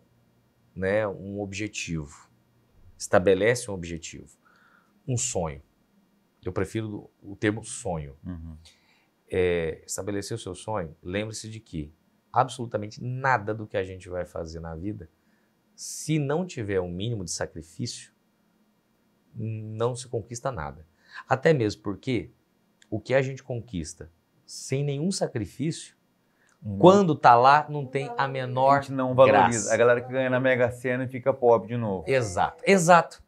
S2: né, um objetivo, estabelece um objetivo, um sonho. Eu prefiro o termo sonho. Estabelecer o seu sonho, lembre-se de que absolutamente nada do que a gente vai fazer na vida, se não tiver um mínimo de sacrifício, não se conquista nada. Até mesmo porque o que a gente conquista sem nenhum sacrifício, quando tá lá, não tem a menor
S1: A gente não valoriza.
S2: graça.
S1: A galera que ganha na Mega Sena e fica pobre de novo.
S2: Exato.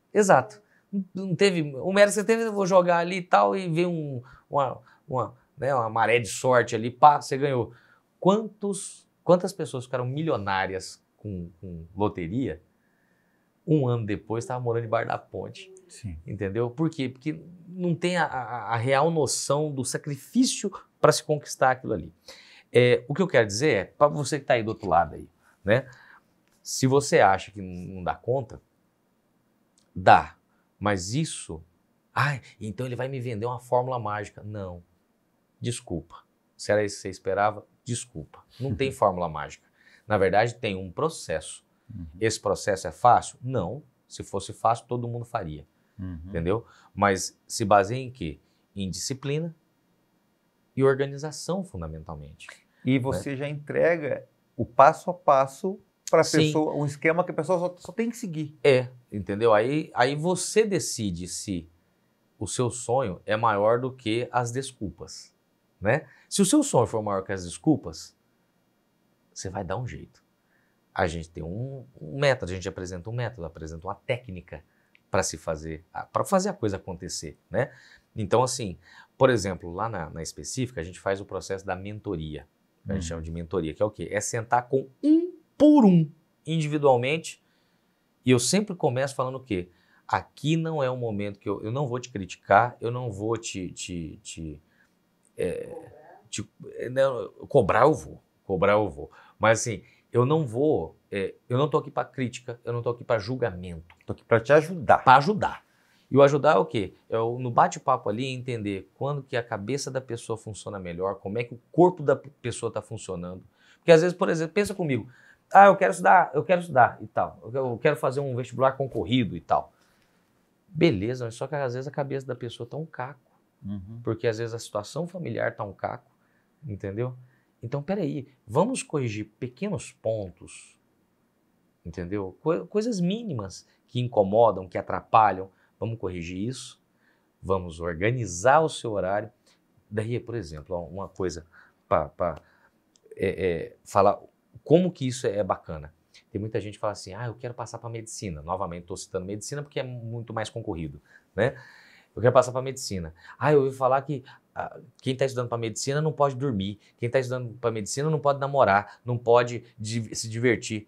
S2: Não teve, o mérito você teve, eu vou jogar ali e tal, e ver uma maré de sorte ali, pá, você ganhou. Quantas pessoas ficaram milionárias com loteria, um ano depois estava morando debaixo da ponte?
S1: Sim.
S2: Entendeu? Por quê? Porque não tem a real noção do sacrifício para se conquistar aquilo ali. O que eu quero dizer é, para você que está aí do outro lado aí, né? Se você acha que não dá conta, dá. Mas isso... então ele vai me vender uma fórmula mágica. Não. Desculpa. Se era isso que você esperava, desculpa. Não tem fórmula mágica. Na verdade, tem um processo. Esse processo é fácil? Não. Se fosse fácil, todo mundo faria. Entendeu? Mas se baseia em quê? Em disciplina e organização, fundamentalmente.
S1: E você já entrega o passo a passo para a pessoa, um esquema que a pessoa só tem que seguir.
S2: Entendeu? Aí você decide se o seu sonho é maior do que as desculpas, né? Se o seu sonho for maior que as desculpas, você vai dar um jeito. A gente tem um método, a gente apresenta um método, apresenta uma técnica para fazer a coisa acontecer, né? Então, assim, por exemplo, lá na específica, a gente faz o processo da mentoria. A gente chama de mentoria, que é o quê? É sentar com um por um, individualmente. E eu sempre começo falando o quê? Aqui não é um momento que eu não vou te criticar, eu não vou cobrar eu vou. Mas assim, eu não tô aqui para crítica, eu não tô aqui para julgamento.
S1: Tô aqui para te ajudar.
S2: Para ajudar. E o ajudar é o quê? No bate-papo ali entender quando que a cabeça da pessoa funciona melhor, como é que o corpo da pessoa está funcionando. Porque às vezes, por exemplo, pensa comigo, eu quero estudar e tal, eu quero fazer um vestibular concorrido e tal. Beleza, mas só que às vezes a cabeça da pessoa está um caco, porque às vezes a situação familiar está um caco, entendeu? Então, peraí, vamos corrigir pequenos pontos, entendeu? Coisas mínimas que incomodam, que atrapalham. Vamos corrigir isso, vamos organizar o seu horário. Daí, por exemplo, uma coisa para falar como que isso é bacana. Tem muita gente que fala assim, eu quero passar para medicina. Novamente, estou citando medicina porque é muito mais concorrido, né? Eu quero passar para medicina. Eu ouvi falar que quem está estudando para medicina não pode dormir. Quem está estudando para medicina não pode namorar, não pode se divertir.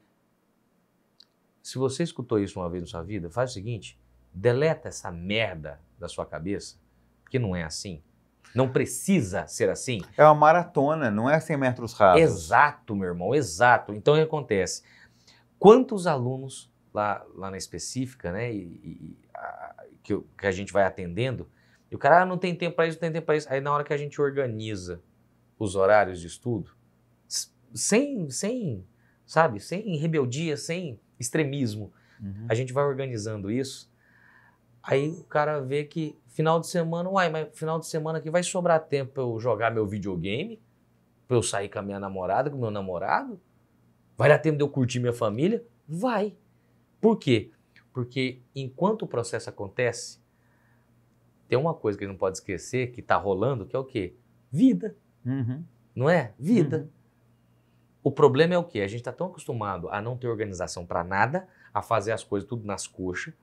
S2: Se você escutou isso uma vez na sua vida, faz o seguinte, deleta essa merda da sua cabeça, porque não é assim. Não precisa ser assim.
S1: É uma maratona, não é 100 metros rasos.
S2: Exato, meu irmão, exato. Então, o que acontece? Quantos alunos lá na específica, né, que a gente vai atendendo, e o cara não tem tempo para isso, não tem tempo para isso. Aí, na hora que a gente organiza os horários de estudo, sem rebeldia, sem extremismo, a gente vai organizando isso. Aí o cara vê que final de semana, mas final de semana aqui vai sobrar tempo para eu jogar meu videogame, para eu sair com a minha namorada, com o meu namorado? Vai dar tempo de eu curtir minha família? Vai. Por quê? Porque enquanto o processo acontece, tem uma coisa que a gente não pode esquecer que está rolando, que é o quê? Vida. Não é? Vida. O problema é o quê? A gente está tão acostumado a não ter organização para nada, a fazer as coisas tudo nas coxas,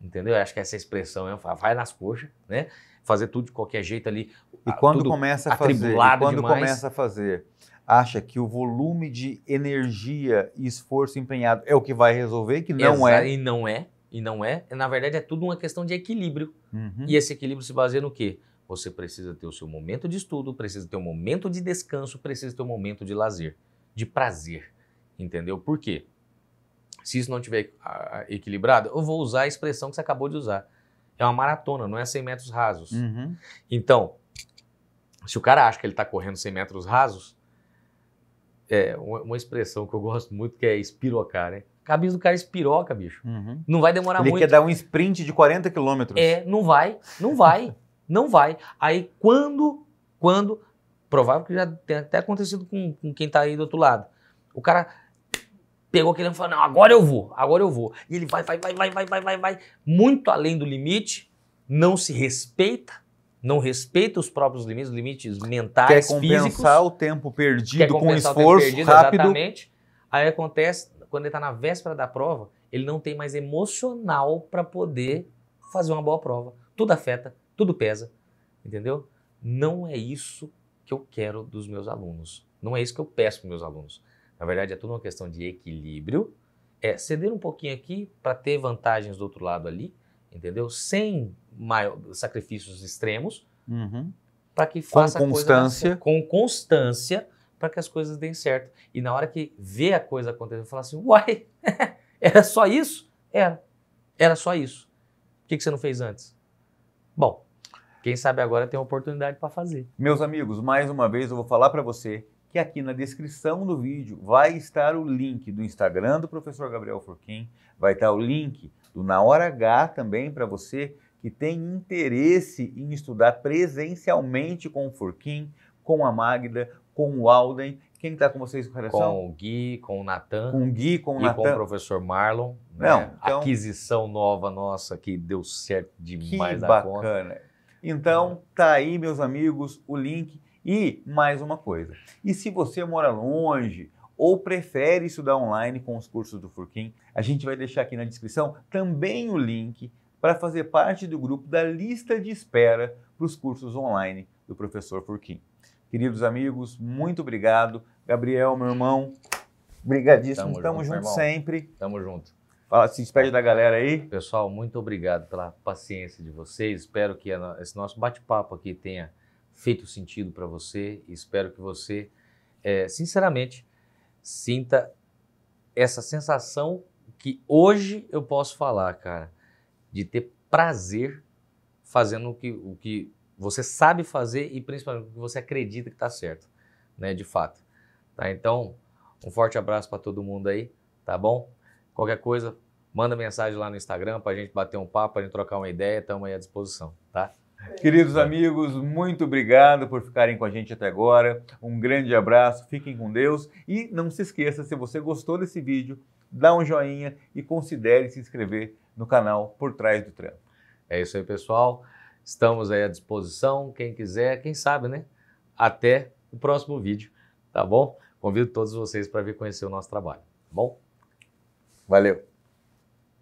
S2: entendeu? Eu acho que essa expressão é vai nas coxas, né? Fazer tudo de qualquer jeito ali.
S1: E quando começa a fazer, acha que o volume de energia e esforço empenhado é o que vai resolver, que não é.
S2: E não é. Na verdade, é tudo uma questão de equilíbrio. E esse equilíbrio se baseia no quê? Você precisa ter o seu momento de estudo, precisa ter um momento de descanso, precisa ter um momento de lazer, de prazer, entendeu? Por quê? Se isso não estiver equilibrado, eu vou usar a expressão que você acabou de usar. É uma maratona, não é 100 metros rasos.
S1: Uhum.
S2: Então, se o cara acha que ele está correndo 100 metros rasos, é uma expressão que eu gosto muito, que é espirocar, né? A cabeça do cara espiroca, bicho.
S1: Uhum.
S2: Não vai demorar
S1: Ele
S2: muito.
S1: quer dar um sprint de 40 quilômetros.
S2: Não vai. Aí quando, provável que já tenha até acontecido com quem tá aí do outro lado. O cara pegou aquele e falou, não, agora eu vou. E ele vai, muito além do limite, não se respeita, não respeita os próprios limites mentais,
S1: quer compensar
S2: físicos.
S1: o tempo perdido com esforço rápido.
S2: Exatamente. Aí acontece, quando ele tá na véspera da prova, ele não tem mais emocional para poder fazer uma boa prova. Tudo afeta, tudo pesa, entendeu? Não é isso que eu quero dos meus alunos. Não é isso que eu peço para meus alunos. Na verdade, é tudo uma questão de equilíbrio. É ceder um pouquinho aqui para ter vantagens do outro lado ali, entendeu? Sem sacrifícios extremos, para que faça com constância, para que as coisas deem certo. E na hora que vê a coisa acontecer, fala assim, uai, era só isso? Era só isso. Por que você não fez antes? Bom, quem sabe agora tem uma oportunidade para fazer.
S1: Meus amigos, mais uma vez eu vou falar para você que aqui na descrição do vídeo vai estar o link do Instagram do professor Gabriel Furquim, vai estar o link do Na Hora H também para você que tem interesse em estudar presencialmente com o Furquim, com a Magda, com o Alden. Quem está com vocês, correção?
S2: Com o Gui, com o Natan.
S1: Com o Gui, com o
S2: e
S1: Natan.
S2: Com o professor Marlon.
S1: Não,
S2: né? Então, aquisição nova nossa que deu certo demais
S1: da conta. Que bacana. Então, tá aí, meus amigos, o link. E mais uma coisa, e se você mora longe ou prefere estudar online com os cursos do Furquim, a gente vai deixar aqui na descrição também o link para fazer parte do grupo da lista de espera para os cursos online do professor Furquim. Queridos amigos, muito obrigado. Gabriel, meu irmão, brigadíssimo, tamo junto sempre.
S2: Tamo junto.
S1: Fala, se despede da galera aí.
S2: Pessoal, muito obrigado pela paciência de vocês. Espero que esse nosso bate-papo aqui tenha feito sentido para você. Espero que você, sinceramente, sinta essa sensação que hoje eu posso falar, cara, de ter prazer fazendo o que você sabe fazer e principalmente o que você acredita que está certo, né, de fato. Tá? Então, um forte abraço para todo mundo aí, tá bom? Qualquer coisa, manda mensagem lá no Instagram para a gente bater um papo, para a gente trocar uma ideia, estamos aí à disposição, tá?
S1: Queridos amigos, muito obrigado por ficarem com a gente até agora. Um grande abraço, fiquem com Deus e não se esqueça, se você gostou desse vídeo, dá um joinha e considere se inscrever no canal Por Trás do Trampo.
S2: É isso aí, pessoal. Estamos aí à disposição. Quem quiser, quem sabe, né? Até o próximo vídeo, tá bom? Convido todos vocês para vir conhecer o nosso trabalho, tá bom?
S1: Valeu!